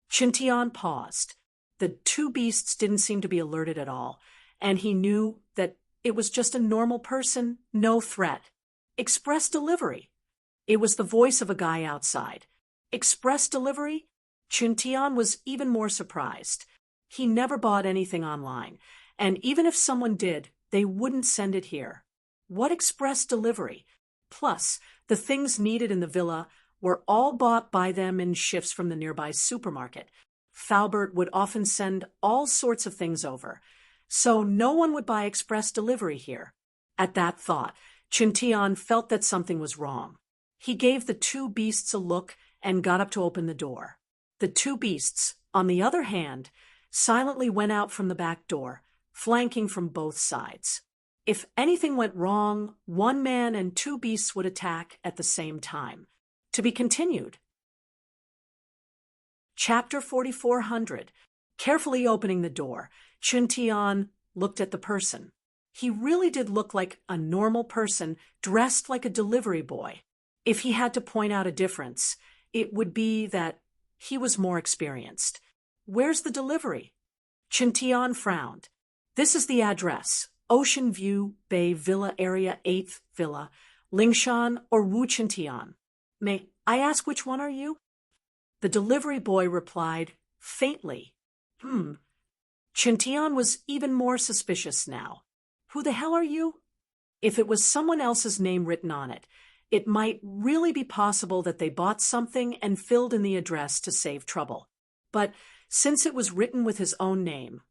Qintian paused. The 2 beasts didn't seem to be alerted at all, and he knew that it was just a normal person, no threat. Express delivery. It was the voice of a guy outside. Express delivery? Qintian was even more surprised. He never bought anything online, and even if someone did, they wouldn't send it here. What express delivery? Plus, the things needed in the villa were all bought by them in shifts from the nearby supermarket. Falbert would often send all sorts of things over, so no one would buy express delivery here. At that thought, Qintian felt that something was wrong. He gave the 2 beasts a look and got up to open the door. The 2 beasts, on the other hand, silently went out from the back door, flanking from both sides. If anything went wrong, 1 man and 2 beasts would attack at the same time. To be continued. Chapter 4400. Carefully opening the door, Qintian looked at the person. He really did look like a normal person dressed like a delivery boy. If he had to point out a difference, it would be that he was more experienced. "Where's the delivery?" Qintian frowned. "This is the address. Ocean View, Bay Villa Area 8th Villa, Lingshan or Wu Qintian. May I ask which one are you?" The delivery boy replied, faintly. Qintian was even more suspicious now. "Who the hell are you?" If it was someone else's name written on it, it might really be possible that they bought something and filled in the address to save trouble. But since it was written with his own name,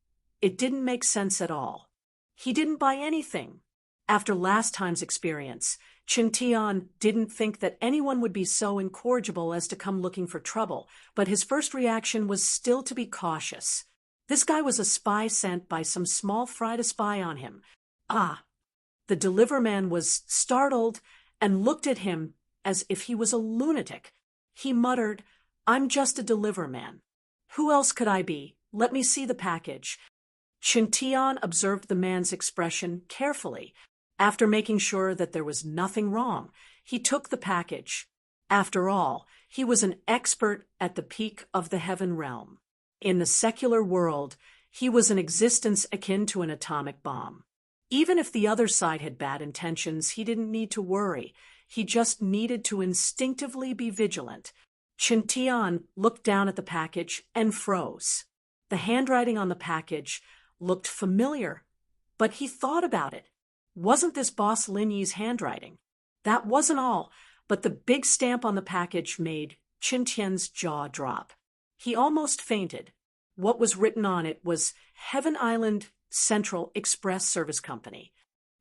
it didn't make sense at all. He didn't buy anything. After last time's experience, Qintian didn't think that anyone would be so incorrigible as to come looking for trouble, but his first reaction was still to be cautious. This guy was a spy sent by some small fry to spy on him. The deliverman was startled and looked at him as if he was a lunatic. He muttered, "I'm just a deliverman. Who else could I be? let me see the package. Chintian observed the man's expression carefully. After making sure that there was nothing wrong, he took the package. After all, he was an expert at the peak of the heaven realm. In the secular world, he was an existence akin to an atomic bomb. Even if the other side had bad intentions, he didn't need to worry. He just needed to instinctively be vigilant. Chintian looked down at the package and froze. The handwriting on the package looked familiar, but he thought about it. Wasn't this Boss Lin Yi's handwriting? That wasn't all, but the big stamp on the package made Chintian's jaw drop. He almost fainted. What was written on it was Heaven Island Central Express Service Company.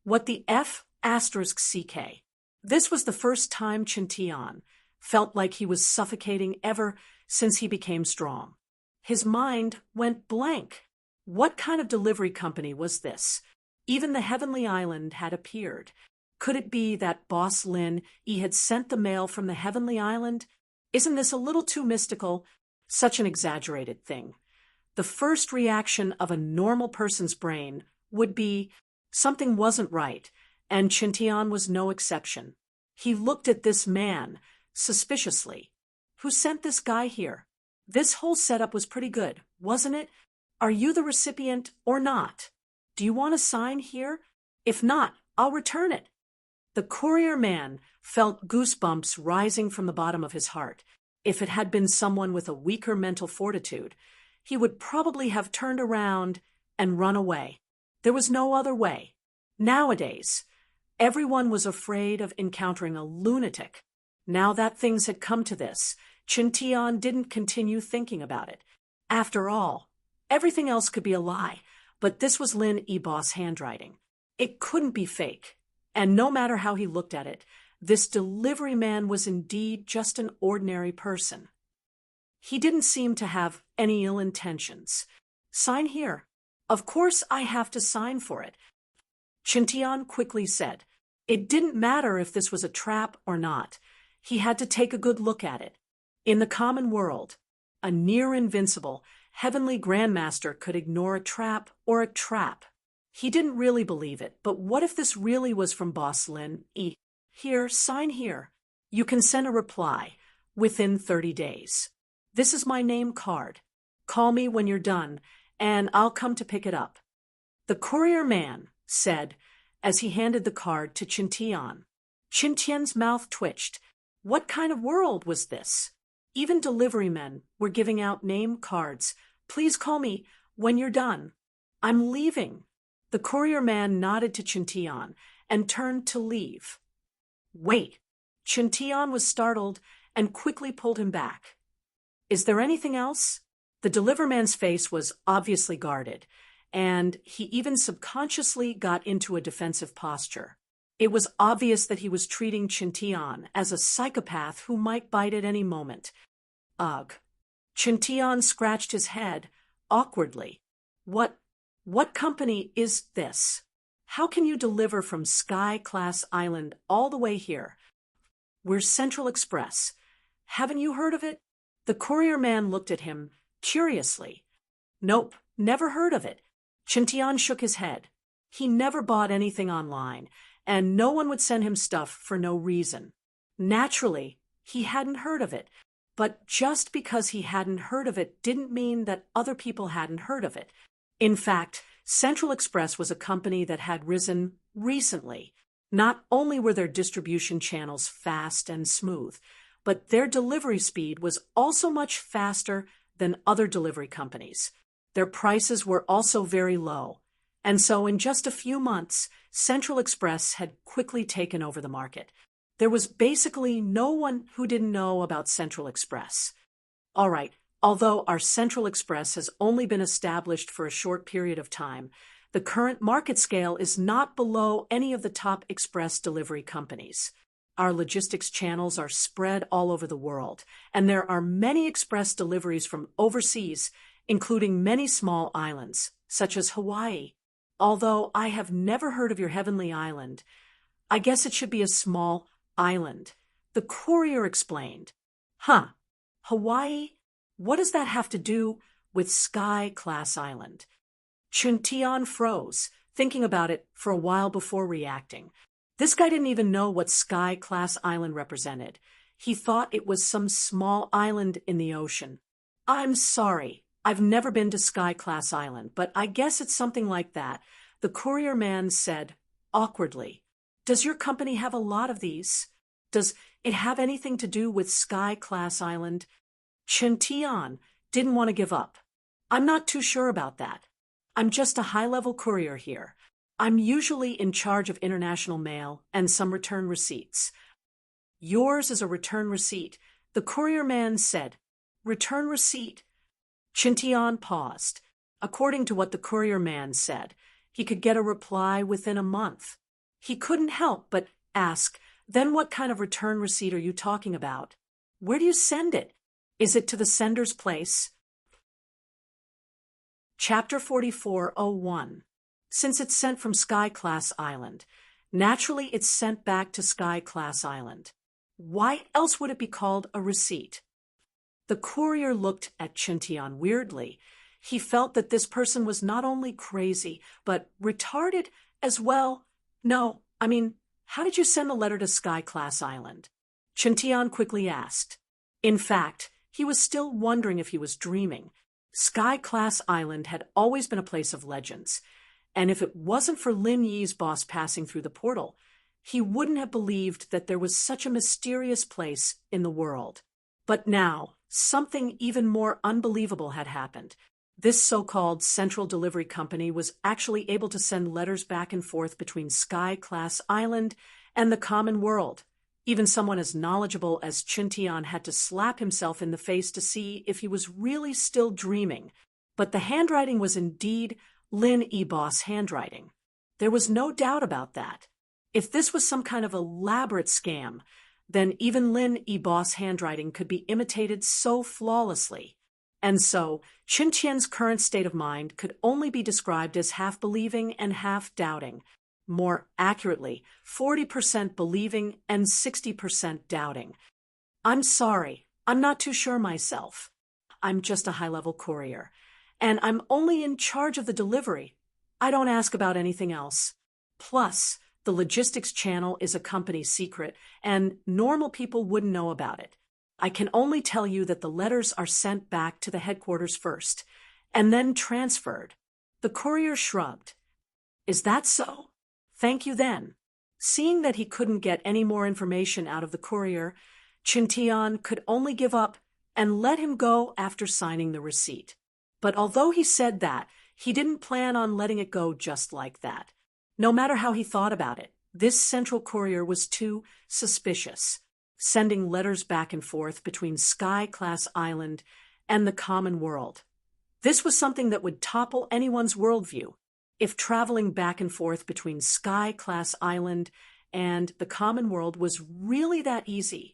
What the F***CK? This was the first time Chintian felt like he was suffocating ever since he became strong. His mind went blank. What kind of delivery company was this? Even the Heavenly Island had appeared. Could it be that Boss Lin Yi had sent the mail from the Heavenly Island? Isn't this a little too mystical? Such an exaggerated thing. The first reaction of a normal person's brain would be something wasn't right, and Chintian was no exception. He looked at this man suspiciously. Who sent this guy here? This whole setup was pretty good, wasn't it? Are you the recipient or not? Do you want to sign here? If not, I'll return it. The courier man felt goosebumps rising from the bottom of his heart. If it had been someone with a weaker mental fortitude, he would probably have turned around and run away. There was no other way. Nowadays, everyone was afraid of encountering a lunatic. Now that things had come to this, Chintian didn't continue thinking about it. After all, everything else could be a lie, but this was Lin Yi's handwriting. It couldn't be fake. And no matter how he looked at it, this delivery man was indeed just an ordinary person. He didn't seem to have any ill intentions. Sign here. Of course I have to sign for it. Chintian quickly said. It didn't matter if this was a trap or not. He had to take a good look at it. In the common world, a near-invincible, heavenly grandmaster could ignore a trap or a trap. He didn't really believe it, but what if this really was from Boss Lin Yi? Here, sign here. You can send a reply within 30 days. This is my name card. Call me when you're done, and I'll come to pick it up. The courier man said as he handed the card to Chintian. Chintian's mouth twitched. What kind of world was this? Even delivery men were giving out name cards. Please call me when you're done. I'm leaving. The courier man nodded to Chintian and turned to leave. Wait. Chintian was startled and quickly pulled him back. Is there anything else? The deliverman's face was obviously guarded, and he even subconsciously got into a defensive posture. It was obvious that he was treating Chintian as a psychopath who might bite at any moment. Ugh. Chintian scratched his head awkwardly. What company is this? How can you deliver from Sky Class Island all the way here? We're Central Express. Haven't you heard of it? The courier man looked at him curiously. Nope, never heard of it. Chintian shook his head. He never bought anything online, and no one would send him stuff for no reason. Naturally, he hadn't heard of it, but just because he hadn't heard of it didn't mean that other people hadn't heard of it. In fact, Central Express was a company that had risen recently. Not only were their distribution channels fast and smooth, but their delivery speed was also much faster than other delivery companies. Their prices were also very low, and so in just a few months, Central Express had quickly taken over the market. There was basically no one who didn't know about Central Express. All right, although our Central Express has only been established for a short period of time, the current market scale is not below any of the top express delivery companies. Our logistics channels are spread all over the world, and there are many express deliveries from overseas, including many small islands, such as Hawaii. Although I have never heard of your heavenly island, I guess it should be a small island. The courier explained. Huh, Hawaii? What does that have to do with Sky Class Island. Chun Tian froze, thinking about it for a while before reacting. This guy didn't even know what Sky Class Island represented. He thought it was some small island in the ocean. I'm sorry, I've never been to Sky Class Island, but I guess it's something like that, the courier man said, awkwardly. Does your company have a lot of these? Does it have anything to do with Sky Class Island? Chun Tian didn't want to give up. I'm not too sure about that. I'm just a high-level courier here. I'm usually in charge of international mail and some return receipts. Yours is a return receipt, the courier man said. Return receipt? Chun Tian paused. According to what the courier man said, he could get a reply within a month. He couldn't help but ask, then what kind of return receipt are you talking about? Where do you send it? Is it to the sender's place? Chapter 44:01. Since it's sent from Sky Class Island, naturally it's sent back to Sky Class Island. Why else would it be called a receipt? The courier looked at Chun Tian weirdly. He felt that this person was not only crazy, but retarded as well. No, I mean, how did you send a letter to Sky Class Island? Chun Tian quickly asked. In fact, he was still wondering if he was dreaming. Sky Class Island had always been a place of legends, and if it wasn't for Lin Yi's boss passing through the portal, he wouldn't have believed that there was such a mysterious place in the world. But now, something even more unbelievable had happened. This so-called central delivery company was actually able to send letters back and forth between Sky Class Island and the common world. Even someone as knowledgeable as Chun Tian had to slap himself in the face to see if he was really still dreaming. But the handwriting was indeed Lin Yi-boss handwriting. There was no doubt about that. If this was some kind of elaborate scam, then even Lin Yi-boss handwriting could be imitated so flawlessly. And so, Chun Tian's current state of mind could only be described as half believing and half doubting. More accurately, 40% believing and 60% doubting. I'm sorry, I'm not too sure myself. I'm just a high-level courier, and I'm only in charge of the delivery. I don't ask about anything else. Plus, the logistics channel is a company secret, and normal people wouldn't know about it. I can only tell you that the letters are sent back to the headquarters first, and then transferred. The courier shrugged. Is that so? Thank you then. Seeing that he couldn't get any more information out of the courier, Chun Tian could only give up and let him go after signing the receipt. But although he said that, he didn't plan on letting it go just like that. No matter how he thought about it, this central courier was too suspicious, sending letters back and forth between Sky Class Island and the common world. This was something that would topple anyone's worldview. If traveling back and forth between Sky Class Island and the common world was really that easy,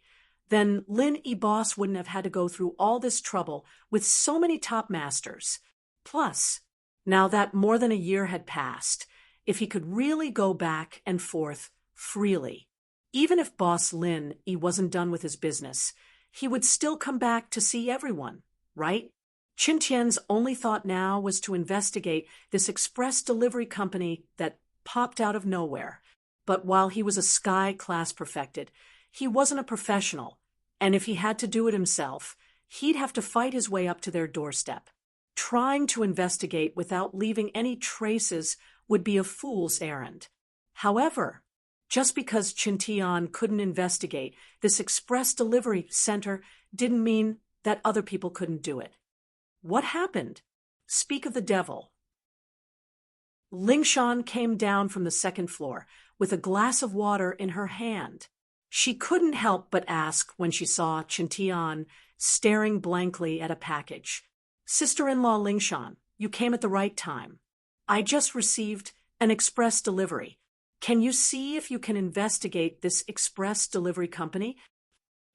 then Lin Yi-boss wouldn't have had to go through all this trouble with so many top masters. Plus, now that more than a year had passed, if he could really go back and forth freely, even if Boss Lin Yi wasn't done with his business, he would still come back to see everyone, right? Chun Tian's only thought now was to investigate this express delivery company that popped out of nowhere. But while he was a Sky Class perfected, he wasn't a professional, and if he had to do it himself, he'd have to fight his way up to their doorstep. Trying to investigate without leaving any traces would be a fool's errand. However, just because Chun Tian couldn't investigate this express delivery center didn't mean that other people couldn't do it. What happened? Speak of the devil. Lingshan came down from the second floor with a glass of water in her hand. She couldn't help but ask when she saw Chun Tian staring blankly at a package. Sister-in-law Lingshan, you came at the right time. I just received an express delivery. Can you see if you can investigate this express delivery company?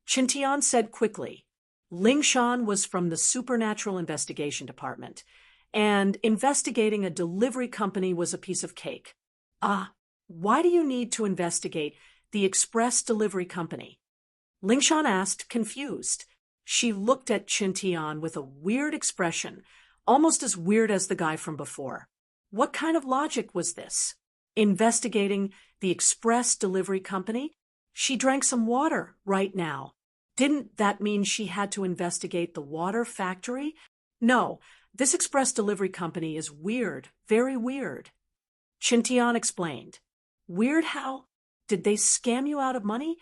Chun Tian said quickly. Lingshan was from the Supernatural Investigation Department, and investigating a delivery company was a piece of cake. Why do you need to investigate the express delivery company? Lingshan asked, confused. She looked at Chun Tian with a weird expression, almost as weird as the guy from before. What kind of logic was this? Investigating the express delivery company? She drank some water right now. Didn't that mean she had to investigate the water factory? No, this express delivery company is weird, very weird. Chintian explained. Weird how? Did they scam you out of money?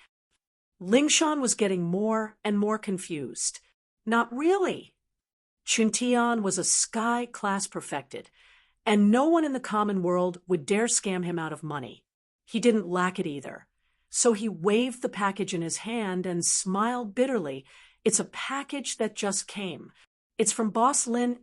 Lingshan was getting more and more confused. Not really. Chintian was a sky class perfected, and no one in the common world would dare scam him out of money. He didn't lack it either. So he waved the package in his hand and smiled bitterly. It's a package that just came. It's from Boss Lin.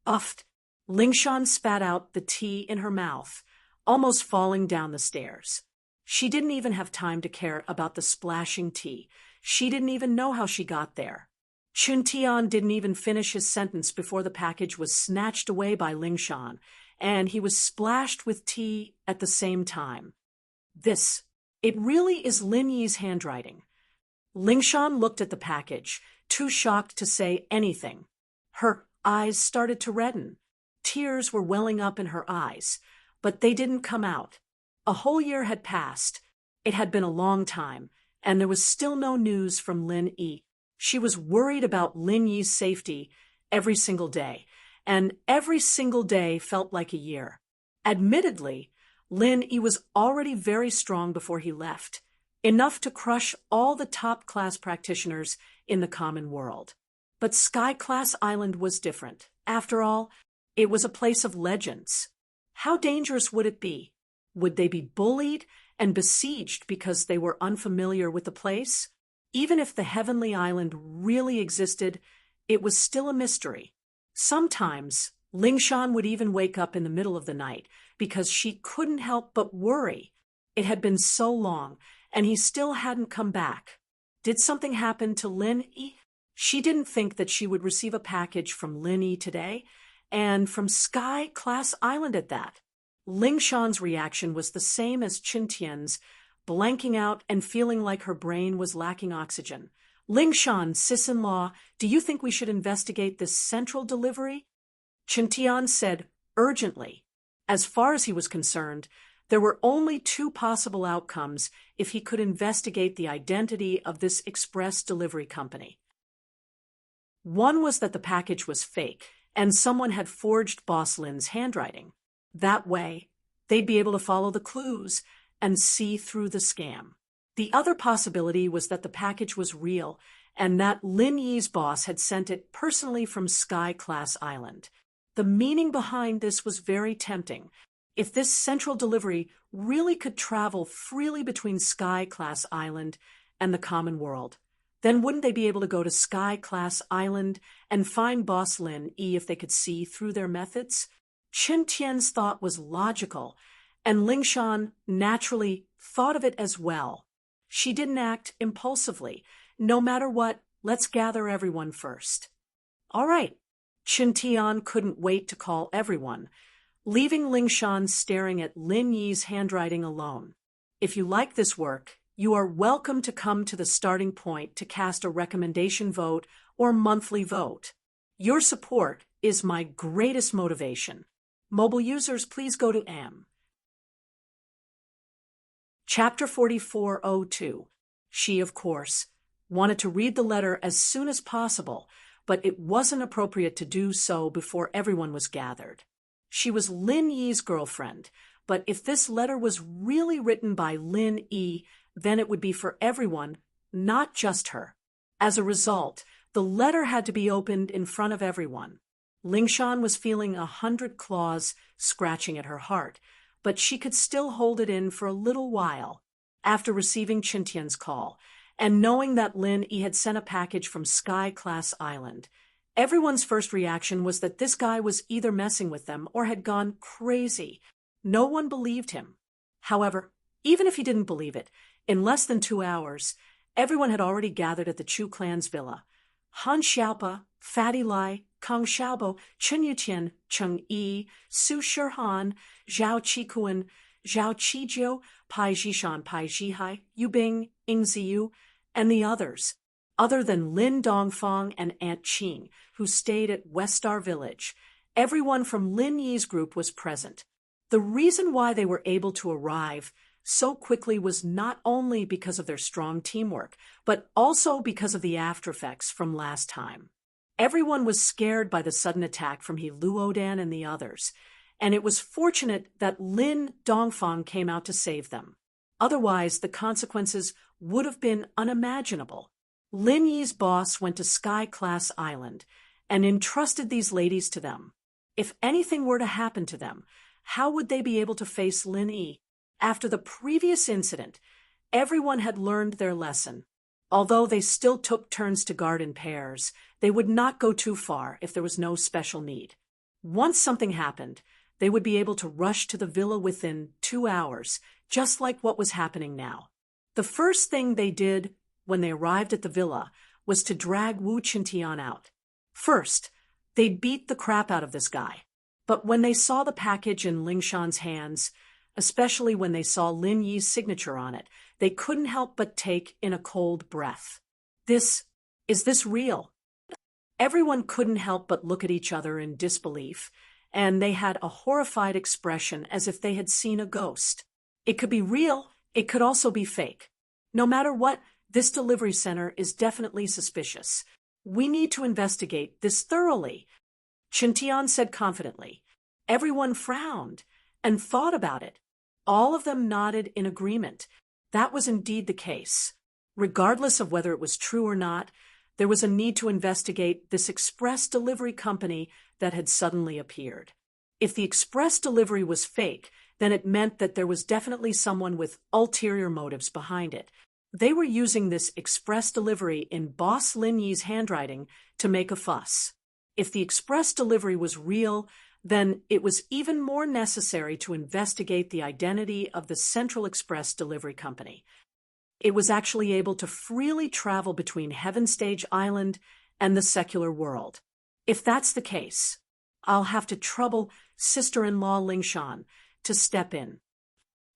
Uffed. Lingshan spat out the tea in her mouth, almost falling down the stairs. She didn't even have time to care about the splashing tea. She didn't even know how she got there. Chuntian didn't even finish his sentence before the package was snatched away by Lingshan, and he was splashed with tea at the same time. It really is Lin Yi's handwriting. Lingshan looked at the package, too shocked to say anything. Her eyes started to redden. Tears were welling up in her eyes, but they didn't come out. A whole year had passed. It had been a long time, and there was still no news from Lin Yi. She was worried about Lin Yi's safety every single day, and every single day felt like a year. Admittedly, Lin Yi was already very strong before he left, enough to crush all the top-class practitioners in the common world. But Sky Class Island was different. After all, it was a place of legends. How dangerous would it be? Would they be bullied and besieged because they were unfamiliar with the place? Even if the Heavenly Island really existed, it was still a mystery. Sometimes, Lingshan would even wake up in the middle of the night because she couldn't help but worry. It had been so long, and he still hadn't come back. Did something happen to Lin Yi? She didn't think that she would receive a package from Lin Yi today, and from Sky Class Island at that. Lingshan's reaction was the same as Chintian's, blanking out and feeling like her brain was lacking oxygen. Lingshan, sis-in-law, do you think we should investigate this central delivery? Chintian said urgently. As far as he was concerned, there were only two possible outcomes if he could investigate the identity of this express delivery company. One was that the package was fake, and someone had forged Boss Lin's handwriting. That way, they'd be able to follow the clues and see through the scam. The other possibility was that the package was real and that Lin Yi's boss had sent it personally from Sky Class Island. The meaning behind this was very tempting. If this central delivery really could travel freely between Sky Class Island and the common world, then wouldn't they be able to go to Sky Class Island and find Boss Lin Yi if they could see through their methods? Chen Tian's thought was logical, and Lingshan naturally thought of it as well. She didn't act impulsively. No matter what, let's gather everyone first. All right. Chen Tian couldn't wait to call everyone, leaving Lingshan staring at Lin Yi's handwriting alone. If you like this work, you are welcome to come to the starting point to cast a recommendation vote or monthly vote. Your support is my greatest motivation. Mobile users, please go to Chapter 4402. She, of course, wanted to read the letter as soon as possible, but it wasn't appropriate to do so before everyone was gathered. She was Lin Yi's girlfriend, but if this letter was really written by Lin Yi, then it would be for everyone, not just her. As a result, the letter had to be opened in front of everyone. Lingshan was feeling 100 claws scratching at her heart, but she could still hold it in for a little while. After receiving Chintian's call, and knowing that Lin Yi had sent a package from Sky Class Island, everyone's first reaction was that this guy was either messing with them or had gone crazy. No one believed him. However, even if he didn't believe it, in less than 2 hours, everyone had already gathered at the Chu clan's villa. Han Xiaopa, Fatty Lai, Kang Xiaobo, Chen Yutian, Cheng Yi, Su Shihan, Zhao Qikuan, Zhao Qijiu, Pai Zhishan, Pai Zhihai, Yu Bing, Ying Ziyu, and the others, other than Lin Dongfang and Aunt Qing, who stayed at West Star Village, Everyone from Lin Yi's group was present. The reason why they were able to arrive so quickly was not only because of their strong teamwork, but also because of the aftereffects from last time. Everyone was scared by the sudden attack from He Luodan and the others, and it was fortunate that Lin Dongfang came out to save them. Otherwise, the consequences would have been unimaginable. Lin Yi's boss went to Sky Class Island and entrusted these ladies to them. If anything were to happen to them, how would they be able to face Lin Yi? After the previous incident, everyone had learned their lesson. Although they still took turns to guard in pairs, they would not go too far if there was no special need. Once something happened, they would be able to rush to the villa within 2 hours, just like what was happening now. The first thing they did when they arrived at the villa was to drag Wu Qintian out. First, they beat the crap out of this guy. But when they saw the package in Lingshan's hands, especially when they saw Lin Yi's signature on it, they couldn't help but take in a cold breath. Is this real? Everyone couldn't help but look at each other in disbelief, and they had a horrified expression as if they had seen a ghost. It could be real, it could also be fake. No matter what, this delivery center is definitely suspicious. We need to investigate this thoroughly, Qintian said confidently. Everyone frowned and thought about it. All of them nodded in agreement. That was indeed the case. Regardless of whether it was true or not, there was a need to investigate this express delivery company that had suddenly appeared. If the express delivery was fake, then it meant that there was definitely someone with ulterior motives behind it. They were using this express delivery in Boss Lin Yi's handwriting to make a fuss. If the express delivery was real, then it was even more necessary to investigate the identity of the Central Express Delivery Company. It was actually able to freely travel between Heaven Stage Island and the secular world. If that's the case, I'll have to trouble sister-in-law Lingshan to step in.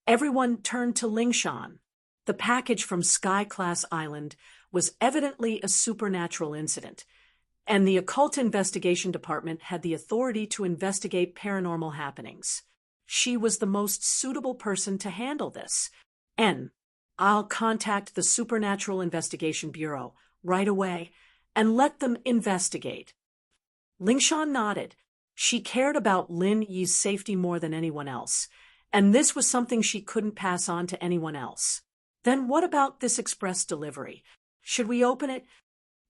Everyone turned to Lingshan. The package from Sky Class Island was evidently a supernatural incident, and the Occult Investigation Department had the authority to investigate paranormal happenings. She was the most suitable person to handle this. I'll contact the Supernatural Investigation Bureau right away and let them investigate. Lingshan nodded. She cared about Lin Yi's safety more than anyone else, and this was something she couldn't pass on to anyone else. Then what about this express delivery? Should we open it?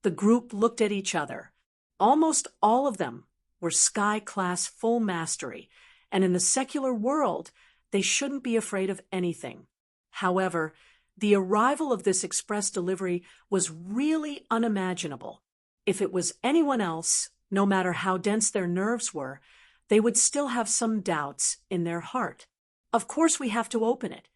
The group looked at each other. Almost all of them were Sky Class full mastery, and in the secular world, they shouldn't be afraid of anything. However, the arrival of this express delivery was really unimaginable. If it was anyone else, no matter how dense their nerves were, they would still have some doubts in their heart. Of course we have to open it.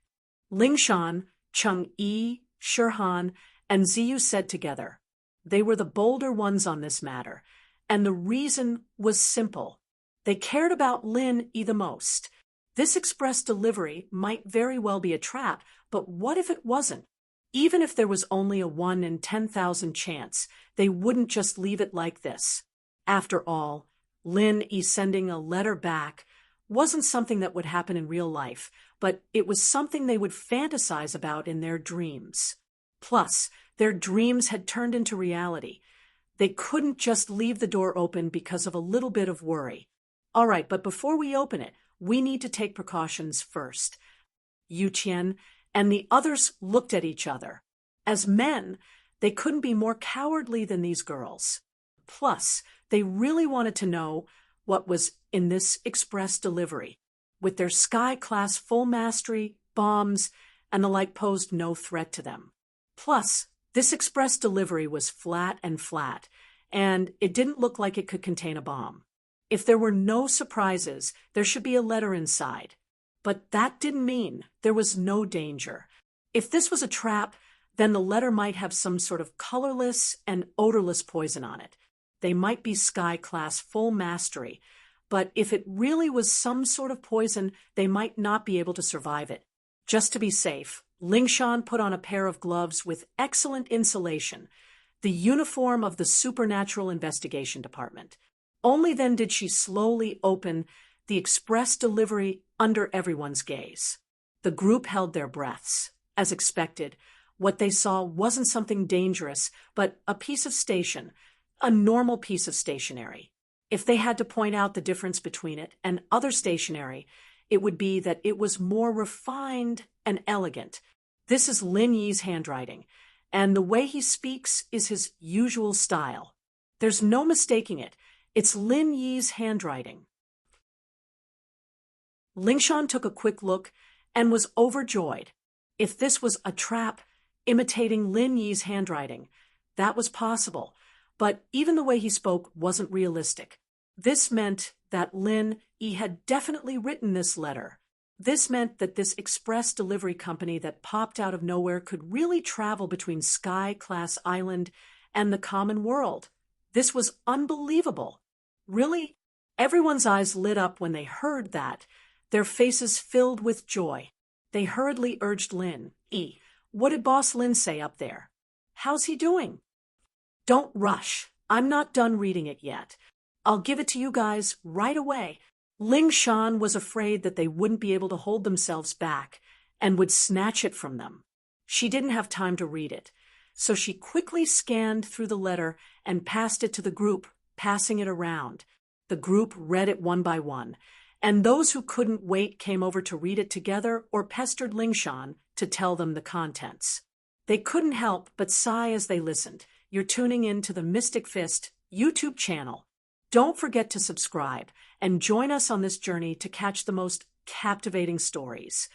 Lingshan, Cheng-Yi, Shirhan, and Ziyu said together. They were the bolder ones on this matter, and the reason was simple. They cared about Lin Yi the most. This express delivery might very well be a trap, but what if it wasn't? Even if there was only a 1 in 10,000 chance, they wouldn't just leave it like this. After all, Lin Yi sending a letter back wasn't something that would happen in real life, but it was something they would fantasize about in their dreams. Plus, their dreams had turned into reality. They couldn't just leave the door open because of a little bit of worry. All right, but before we open it, we need to take precautions first. Yu Qian and the others looked at each other. As men, they couldn't be more cowardly than these girls. Plus, they really wanted to know what was in this express delivery. With their Sky Class full mastery, bombs, and the like posed no threat to them. Plus, this express delivery was flat, and it didn't look like it could contain a bomb. If there were no surprises, there should be a letter inside. But that didn't mean there was no danger. If this was a trap, then the letter might have some sort of colorless and odorless poison on it. They might be Sky Class full mastery, but if it really was some sort of poison, they might not be able to survive it. Just to be safe, Lingshan put on a pair of gloves with excellent insulation, the uniform of the Supernatural Investigation Department. Only then did she slowly open the express delivery under everyone's gaze. The group held their breaths. As expected, what they saw wasn't something dangerous, but a piece of station, a normal piece of stationery. If they had to point out the difference between it and other stationery, it would be that it was more refined and elegant. This is Lin Yi's handwriting, and the way he speaks is his usual style. There's no mistaking it. It's Lin Yi's handwriting. Lingshan took a quick look and was overjoyed. If this was a trap imitating Lin Yi's handwriting, that was possible, but even the way he spoke wasn't realistic. This meant that Lin Yi had definitely written this letter. This meant that this express delivery company that popped out of nowhere could really travel between Sky-class island and the common world. This was unbelievable. Really? Everyone's eyes lit up when they heard that, their faces filled with joy. They hurriedly urged Lin Yi, "What did Boss Lin say up there? How's he doing?" "Don't rush. I'm not done reading it yet. I'll give it to you guys right away." Lingshan was afraid that they wouldn't be able to hold themselves back and would snatch it from them. She didn't have time to read it, so she quickly scanned through the letter and passed it to the group, passing it around. The group read it one by one, and those who couldn't wait came over to read it together or pestered Lingshan to tell them the contents. They couldn't help but sigh as they listened. You're tuning in to the Mystic Fist YouTube channel. Don't forget to subscribe and join us on this journey to catch the most captivating stories.